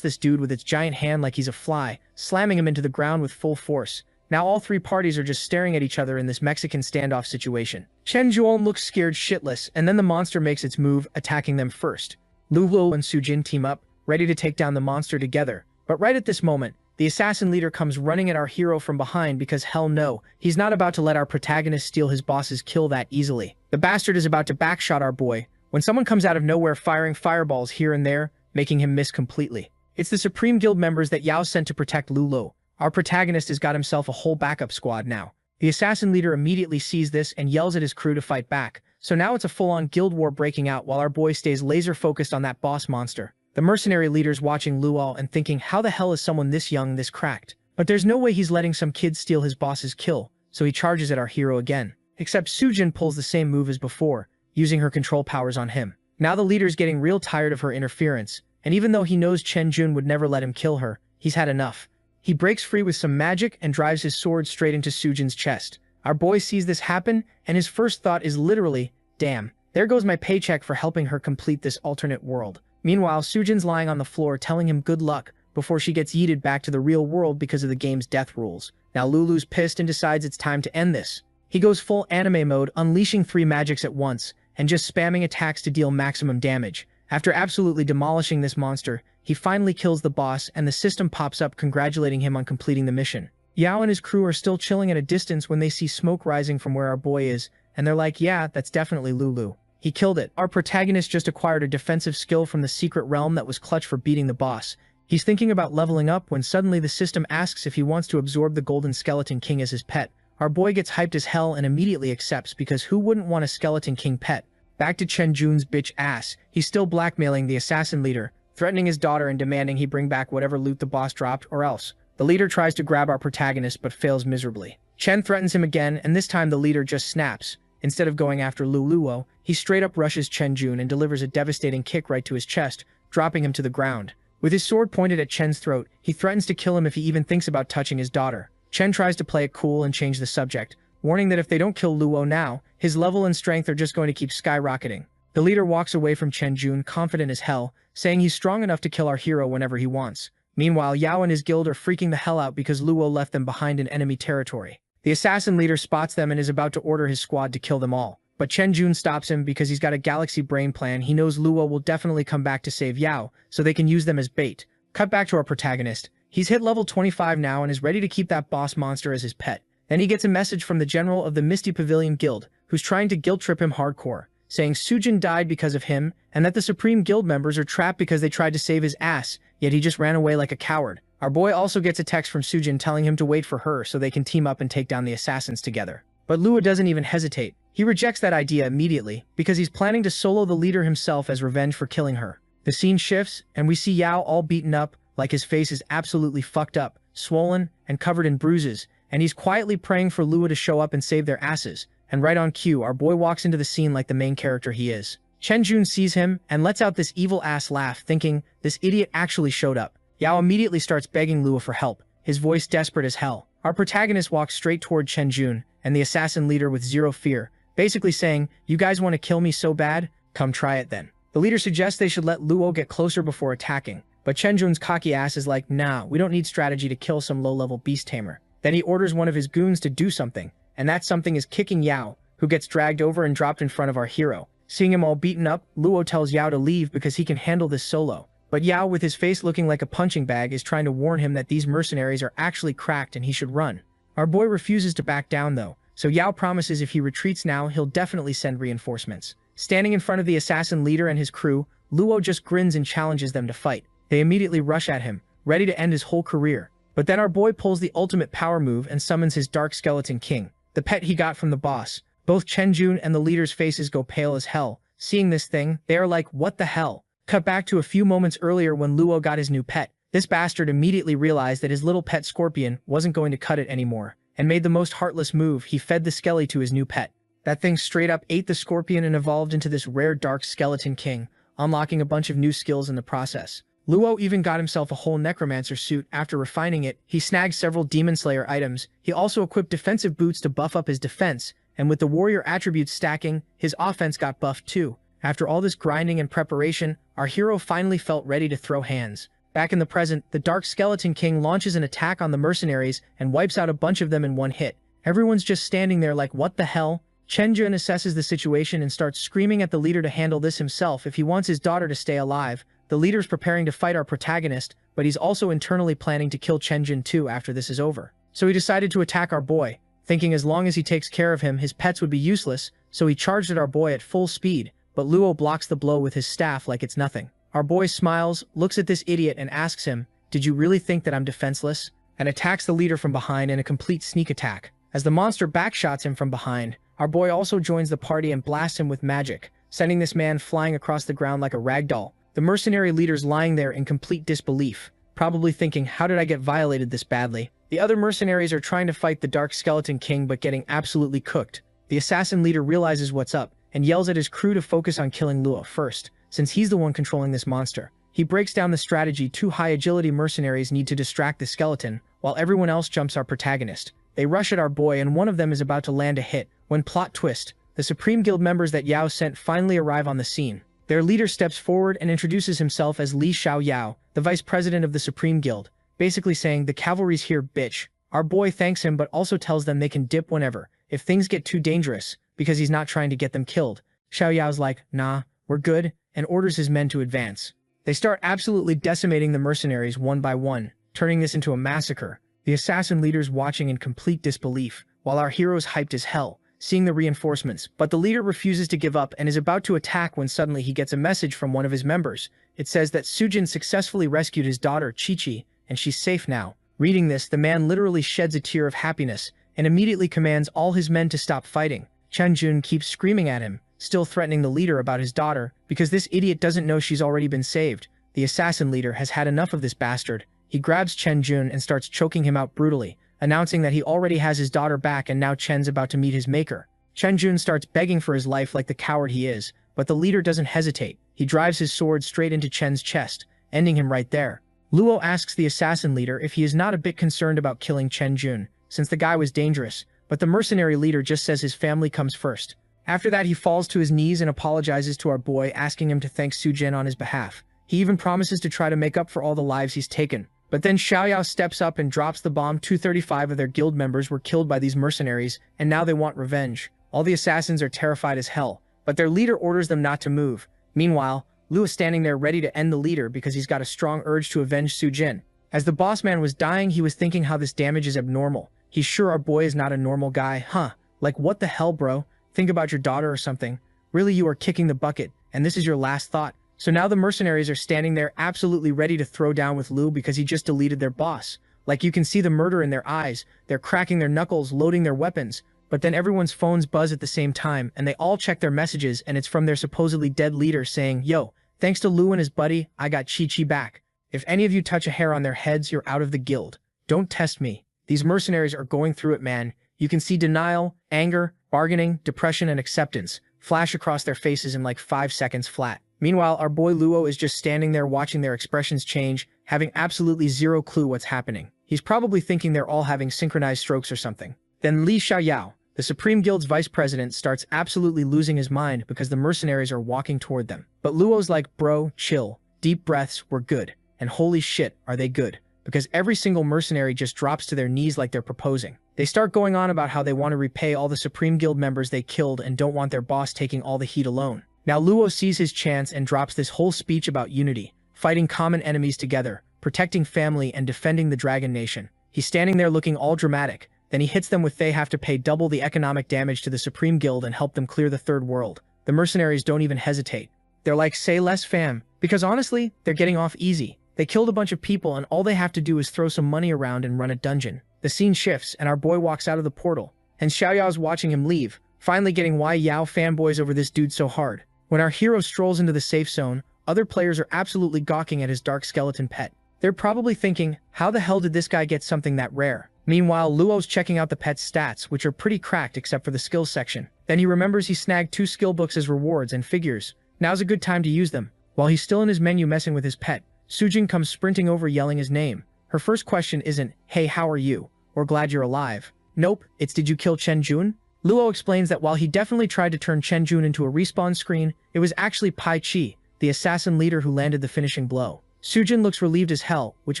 this dude with its giant hand like he's a fly, slamming him into the ground with full force. Now all three parties are just staring at each other in this Mexican standoff situation. Chen Zhuan looks scared shitless, and then the monster makes its move, attacking them first. Lulo and Sujin team up, ready to take down the monster together. But right at this moment, the assassin leader comes running at our hero from behind because hell no, he's not about to let our protagonist steal his boss's kill that easily. The bastard is about to backshot our boy, when someone comes out of nowhere firing fireballs here and there, making him miss completely. It's the Supreme Guild members that Yao sent to protect Lulo. Our protagonist has got himself a whole backup squad now. The assassin leader immediately sees this and yells at his crew to fight back. So now it's a full-on guild war breaking out while our boy stays laser-focused on that boss monster. The mercenary leader's watching Luo and thinking, how the hell is someone this young, this cracked? But there's no way he's letting some kid steal his boss's kill, so he charges at our hero again. Except Sujin pulls the same move as before, using her control powers on him. Now the leader's getting real tired of her interference, and even though he knows Chen Jun would never let him kill her, he's had enough. He breaks free with some magic and drives his sword straight into Sujin's chest. Our boy sees this happen, and his first thought is literally, damn, there goes my paycheck for helping her complete this alternate world. Meanwhile, Sujin's lying on the floor telling him good luck before she gets yeeted back to the real world because of the game's death rules. Now Lulu's pissed and decides it's time to end this. He goes full anime mode, unleashing 3 magics at once, and just spamming attacks to deal maximum damage. After absolutely demolishing this monster, he finally kills the boss and the system pops up congratulating him on completing the mission. Yao and his crew are still chilling at a distance when they see smoke rising from where our boy is, and they're like, yeah, that's definitely Lulu. He killed it. Our protagonist just acquired a defensive skill from the secret realm that was clutch for beating the boss. He's thinking about leveling up when suddenly the system asks if he wants to absorb the Golden Skeleton King as his pet. Our boy gets hyped as hell and immediately accepts because who wouldn't want a Skeleton King pet? Back to Chen Jun's bitch ass, he's still blackmailing the assassin leader, threatening his daughter and demanding he bring back whatever loot the boss dropped or else. The leader tries to grab our protagonist but fails miserably. Chen threatens him again, and this time the leader just snaps. Instead of going after Luluo, he straight up rushes Chen Jun and delivers a devastating kick right to his chest, dropping him to the ground. With his sword pointed at Chen's throat, he threatens to kill him if he even thinks about touching his daughter. Chen tries to play it cool and change the subject, warning that if they don't kill Luo now, his level and strength are just going to keep skyrocketing. The leader walks away from Chen Jun confident as hell, saying he's strong enough to kill our hero whenever he wants. Meanwhile, Yao and his guild are freaking the hell out because Luo left them behind in enemy territory. The assassin leader spots them and is about to order his squad to kill them all. But Chen Jun stops him because he's got a galaxy brain plan. He knows Luo will definitely come back to save Yao, so they can use them as bait. Cut back to our protagonist. He's hit level 25 now and is ready to keep that boss monster as his pet. Then he gets a message from the general of the Misty Pavilion Guild, who's trying to guilt trip him hardcore, saying Sujin died because of him, and that the Supreme Guild members are trapped because they tried to save his ass, yet he just ran away like a coward. Our boy also gets a text from Sujin telling him to wait for her so they can team up and take down the assassins together. But Lua doesn't even hesitate. He rejects that idea immediately, because he's planning to solo the leader himself as revenge for killing her. The scene shifts, and we see Yao all beaten up, like his face is absolutely fucked up, swollen, and covered in bruises, and he's quietly praying for Lua to show up and save their asses. And right on cue, our boy walks into the scene like the main character he is. Chen Jun sees him and lets out this evil-ass laugh, thinking, this idiot actually showed up. Yao immediately starts begging Lua for help, his voice desperate as hell. Our protagonist walks straight toward Chen Jun and the assassin leader with zero fear, basically saying, you guys want to kill me so bad? Come try it then. The leader suggests they should let Luo get closer before attacking, but Chen Jun's cocky ass is like, nah, we don't need strategy to kill some low-level beast tamer. Then he orders one of his goons to do something, and that something is kicking Yao, who gets dragged over and dropped in front of our hero. Seeing him all beaten up, Luo tells Yao to leave because he can handle this solo. But Yao, with his face looking like a punching bag, is trying to warn him that these mercenaries are actually cracked and he should run. Our boy refuses to back down though, so Yao promises if he retreats now, he'll definitely send reinforcements. Standing in front of the assassin leader and his crew, Luo just grins and challenges them to fight. They immediately rush at him, ready to end his whole career. But then our boy pulls the ultimate power move and summons his Dark Skeleton King, the pet he got from the boss. Both Chen Jun and the leader's faces go pale as hell. Seeing this thing, they are like, what the hell? Cut back to a few moments earlier when Luo got his new pet. This bastard immediately realized that his little pet scorpion wasn't going to cut it anymore, and made the most heartless move. He fed the skelly to his new pet. That thing straight up ate the scorpion and evolved into this rare Dark Skeleton King, unlocking a bunch of new skills in the process. Luo even got himself a whole necromancer suit after refining it. He snagged several demon slayer items. He also equipped defensive boots to buff up his defense, and with the warrior attributes stacking, his offense got buffed too. After all this grinding and preparation, our hero finally felt ready to throw hands. Back in the present, the Dark Skeleton King launches an attack on the mercenaries and wipes out a bunch of them in one hit. Everyone's just standing there like, what the hell? Chen Jun assesses the situation and starts screaming at the leader to handle this himself if he wants his daughter to stay alive. The leader's preparing to fight our protagonist, but he's also internally planning to kill Chen Jun too after this is over. So he decided to attack our boy, thinking as long as he takes care of him, his pets would be useless, so he charged at our boy at full speed, but Luo blocks the blow with his staff like it's nothing. Our boy smiles, looks at this idiot and asks him, "Did you really think that I'm defenseless?" and attacks the leader from behind in a complete sneak attack. As the monster backshots him from behind, our boy also joins the party and blasts him with magic, sending this man flying across the ground like a ragdoll. The mercenary leader's lying there in complete disbelief, probably thinking, how did I get violated this badly? The other mercenaries are trying to fight the Dark Skeleton King but getting absolutely cooked. The assassin leader realizes what's up and yells at his crew to focus on killing Luo first, since he's the one controlling this monster. He breaks down the strategy. 2 high agility mercenaries need to distract the skeleton, while everyone else jumps our protagonist. They rush at our boy and one of them is about to land a hit, when plot twist, the Supreme Guild members that Yao sent finally arrive on the scene. Their leader steps forward and introduces himself as Li Xiaoyao, the vice president of the Supreme Guild, basically saying, "The cavalry's here, bitch." Our boy thanks him but also tells them they can dip whenever, if things get too dangerous, because he's not trying to get them killed. Xiaoyao's like, nah, we're good, and orders his men to advance. They start absolutely decimating the mercenaries one by one, turning this into a massacre. The assassin leader's watching in complete disbelief, while our hero's hyped as hell, seeing the reinforcements, but the leader refuses to give up and is about to attack when suddenly he gets a message from one of his members. It says that Sujin successfully rescued his daughter, Chi-Chi, and she's safe now. Reading this, the man literally sheds a tear of happiness and immediately commands all his men to stop fighting. Chen Jun keeps screaming at him, still threatening the leader about his daughter, because this idiot doesn't know she's already been saved. The assassin leader has had enough of this bastard. He grabs Chen Jun and starts choking him out brutally, announcing that he already has his daughter back and now Chen's about to meet his maker. Chen Jun starts begging for his life like the coward he is, but the leader doesn't hesitate. He drives his sword straight into Chen's chest, ending him right there. Luo asks the assassin leader if he is not a bit concerned about killing Chen Jun, since the guy was dangerous, but the mercenary leader just says his family comes first. After that, he falls to his knees and apologizes to our boy, asking him to thank Sujin on his behalf. He even promises to try to make up for all the lives he's taken. But then Xiaoyao steps up and drops the bomb. 235 of their guild members were killed by these mercenaries, and now they want revenge. All the assassins are terrified as hell, but their leader orders them not to move. Meanwhile, Lu is standing there ready to end the leader because he's got a strong urge to avenge Sujin. As the boss man was dying, he was thinking how this damage is abnormal. He's sure our boy is not a normal guy, huh? Like, what the hell, bro? Think about your daughter or something. Really, you are kicking the bucket, and this is your last thought. So now the mercenaries are standing there absolutely ready to throw down with Lu because he just deleted their boss. Like, you can see the murder in their eyes. They're cracking their knuckles, loading their weapons. But then everyone's phones buzz at the same time, and they all check their messages, and it's from their supposedly dead leader saying, "Yo, thanks to Lu and his buddy, I got Chi-Chi back. If any of you touch a hair on their heads, you're out of the guild. Don't test me." These mercenaries are going through it, man. You can see denial, anger, bargaining, depression, and acceptance flash across their faces in like 5 seconds flat. Meanwhile, our boy Luo is just standing there watching their expressions change, having absolutely zero clue what's happening. He's probably thinking they're all having synchronized strokes or something. Then Li Xiaoyao, the Supreme Guild's vice president, starts absolutely losing his mind because the mercenaries are walking toward them. But Luo's like, bro, chill, deep breaths, we're good. And holy shit, are they good? Because every single mercenary just drops to their knees like they're proposing. They start going on about how they want to repay all the Supreme Guild members they killed and don't want their boss taking all the heat alone. Now Luo sees his chance and drops this whole speech about unity, fighting common enemies together, protecting family and defending the Dragon Nation. He's standing there looking all dramatic, then he hits them with they have to pay double the economic damage to the Supreme Guild and help them clear the Third World. The mercenaries don't even hesitate. They're like, say less fam, because honestly, they're getting off easy. They killed a bunch of people and all they have to do is throw some money around and run a dungeon. The scene shifts and our boy walks out of the portal, and Xiaoyao's watching him leave, finally getting why Yao fanboys over this dude so hard. When our hero strolls into the safe zone, other players are absolutely gawking at his dark skeleton pet. They're probably thinking, how the hell did this guy get something that rare? Meanwhile, Luo's checking out the pet's stats, which are pretty cracked except for the skills section. Then he remembers he snagged 2 skill books as rewards and figures, now's a good time to use them. While he's still in his menu messing with his pet, Sujin comes sprinting over yelling his name. Her first question isn't, hey how are you? Or glad you're alive. Nope, it's did you kill Chen Jun? Luo explains that while he definitely tried to turn Chen Jun into a respawn screen, it was actually Pai Chi, the assassin leader who landed the finishing blow. Sujin looks relieved as hell, which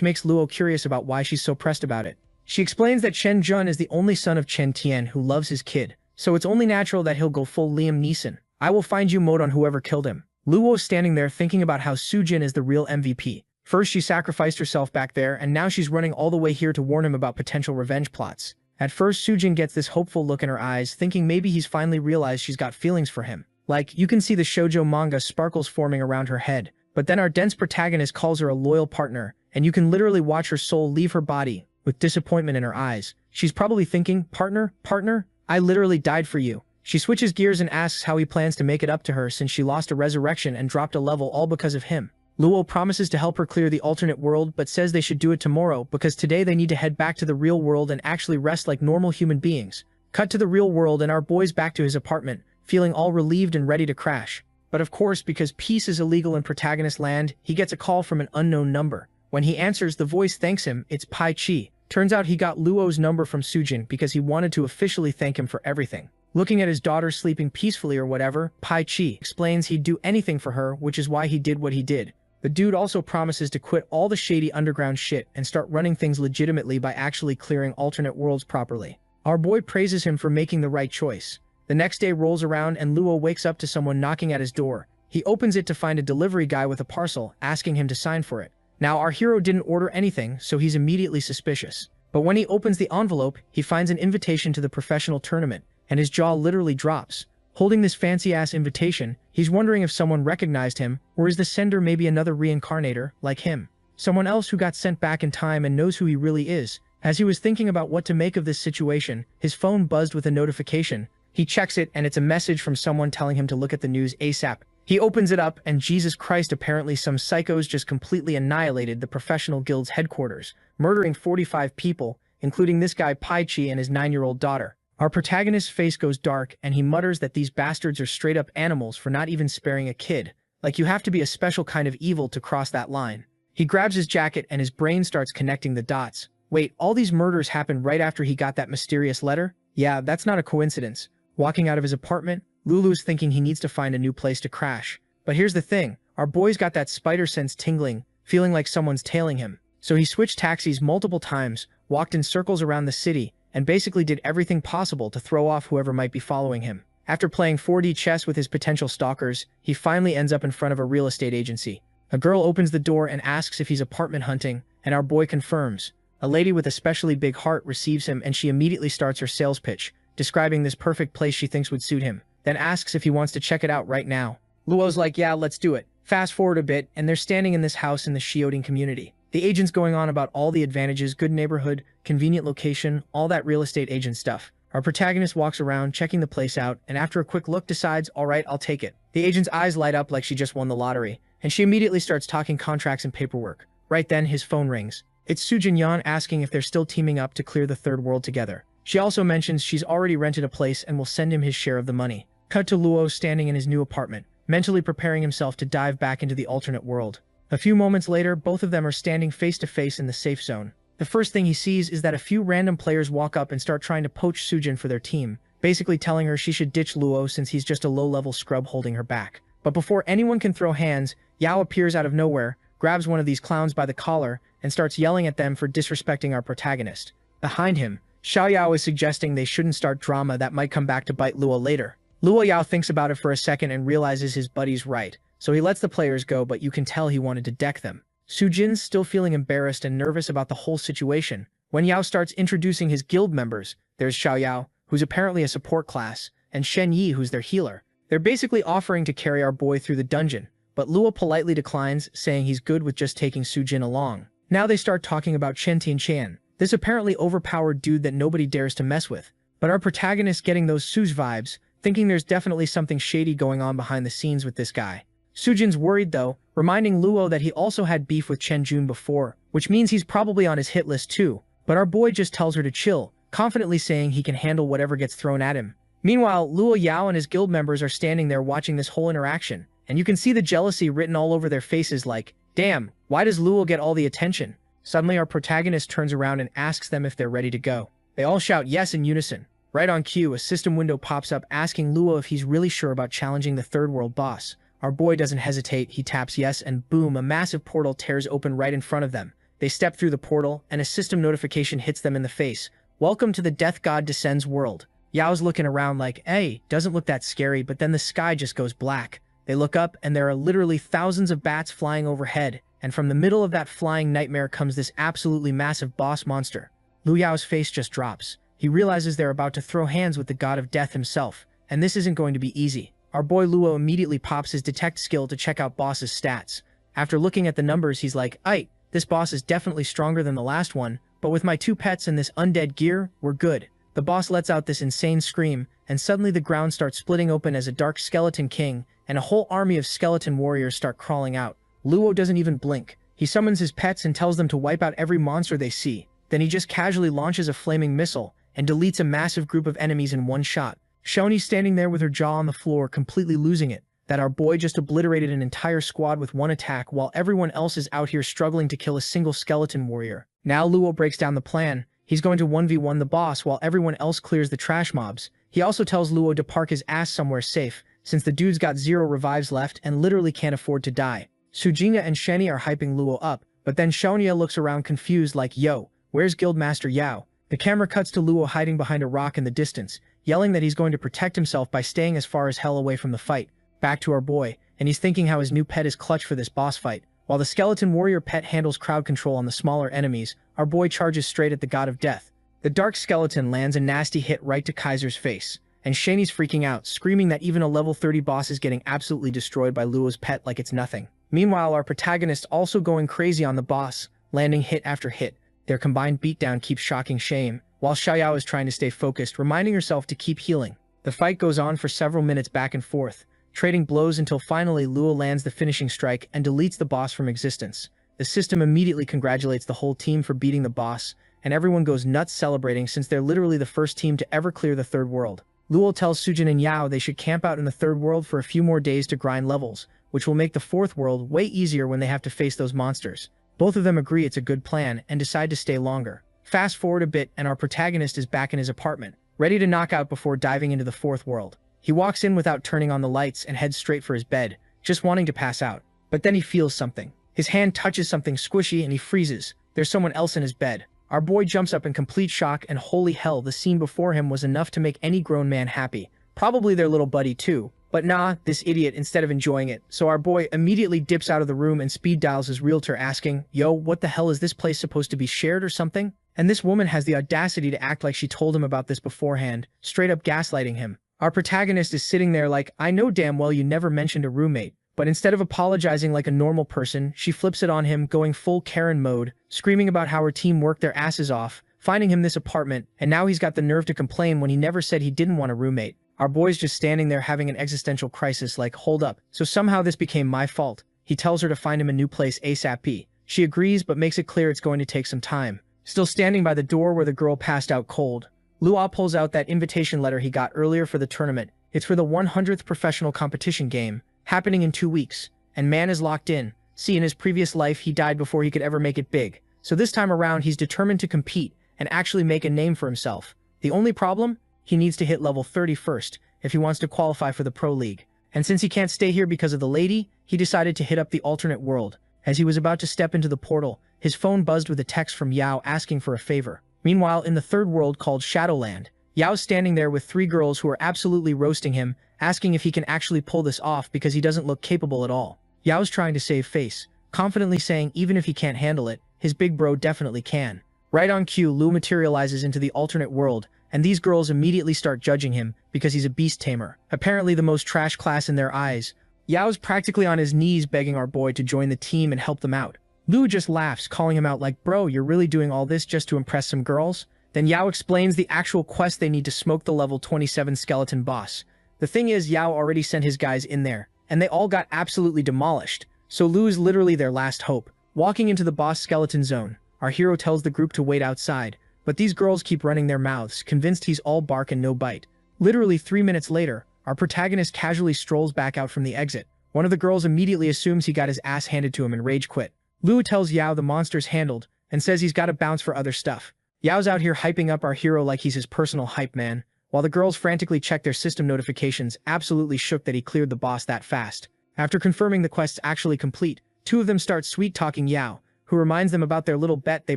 makes Luo curious about why she's so pressed about it. She explains that Chen Jun is the only son of Chen Tian who loves his kid, so it's only natural that he'll go full Liam Neeson. I will find you mode on whoever killed him. Luo is standing there thinking about how Sujin is the real MVP. First she sacrificed herself back there and now she's running all the way here to warn him about potential revenge plots. At first Sujin gets this hopeful look in her eyes thinking maybe he's finally realized she's got feelings for him. Like, you can see the shoujo manga sparkles forming around her head. But then our dense protagonist calls her a loyal partner, and you can literally watch her soul leave her body, with disappointment in her eyes. She's probably thinking, partner, I literally died for you. She switches gears and asks how he plans to make it up to her since she lost a resurrection and dropped a level all because of him. Luo promises to help her clear the alternate world but says they should do it tomorrow because today they need to head back to the real world and actually rest like normal human beings. Cut to the real world and our boy's back to his apartment, feeling all relieved and ready to crash. But of course, because peace is illegal in protagonist land, he gets a call from an unknown number. When he answers, the voice thanks him, it's Pai Chi. Turns out he got Luo's number from Sujin because he wanted to officially thank him for everything. Looking at his daughter sleeping peacefully or whatever, Pai Chi explains he'd do anything for her, which is why he did what he did. The dude also promises to quit all the shady underground shit and start running things legitimately by actually clearing alternate worlds properly. Our boy praises him for making the right choice. The next day rolls around and Luo wakes up to someone knocking at his door. He opens it to find a delivery guy with a parcel, asking him to sign for it. Now, our hero didn't order anything, so he's immediately suspicious. But when he opens the envelope, he finds an invitation to the professional tournament, and his jaw literally drops. Holding this fancy-ass invitation, he's wondering if someone recognized him, or is the sender maybe another reincarnator, like him? Someone else who got sent back in time and knows who he really is. As he was thinking about what to make of this situation, his phone buzzed with a notification. He checks it, and it's a message from someone telling him to look at the news ASAP. He opens it up, and Jesus Christ, apparently some psychos just completely annihilated the professional guild's headquarters, murdering 45 people, including this guy Pai Chi and his 9-year-old daughter. Our protagonist's face goes dark, and he mutters that these bastards are straight-up animals for not even sparing a kid. Like you have to be a special kind of evil to cross that line. He grabs his jacket, and his brain starts connecting the dots. Wait, all these murders happened right after he got that mysterious letter? Yeah, that's not a coincidence. Walking out of his apartment, Lulu's thinking he needs to find a new place to crash. But here's the thing, our boy's got that spider sense tingling, feeling like someone's tailing him. So he switched taxis multiple times, walked in circles around the city, and basically did everything possible to throw off whoever might be following him. After playing 4D chess with his potential stalkers, he finally ends up in front of a real estate agency. A girl opens the door and asks if he's apartment hunting, and our boy confirms. A lady with a specially big heart receives him and she immediately starts her sales pitch, describing this perfect place she thinks would suit him, then asks if he wants to check it out right now. Luo's like, yeah, let's do it. Fast forward a bit, and they're standing in this house in the Shioding community. The agent's going on about all the advantages, good neighborhood, convenient location, all that real estate agent stuff. Our protagonist walks around, checking the place out, and after a quick look decides, alright, I'll take it. The agent's eyes light up like she just won the lottery, and she immediately starts talking contracts and paperwork. Right then, his phone rings. It's Sujin Yan asking if they're still teaming up to clear the third world together. She also mentions she's already rented a place and will send him his share of the money. Cut to Luo standing in his new apartment, mentally preparing himself to dive back into the alternate world. A few moments later, both of them are standing face to face in the safe zone. The first thing he sees is that a few random players walk up and start trying to poach Sujin for their team, basically telling her she should ditch Luo since he's just a low-level scrub holding her back. But before anyone can throw hands, Yao appears out of nowhere, grabs one of these clowns by the collar, and starts yelling at them for disrespecting our protagonist. Behind him, Xiao Yao is suggesting they shouldn't start drama that might come back to bite Luo later. Luo Yao thinks about it for a second and realizes his buddy's right, so he lets the players go, but you can tell he wanted to deck them. Sujin's still feeling embarrassed and nervous about the whole situation. When Yao starts introducing his guild members, there's Xiaoyao, who's apparently a support class, and Shen Yi, who's their healer. They're basically offering to carry our boy through the dungeon, but Luo politely declines, saying he's good with just taking Sujin along. Now they start talking about Chen Tianqian, this apparently overpowered dude that nobody dares to mess with. But our protagonist getting those Suj vibes, thinking there's definitely something shady going on behind the scenes with this guy. Sujin's worried though, reminding Luo that he also had beef with Chen Jun before, which means he's probably on his hit list too. But our boy just tells her to chill, confidently saying he can handle whatever gets thrown at him. Meanwhile, Luo Yao and his guild members are standing there watching this whole interaction, and you can see the jealousy written all over their faces like, damn, why does Luo get all the attention? Suddenly our protagonist turns around and asks them if they're ready to go. They all shout yes in unison. Right on cue, a system window pops up asking Luo if he's really sure about challenging the third world boss. Our boy doesn't hesitate, he taps yes and boom, a massive portal tears open right in front of them. They step through the portal, and a system notification hits them in the face. Welcome to the Death God Descends world. Yao's looking around like, hey, doesn't look that scary, but then the sky just goes black. They look up, and there are literally thousands of bats flying overhead, and from the middle of that flying nightmare comes this absolutely massive boss monster. Lu Yao's face just drops. He realizes they're about to throw hands with the god of death himself, and this isn't going to be easy. Our boy Luo immediately pops his detect skill to check out boss's stats. After looking at the numbers, he's like, aight, this boss is definitely stronger than the last one, but with my 2 pets and this undead gear, we're good. The boss lets out this insane scream, and suddenly the ground starts splitting open as a dark skeleton king, and a whole army of skeleton warriors start crawling out. Luo doesn't even blink. He summons his pets and tells them to wipe out every monster they see. Then he just casually launches a flaming missile, and deletes a massive group of enemies in one shot. Shoni's standing there with her jaw on the floor, completely losing it, that our boy just obliterated an entire squad with one attack while everyone else is out here struggling to kill a single skeleton warrior. Now Luo breaks down the plan. He's going to 1v1 the boss while everyone else clears the trash mobs. He also tells Luo to park his ass somewhere safe, since the dude's got 0 revives left and literally can't afford to die. Sujinga and Sheni are hyping Luo up, but then Shonya looks around confused like, yo, where's Guildmaster Yao? The camera cuts to Luo hiding behind a rock in the distance, yelling that he's going to protect himself by staying as far as hell away from the fight. Back to our boy, and he's thinking how his new pet is clutch for this boss fight. While the skeleton warrior pet handles crowd control on the smaller enemies, our boy charges straight at the god of death. The dark skeleton lands a nasty hit right to Kaiser's face, and Shani's freaking out, screaming that even a level 30 boss is getting absolutely destroyed by Luo's pet like it's nothing. Meanwhile, our protagonist also going crazy on the boss, landing hit after hit. Their combined beatdown keeps shocking Shame, while Xiaoyao is trying to stay focused, reminding herself to keep healing. The fight goes on for several minutes back and forth, trading blows until finally Luo lands the finishing strike and deletes the boss from existence. The system immediately congratulates the whole team for beating the boss, and everyone goes nuts celebrating since they're literally the first team to ever clear the third world. Luo tells Sujin and Yao they should camp out in the third world for a few more days to grind levels, which will make the fourth world way easier when they have to face those monsters. Both of them agree it's a good plan and decide to stay longer. Fast forward a bit and our protagonist is back in his apartment, ready to knock out before diving into the fourth world. He walks in without turning on the lights and heads straight for his bed, just wanting to pass out. But then he feels something. His hand touches something squishy and he freezes. There's someone else in his bed. Our boy jumps up in complete shock and holy hell, the scene before him was enough to make any grown man happy. Probably their little buddy too. But nah, this idiot instead of enjoying it. So our boy immediately dips out of the room and speed dials his realtor asking, yo, what the hell is this place supposed to be shared or something? And this woman has the audacity to act like she told him about this beforehand, straight up gaslighting him. Our protagonist is sitting there like, I know damn well you never mentioned a roommate. But instead of apologizing like a normal person, she flips it on him, going full Karen mode, screaming about how her team worked their asses off, finding him this apartment, and now he's got the nerve to complain when he never said he didn't want a roommate. Our boy's just standing there having an existential crisis like, hold up, so somehow this became my fault. He tells her to find him a new place ASAP. She agrees but makes it clear it's going to take some time. Still standing by the door where the girl passed out cold, Luo pulls out that invitation letter he got earlier for the tournament. It's for the 100th professional competition game, happening in 2 weeks, and man is locked in. See, in his previous life he died before he could ever make it big, so this time around he's determined to compete and actually make a name for himself. The only problem? He needs to hit level 30 first if he wants to qualify for the Pro League. And since he can't stay here because of the lady, he decided to hit up the alternate world. As he was about to step into the portal, his phone buzzed with a text from Yao asking for a favor. Meanwhile, in the third world called Shadowland, Yao's standing there with 3 girls who are absolutely roasting him, asking if he can actually pull this off because he doesn't look capable at all. Yao's trying to save face, confidently saying even if he can't handle it, his big bro definitely can. Right on cue, Lu materializes into the alternate world, and these girls immediately start judging him because he's a beast tamer, apparently the most trash class in their eyes. Yao's practically on his knees begging our boy to join the team and help them out. Lu just laughs, calling him out like, bro, you're really doing all this just to impress some girls? Then Yao explains the actual quest they need to smoke the level 27 skeleton boss. The thing is, Yao already sent his guys in there, and they all got absolutely demolished, so Lu is literally their last hope. Walking into the boss skeleton zone, our hero tells the group to wait outside, but these girls keep running their mouths, convinced he's all bark and no bite. Literally 3 minutes later, our protagonist casually strolls back out from the exit. One of the girls immediately assumes he got his ass handed to him and rage quit. Lu tells Yao the monster's handled, and says he's got to bounce for other stuff. Yao's out here hyping up our hero like he's his personal hype man, while the girls frantically check their system notifications, absolutely shook that he cleared the boss that fast. After confirming the quest's actually complete, two of them start sweet-talking Yao, who reminds them about their little bet they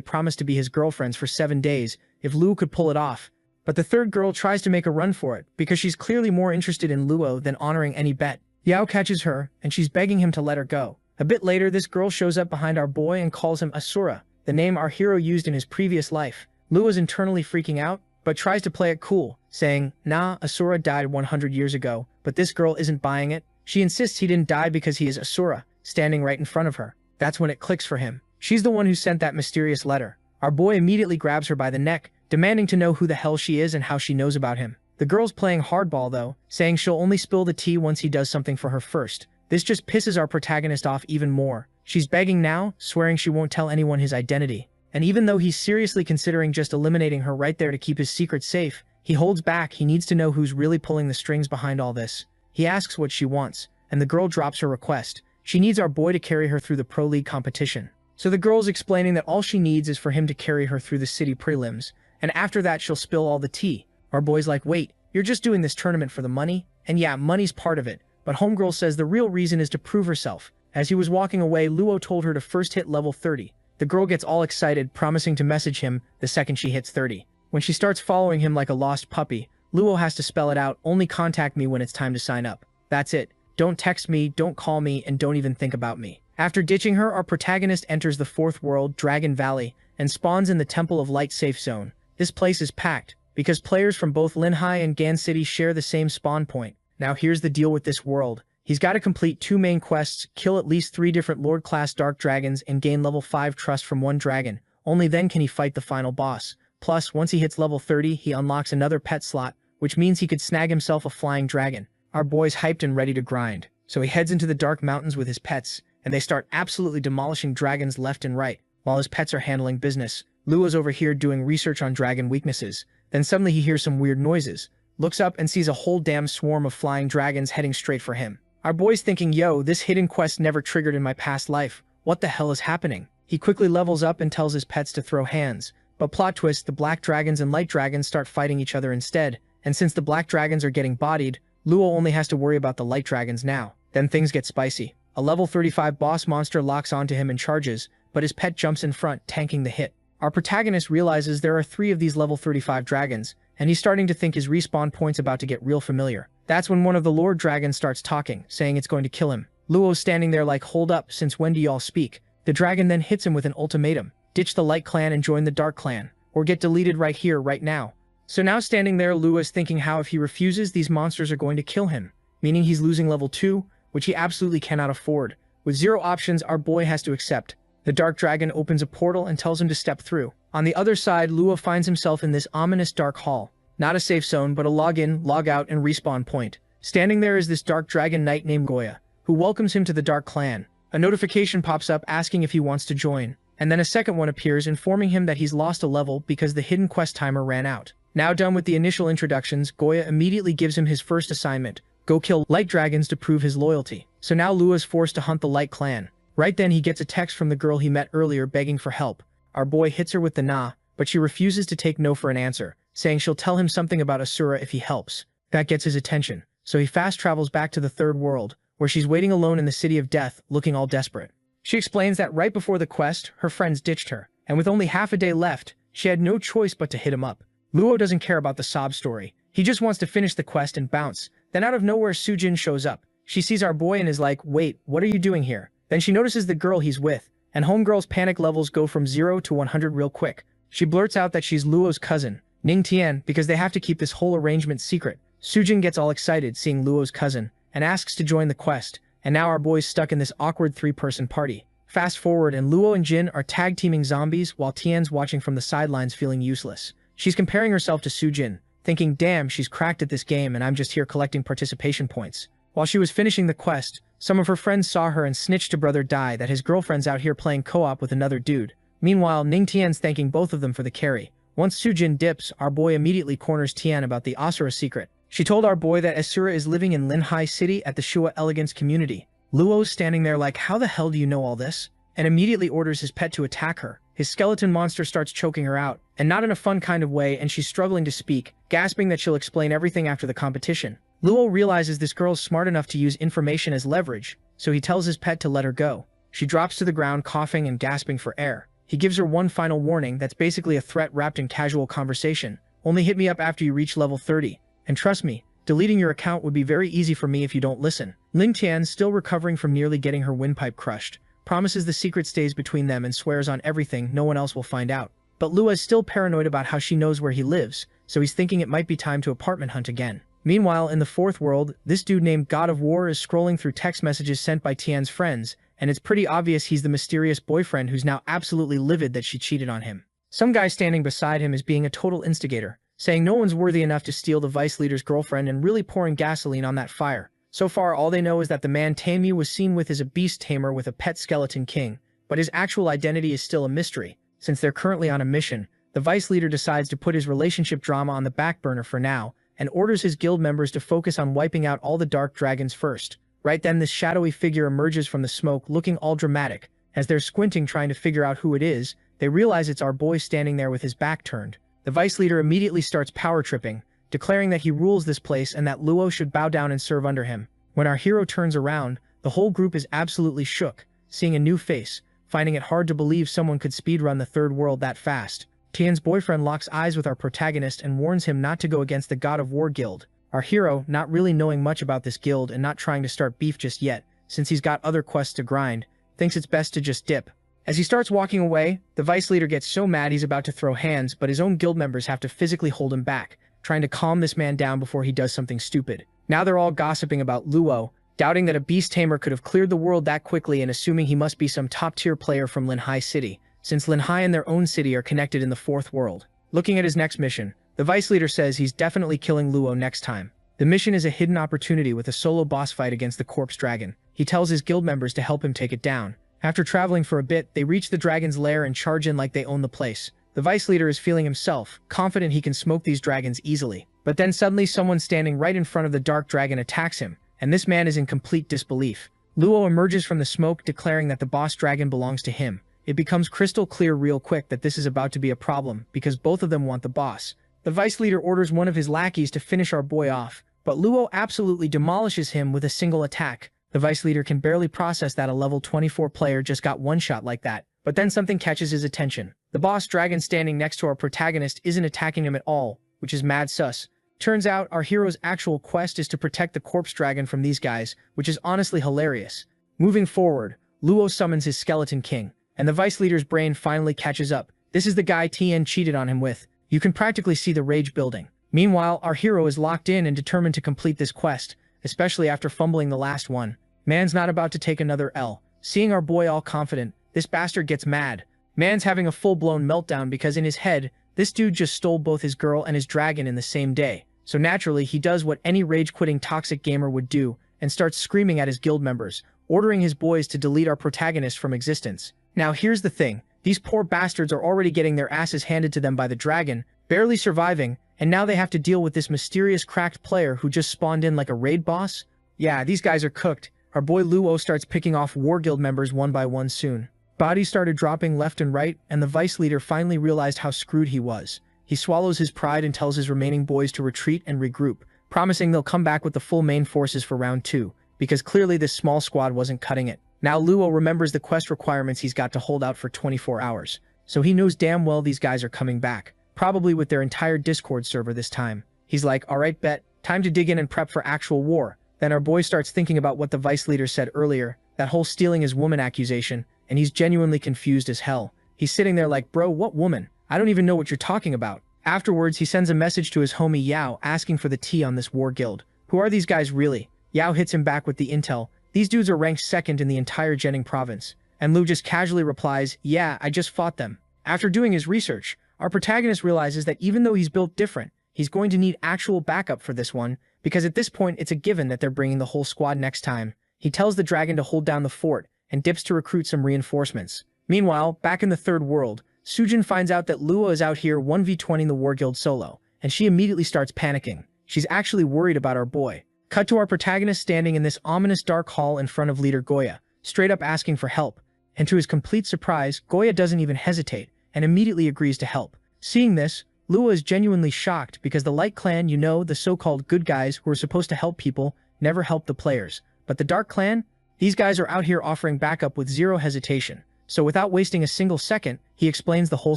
promised to be his girlfriends for 7 days if Lu could pull it off. But the third girl tries to make a run for it, because she's clearly more interested in Luo than honoring any bet. Yao catches her, and she's begging him to let her go. A bit later, this girl shows up behind our boy and calls him Asura, the name our hero used in his previous life. Luo is internally freaking out, but tries to play it cool, saying, nah, Asura died 100 years ago, but this girl isn't buying it. She insists he didn't die because he is Asura, standing right in front of her. That's when it clicks for him. She's the one who sent that mysterious letter. Our boy immediately grabs her by the neck, demanding to know who the hell she is and how she knows about him. The girl's playing hardball though, saying she'll only spill the tea once he does something for her first. This just pisses our protagonist off even more. She's begging now, swearing she won't tell anyone his identity. And even though he's seriously considering just eliminating her right there to keep his secret safe, he holds back. He needs to know who's really pulling the strings behind all this. He asks what she wants, and the girl drops her request. She needs our boy to carry her through the Pro League competition. So the girl's explaining that all she needs is for him to carry her through the city prelims, and after that she'll spill all the tea. Our boy's like, wait, you're just doing this tournament for the money? And yeah, money's part of it, but homegirl says the real reason is to prove herself. As he was walking away, Luo told her to first hit level 30. The girl gets all excited, promising to message him the second she hits 30. When she starts following him like a lost puppy, Luo has to spell it out, only contact me when it's time to sign up. That's it. Don't text me, don't call me, and don't even think about me. After ditching her, our protagonist enters the fourth world, Dragon Valley, and spawns in the Temple of Light safe zone. This place is packed, because players from both Linhai and Gan City share the same spawn point. Now here's the deal with this world. He's got to complete 2 main quests, kill at least 3 different Lord-class Dark Dragons, and gain level 5 trust from 1 dragon. Only then can he fight the final boss. Plus, once he hits level 30, he unlocks another pet slot, which means he could snag himself a flying dragon. Our boy's hyped and ready to grind, so he heads into the Dark Mountains with his pets, and they start absolutely demolishing dragons left and right, while his pets are handling business. Luo's over here doing research on dragon weaknesses. Then suddenly he hears some weird noises, looks up and sees a whole damn swarm of flying dragons heading straight for him. Our boy's thinking, yo, this hidden quest never triggered in my past life. What the hell is happening? He quickly levels up and tells his pets to throw hands. But plot twist, the black dragons and light dragons start fighting each other instead, and since the black dragons are getting bodied, Luo only has to worry about the light dragons now. Then things get spicy. A level 35 boss monster locks onto him and charges, but his pet jumps in front, tanking the hit. Our protagonist realizes there are 3 of these level 35 dragons, and he's starting to think his respawn point's about to get real familiar. That's when one of the Lord Dragons starts talking, saying it's going to kill him. Luo's standing there like, hold up, since when do y'all speak? The dragon then hits him with an ultimatum. Ditch the Light Clan and join the Dark Clan, or get deleted right here, right now. So now standing there, Luo is thinking how if he refuses, these monsters are going to kill him, meaning he's losing level 2, which he absolutely cannot afford. With 0 options, our boy has to accept. The Dark Dragon opens a portal and tells him to step through. On the other side, Luo finds himself in this ominous dark hall. Not a safe zone, but a login, logout, and respawn point. Standing there is this Dark Dragon Knight named Goya, who welcomes him to the Dark Clan. A notification pops up asking if he wants to join, and then a second one appears informing him that he's lost a level because the hidden quest timer ran out. Now done with the initial introductions, Goya immediately gives him his first assignment: go kill light dragons to prove his loyalty. So now Luo is forced to hunt the Light Clan. Right then he gets a text from the girl he met earlier begging for help. Our boy hits her with the nah, but she refuses to take no for an answer, saying she'll tell him something about Asura if he helps. That gets his attention, so he fast travels back to the third world, where she's waiting alone in the City of Death, looking all desperate. She explains that right before the quest, her friends ditched her, and with only half a day left, she had no choice but to hit him up. Luo doesn't care about the sob story. He just wants to finish the quest and bounce, Then out of nowhere Sujin shows up. She sees our boy and is like, wait, what are you doing here? Then she notices the girl he's with, and homegirl's panic levels go from 0 to 100 real quick. She blurts out that she's Luo's cousin, Ning Tian, because they have to keep this whole arrangement secret. Sujin gets all excited seeing Luo's cousin, and asks to join the quest, and now our boy's stuck in this awkward 3-person party. Fast forward and Luo and Jin are tag-teaming zombies while Tian's watching from the sidelines feeling useless. She's comparing herself to Sujin, thinking damn she's cracked at this game and I'm just here collecting participation points. While she was finishing the quest, some of her friends saw her and snitched to brother Dai that his girlfriend's out here playing co-op with another dude. Meanwhile, Ning Tian's thanking both of them for the carry. Once Sujin dips, our boy immediately corners Tian about the Asura secret. She told our boy that Asura is living in Linhai City at the Shua Elegance community. Luo's standing there like, how the hell do you know all this? And immediately orders his pet to attack her. His skeleton monster starts choking her out, and not in a fun kind of way, and she's struggling to speak, gasping that she'll explain everything after the competition. Luo realizes this girl's smart enough to use information as leverage, so he tells his pet to let her go. She drops to the ground coughing and gasping for air. He gives her one final warning that's basically a threat wrapped in casual conversation. Only hit me up after you reach level 30. And trust me, deleting your account would be very easy for me if you don't listen. Ling Tian, still recovering from nearly getting her windpipe crushed, promises the secret stays between them and swears on everything no one else will find out. But Lua is still paranoid about how she knows where he lives, so he's thinking it might be time to apartment hunt again. Meanwhile, in the fourth world, this dude named God of War is scrolling through text messages sent by Tian's friends, and it's pretty obvious he's the mysterious boyfriend who's now absolutely livid that she cheated on him. Some guy standing beside him is being a total instigator, saying no one's worthy enough to steal the vice leader's girlfriend and really pouring gasoline on that fire. So far, all they know is that the man Tamu was seen with is a beast tamer with a pet skeleton king, but his actual identity is still a mystery. Since they're currently on a mission, the vice leader decides to put his relationship drama on the back burner for now, and orders his guild members to focus on wiping out all the dark dragons first. Right then, this shadowy figure emerges from the smoke looking all dramatic. As they're squinting trying to figure out who it is, they realize it's our boy standing there with his back turned. The vice leader immediately starts power tripping, declaring that he rules this place and that Luo should bow down and serve under him. When our hero turns around, the whole group is absolutely shook, seeing a new face, finding it hard to believe someone could speedrun the third world that fast. Tian's boyfriend locks eyes with our protagonist and warns him not to go against the God of War guild. Our hero, not really knowing much about this guild and not trying to start beef just yet, since he's got other quests to grind, thinks it's best to just dip. As he starts walking away, the vice leader gets so mad he's about to throw hands, but his own guild members have to physically hold him back, trying to calm this man down before he does something stupid. Now they're all gossiping about Luo, doubting that a beast tamer could have cleared the world that quickly and assuming he must be some top-tier player from Linhai City, since Linhai and their own city are connected in the fourth world. Looking at his next mission, the vice leader says he's definitely killing Luo next time. The mission is a hidden opportunity with a solo boss fight against the corpse dragon. He tells his guild members to help him take it down. After traveling for a bit, they reach the dragon's lair and charge in like they own the place. The vice leader is feeling himself, confident he can smoke these dragons easily. But then suddenly someone standing right in front of the dark dragon attacks him, and this man is in complete disbelief. Luo emerges from the smoke declaring that the boss dragon belongs to him. It becomes crystal clear real quick that this is about to be a problem because both of them want the boss. The vice leader orders one of his lackeys to finish our boy off, but Luo absolutely demolishes him with a single attack. The vice leader can barely process that a level 24 player just got one shot like that. But then something catches his attention. The boss dragon standing next to our protagonist isn't attacking him at all, which is mad sus. Turns out our hero's actual quest is to protect the corpse dragon from these guys, which is honestly hilarious. Moving forward, Luo summons his skeleton king, and the vice leader's brain finally catches up. This is the guy Tien cheated on him with. You can practically see the rage building. Meanwhile, our hero is locked in and determined to complete this quest, especially after fumbling the last one. Man's not about to take another L. Seeing our boy all confident, this bastard gets mad. Man's having a full-blown meltdown because in his head, this dude just stole both his girl and his dragon in the same day. So naturally, he does what any rage-quitting toxic gamer would do and starts screaming at his guild members, ordering his boys to delete our protagonist from existence. Now here's the thing, these poor bastards are already getting their asses handed to them by the dragon, barely surviving, and now they have to deal with this mysterious cracked player who just spawned in like a raid boss? Yeah, these guys are cooked. Our boy Luo starts picking off war guild members one by one soon. Bodies started dropping left and right, and the vice leader finally realized how screwed he was. He swallows his pride and tells his remaining boys to retreat and regroup, promising they'll come back with the full main forces for round 2, because clearly this small squad wasn't cutting it. Now Luo remembers the quest requirements he's got to hold out for 24 hours, so he knows damn well these guys are coming back, probably with their entire Discord server this time. He's like, alright bet, Time to dig in and prep for actual war. Then our boy starts thinking about what the vice leader said earlier, that whole stealing his woman accusation, and he's genuinely confused as hell. He's sitting there like, bro, what woman? I don't even know what you're talking about. Afterwards, he sends a message to his homie Yao asking for the tea on this war guild. Who are these guys really? Yao hits him back with the intel. These dudes are ranked second in the entire Jining province. And Lu just casually replies, yeah, I just fought them. After doing his research, our protagonist realizes that even though he's built different, he's going to need actual backup for this one, because at this point it's a given that they're bringing the whole squad next time. He tells the dragon to hold down the fort, and dips to recruit some reinforcements. Meanwhile, back in the third world, Sujin finds out that Luo is out here 1v20ing the war guild solo, and she immediately starts panicking. She's actually worried about our boy. Cut to our protagonist standing in this ominous dark hall in front of leader Goya, straight up asking for help. And to his complete surprise, Goya doesn't even hesitate, and immediately agrees to help. Seeing this, Luo is genuinely shocked because the Light Clan, you know, the so-called good guys who are supposed to help people, never help the players. But the Dark Clan? These guys are out here offering backup with zero hesitation. So without wasting a single second, he explains the whole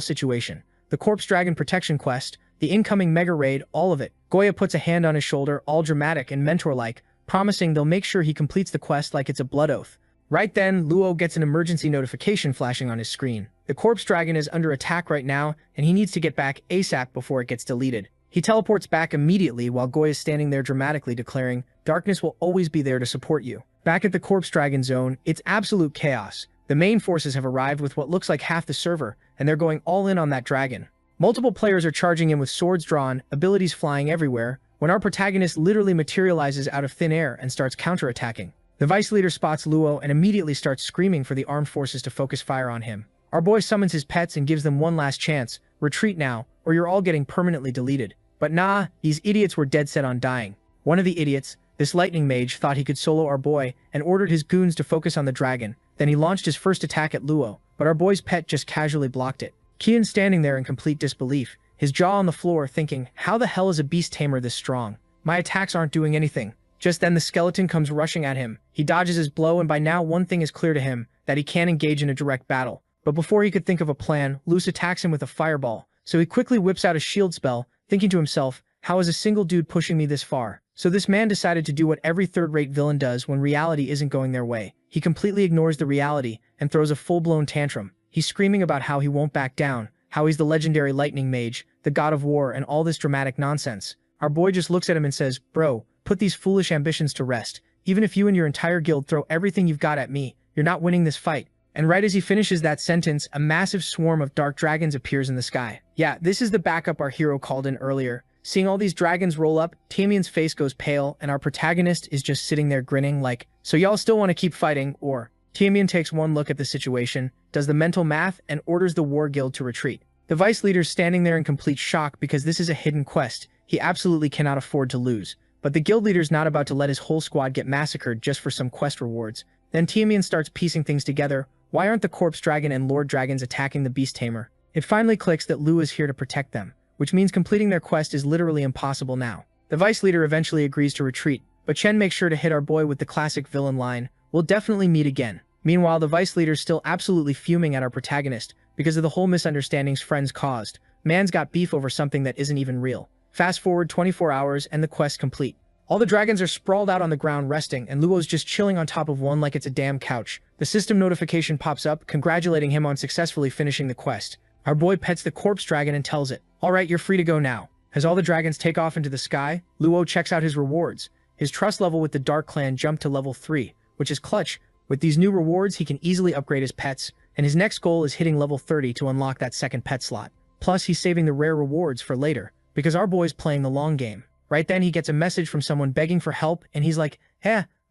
situation. The Corpse Dragon Protection Quest, the incoming Mega Raid, all of it. Goya puts a hand on his shoulder, all dramatic and mentor-like, promising they'll make sure he completes the quest like it's a blood oath. Right then, Luo gets an emergency notification flashing on his screen. The Corpse Dragon is under attack right now, and he needs to get back ASAP before it gets deleted. He teleports back immediately while Goya is standing there dramatically declaring, "Darkness will always be there to support you." Back at the Corpse Dragon zone, it's absolute chaos. The main forces have arrived with what looks like half the server, and they're going all in on that dragon. Multiple players are charging in with swords drawn, abilities flying everywhere, when our protagonist literally materializes out of thin air and starts counterattacking. The vice leader spots Luo and immediately starts screaming for the armed forces to focus fire on him. Our boy summons his pets and gives them one last chance, retreat now, or you're all getting permanently deleted. But nah, these idiots were dead set on dying. One of the idiots, this lightning mage, thought he could solo our boy and ordered his goons to focus on the dragon. Then he launched his first attack at Luo, but our boy's pet just casually blocked it. Kian standing there in complete disbelief, his jaw on the floor thinking, how the hell is a beast tamer this strong? My attacks aren't doing anything. Just then the skeleton comes rushing at him. He dodges his blow and by now one thing is clear to him, that he can't engage in a direct battle. But before he could think of a plan, Luce attacks him with a fireball, so he quickly whips out a shield spell, thinking to himself, how is a single dude pushing me this far? So this man decided to do what every third-rate villain does when reality isn't going their way. He completely ignores the reality and throws a full-blown tantrum. He's screaming about how he won't back down, how he's the legendary lightning mage, the god of war, and all this dramatic nonsense. Our boy just looks at him and says, bro, put these foolish ambitions to rest. Even if you and your entire guild throw everything you've got at me, you're not winning this fight. And right as he finishes that sentence, a massive swarm of dark dragons appears in the sky. Yeah, this is the backup our hero called in earlier. Seeing all these dragons roll up, Tamien's face goes pale, and our protagonist is just sitting there grinning like, so y'all still want to keep fighting, or? Tamien takes one look at the situation, does the mental math, and orders the war guild to retreat. The vice leader's standing there in complete shock because this is a hidden quest. He absolutely cannot afford to lose. But the guild leader's not about to let his whole squad get massacred just for some quest rewards. Then Tamien starts piecing things together. Why aren't the Corpse Dragon and Lord Dragons attacking the Beast Tamer? It finally clicks that Lu is here to protect them, which means completing their quest is literally impossible now. The vice leader eventually agrees to retreat, but Chen makes sure to hit our boy with the classic villain line, we'll definitely meet again. Meanwhile, the vice leader's still absolutely fuming at our protagonist because of the whole misunderstandings friends caused. Man's got beef over something that isn't even real. Fast forward 24 hours and the quest complete. All the dragons are sprawled out on the ground resting, and Luo's just chilling on top of one like it's a damn couch. The system notification pops up, congratulating him on successfully finishing the quest. Our boy pets the corpse dragon and tells it, alright, you're free to go now. As all the dragons take off into the sky, Luo checks out his rewards. His trust level with the Dark Clan jumped to level 3, which is clutch. With these new rewards, he can easily upgrade his pets, and his next goal is hitting level 30 to unlock that second pet slot. Plus, he's saving the rare rewards for later, because our boy's playing the long game. Right then, he gets a message from someone begging for help, and he's like,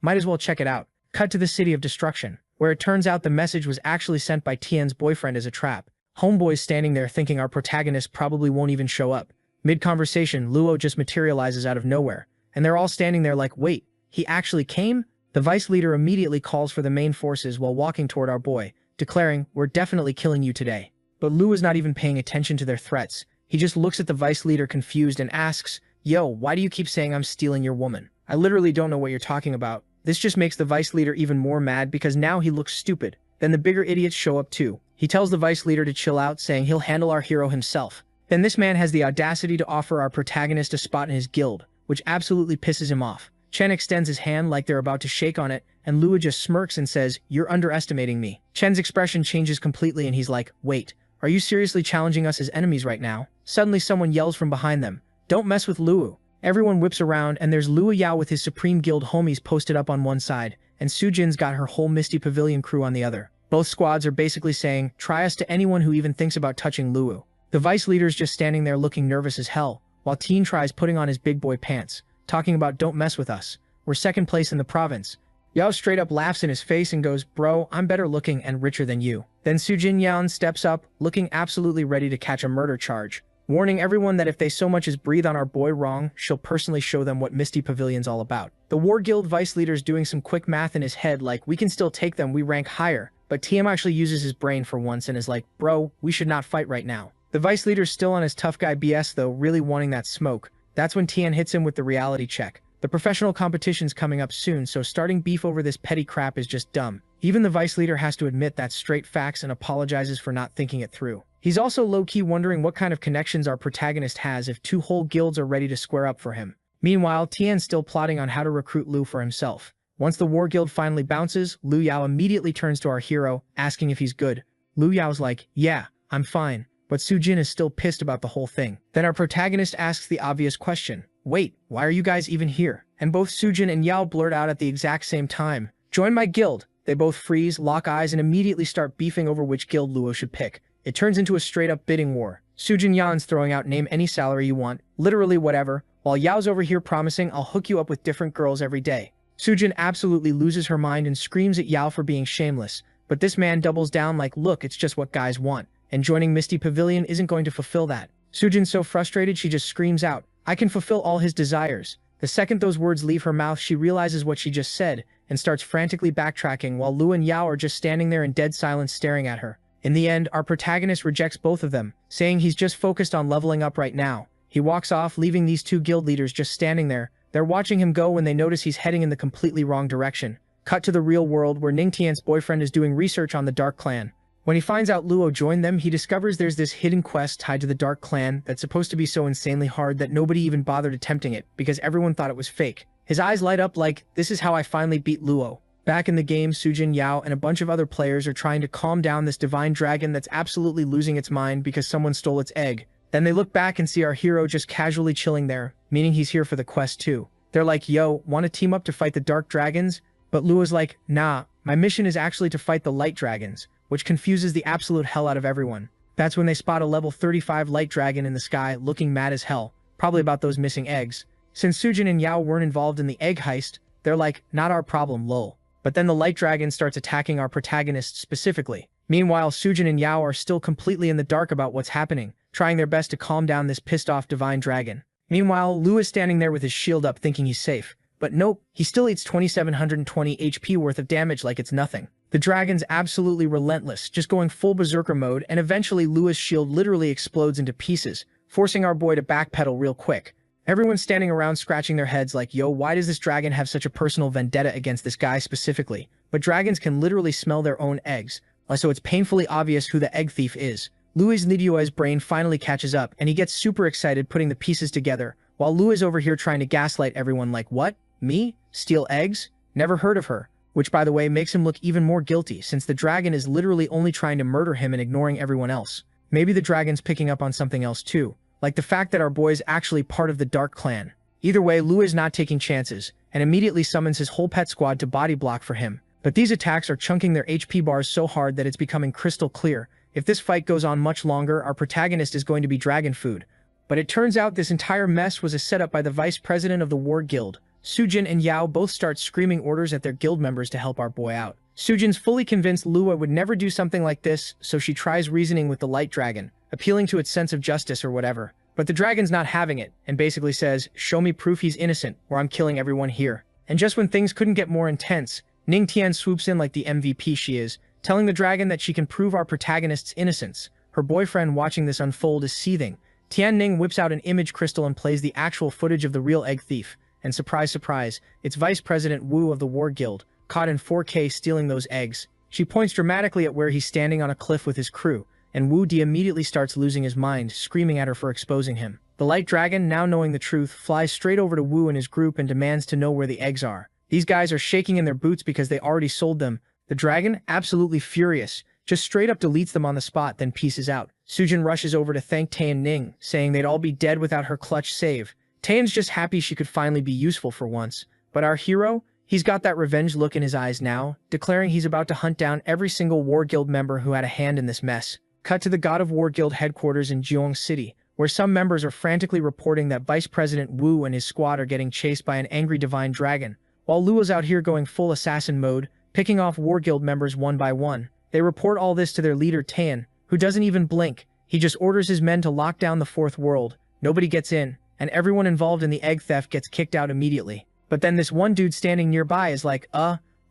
might as well check it out. Cut to the City of Destruction, where it turns out the message was actually sent by Tien's boyfriend as a trap. Homeboy's standing there thinking our protagonist probably won't even show up. Mid-conversation, Luo just materializes out of nowhere, and they're all standing there like, wait, he actually came? The vice leader immediately calls for the main forces while walking toward our boy, declaring, we're definitely killing you today. But Lu is not even paying attention to their threats. He just looks at the vice leader confused and asks, yo, why do you keep saying I'm stealing your woman? I literally don't know what you're talking about. This just makes the vice leader even more mad because now he looks stupid. Then the bigger idiots show up too. He tells the vice leader to chill out, saying he'll handle our hero himself. Then this man has the audacity to offer our protagonist a spot in his guild, which absolutely pisses him off. Chen extends his hand like they're about to shake on it, and Lua just smirks and says, "You're underestimating me." Chen's expression changes completely and he's like, "Wait, are you seriously challenging us as enemies right now?" Suddenly someone yells from behind them, "Don't mess with Luo." Everyone whips around and there's Luo Yao with his Supreme Guild homies posted up on one side, and Sujin's got her whole Misty Pavilion crew on the other. Both squads are basically saying, "Try us" to anyone who even thinks about touching Luo. The vice leader's just standing there looking nervous as hell, while Teen tries putting on his big boy pants, talking about "Don't mess with us. We're second place in the province." Yao straight up laughs in his face and goes, "Bro, I'm better looking and richer than you." Then Sujin Yan steps up, looking absolutely ready to catch a murder charge, warning everyone that if they so much as breathe on our boy wrong, she'll personally show them what Misty Pavilion's all about. The War Guild vice leader's doing some quick math in his head like, "We can still take them, we rank higher," but TM actually uses his brain for once and is like, "Bro, we should not fight right now." The vice leader's still on his tough guy BS though, really wanting that smoke. That's when Tian hits him with the reality check. The professional competition's coming up soon, so starting beef over this petty crap is just dumb. Even the vice leader has to admit that's straight facts and apologizes for not thinking it through. He's also low-key wondering what kind of connections our protagonist has if two whole guilds are ready to square up for him. Meanwhile, Tian's still plotting on how to recruit Lu for himself. Once the War Guild finally bounces, Lu Yao immediately turns to our hero, asking if he's good. Lu Yao's like, "Yeah, I'm fine," but Sujin is still pissed about the whole thing. Then our protagonist asks the obvious question, "Wait, why are you guys even here?" And both Sujin and Yao blurt out at the exact same time, "Join my guild." They both freeze, lock eyes, and immediately start beefing over which guild Luo should pick. It turns into a straight-up bidding war. Sujin Yan's throwing out "Name any salary you want, literally whatever," while Yao's over here promising, "I'll hook you up with different girls every day." Sujin absolutely loses her mind and screams at Yao for being shameless, but this man doubles down like, "Look, it's just what guys want, and joining Misty Pavilion isn't going to fulfill that." Sujin's so frustrated she just screams out, "I can fulfill all his desires." The second those words leave her mouth, she realizes what she just said and starts frantically backtracking while Lu and Yao are just standing there in dead silence staring at her. In the end, our protagonist rejects both of them, saying he's just focused on leveling up right now. He walks off, leaving these two guild leaders just standing there. They're watching him go when they notice he's heading in the completely wrong direction. Cut to the real world where Ningtian's boyfriend is doing research on the Dark Clan. When he finds out Luo joined them, he discovers there's this hidden quest tied to the Dark Clan that's supposed to be so insanely hard that nobody even bothered attempting it because everyone thought it was fake. His eyes light up like, "This is how I finally beat Luo." Back in the game, Sujin, Yao, and a bunch of other players are trying to calm down this divine dragon that's absolutely losing its mind because someone stole its egg. Then they look back and see our hero just casually chilling there, meaning he's here for the quest too. They're like, "Yo, want to team up to fight the Dark Dragons?" But Luo's like, "Nah, my mission is actually to fight the Light Dragons," which confuses the absolute hell out of everyone. That's when they spot a level 35 light dragon in the sky, looking mad as hell, probably about those missing eggs. Since Sujin and Yao weren't involved in the egg heist, they're like, "Not our problem, lol." But then the light dragon starts attacking our protagonist specifically. Meanwhile, Sujin and Yao are still completely in the dark about what's happening, trying their best to calm down this pissed-off divine dragon. Meanwhile, Lu is standing there with his shield up thinking he's safe. But nope, he still eats 2720 HP worth of damage like it's nothing. The dragon's absolutely relentless, just going full berserker mode, and eventually Lua's shield literally explodes into pieces, forcing our boy to backpedal real quick. Everyone's standing around scratching their heads like, "Yo, why does this dragon have such a personal vendetta against this guy specifically?" But dragons can literally smell their own eggs, so it's painfully obvious who the egg thief is. Luis Lidio's brain finally catches up, and he gets super excited putting the pieces together, while Lu is over here trying to gaslight everyone like, "What? Me? Steal eggs? Never heard of her." Which, by the way, makes him look even more guilty since the dragon is literally only trying to murder him and ignoring everyone else. Maybe the dragon's picking up on something else too, like the fact that our boy is actually part of the Dark Clan. Either way, Lu is not taking chances, and immediately summons his whole pet squad to body block for him. But these attacks are chunking their HP bars so hard that it's becoming crystal clear. If this fight goes on much longer, our protagonist is going to be dragon food. But it turns out this entire mess was a setup by the vice president of the War Guild. Sujin and Yao both start screaming orders at their guild members to help our boy out. Sujin's fully convinced Lua would never do something like this, so she tries reasoning with the light dragon, appealing to its sense of justice or whatever. But the dragon's not having it, and basically says, "Show me proof he's innocent, or I'm killing everyone here." And just when things couldn't get more intense, Ning Tian swoops in like the MVP she is, telling the dragon that she can prove our protagonist's innocence. Her boyfriend watching this unfold is seething. Tian Ning whips out an image crystal and plays the actual footage of the real egg thief. And surprise, surprise, it's Vice President Wu of the War Guild, caught in 4K stealing those eggs. She points dramatically at where he's standing on a cliff with his crew, and Wu Di immediately starts losing his mind, screaming at her for exposing him. The light dragon, now knowing the truth, flies straight over to Wu and his group and demands to know where the eggs are. These guys are shaking in their boots because they already sold them. The dragon, absolutely furious, just straight up deletes them on the spot, then pieces out. Sujin rushes over to thank Tae and Ning, saying they'd all be dead without her clutch save. Taeyeon's just happy she could finally be useful for once. But our hero? He's got that revenge look in his eyes now, declaring he's about to hunt down every single War Guild member who had a hand in this mess. Cut to the God of War Guild headquarters in Jeong City, where some members are frantically reporting that Vice President Wu and his squad are getting chased by an angry divine dragon. While Luo's out here going full assassin mode, picking off War Guild members one by one. They report all this to their leader Taeyeon, who doesn't even blink. He just orders his men to lock down the fourth world. Nobody gets in, and everyone involved in the egg theft gets kicked out immediately. But then this one dude standing nearby is like,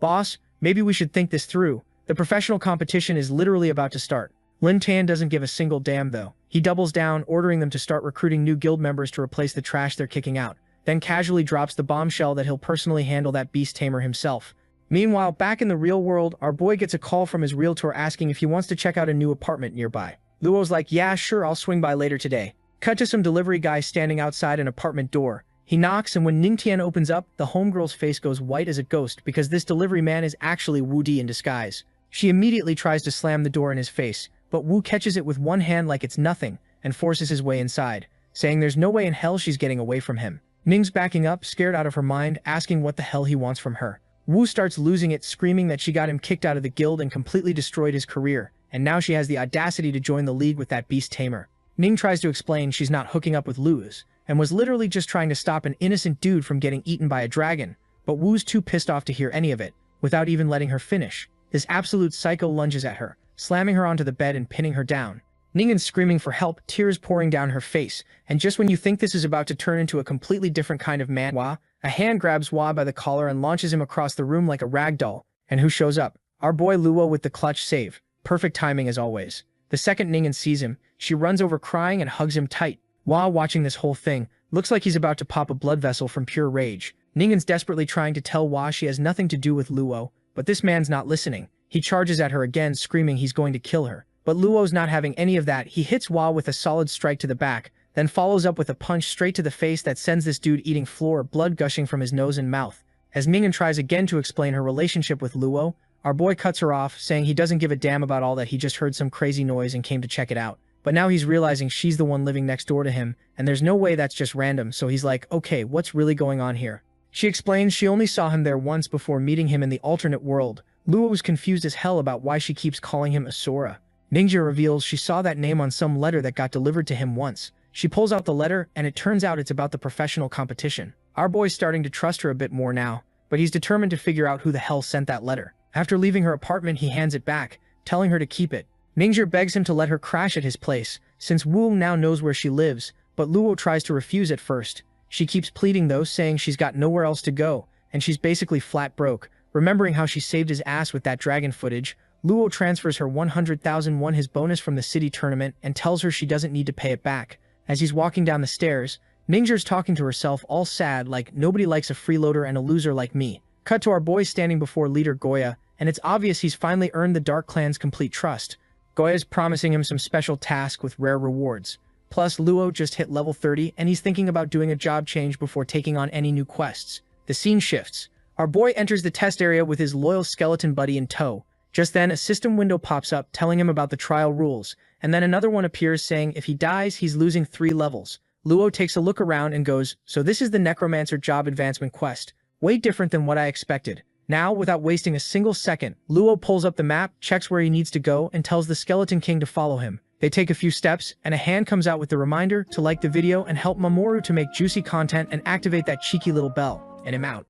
boss, maybe we should think this through. The professional competition is literally about to start. Lin Tan doesn't give a single damn though. He doubles down, ordering them to start recruiting new guild members to replace the trash they're kicking out, then casually drops the bombshell that he'll personally handle that beast tamer himself. Meanwhile, back in the real world, our boy gets a call from his realtor asking if he wants to check out a new apartment nearby. Luo's like, yeah, sure, I'll swing by later today. Cut to some delivery guy standing outside an apartment door. He knocks, and when Ning Tian opens up, the homegirl's face goes white as a ghost because this delivery man is actually Wu Di in disguise. She immediately tries to slam the door in his face, but Wu catches it with one hand like it's nothing and forces his way inside, saying there's no way in hell she's getting away from him. Ning's backing up, scared out of her mind, asking what the hell he wants from her. Wu starts losing it, screaming that she got him kicked out of the guild and completely destroyed his career, and now she has the audacity to join the league with that beast tamer. Ning tries to explain she's not hooking up with Luz, and was literally just trying to stop an innocent dude from getting eaten by a dragon, but Wu's too pissed off to hear any of it, without even letting her finish. This absolute psycho lunges at her, slamming her onto the bed and pinning her down. Ning is screaming for help, tears pouring down her face, and just when you think this is about to turn into a completely different kind of manhwa, a hand grabs Hua by the collar and launches him across the room like a rag doll. And who shows up? Our boy Luo with the clutch save. Perfect timing as always. The second Ningen sees him, she runs over crying and hugs him tight. Hua, watching this whole thing, looks like he's about to pop a blood vessel from pure rage. Ningen's desperately trying to tell Hua she has nothing to do with Luo, but this man's not listening. He charges at her again, screaming he's going to kill her. But Luo's not having any of that. He hits Hua with a solid strike to the back, then follows up with a punch straight to the face that sends this dude eating floor, blood gushing from his nose and mouth. As Ningen tries again to explain her relationship with Luo, our boy cuts her off, saying he doesn't give a damn about all that, he just heard some crazy noise and came to check it out. But now he's realizing she's the one living next door to him, and there's no way that's just random, so he's like, okay, what's really going on here? She explains she only saw him there once before meeting him in the alternate world. Luo was confused as hell about why she keeps calling him Asura. Ningxia reveals she saw that name on some letter that got delivered to him once. She pulls out the letter, and it turns out it's about the professional competition. Our boy's starting to trust her a bit more now, but he's determined to figure out who the hell sent that letter. After leaving her apartment, he hands it back, telling her to keep it. Ningxia begs him to let her crash at his place, since Wu now knows where she lives, but Luo tries to refuse at first. She keeps pleading though, saying she's got nowhere else to go, and she's basically flat broke. Remembering how she saved his ass with that dragon footage, Luo transfers her 100,000 won, his bonus from the city tournament, and tells her she doesn't need to pay it back. As he's walking down the stairs, Ningxia's talking to herself all sad like nobody likes a freeloader and a loser like me. Cut to our boy standing before leader Goya, and it's obvious he's finally earned the Dark Clan's complete trust. Goya's promising him some special task with rare rewards. Plus, Luo just hit level 30 and he's thinking about doing a job change before taking on any new quests. The scene shifts. Our boy enters the test area with his loyal skeleton buddy in tow. Just then, a system window pops up telling him about the trial rules, and then another one appears saying if he dies, he's losing 3 levels. Luo takes a look around and goes, so this is the Necromancer job advancement quest. Way different than what I expected. Now, without wasting a single second, Luo pulls up the map, checks where he needs to go, and tells the Skeleton King to follow him. They take a few steps, and a hand comes out with the reminder to like the video and help Mamoru to make juicy content and activate that cheeky little bell. And I'm out.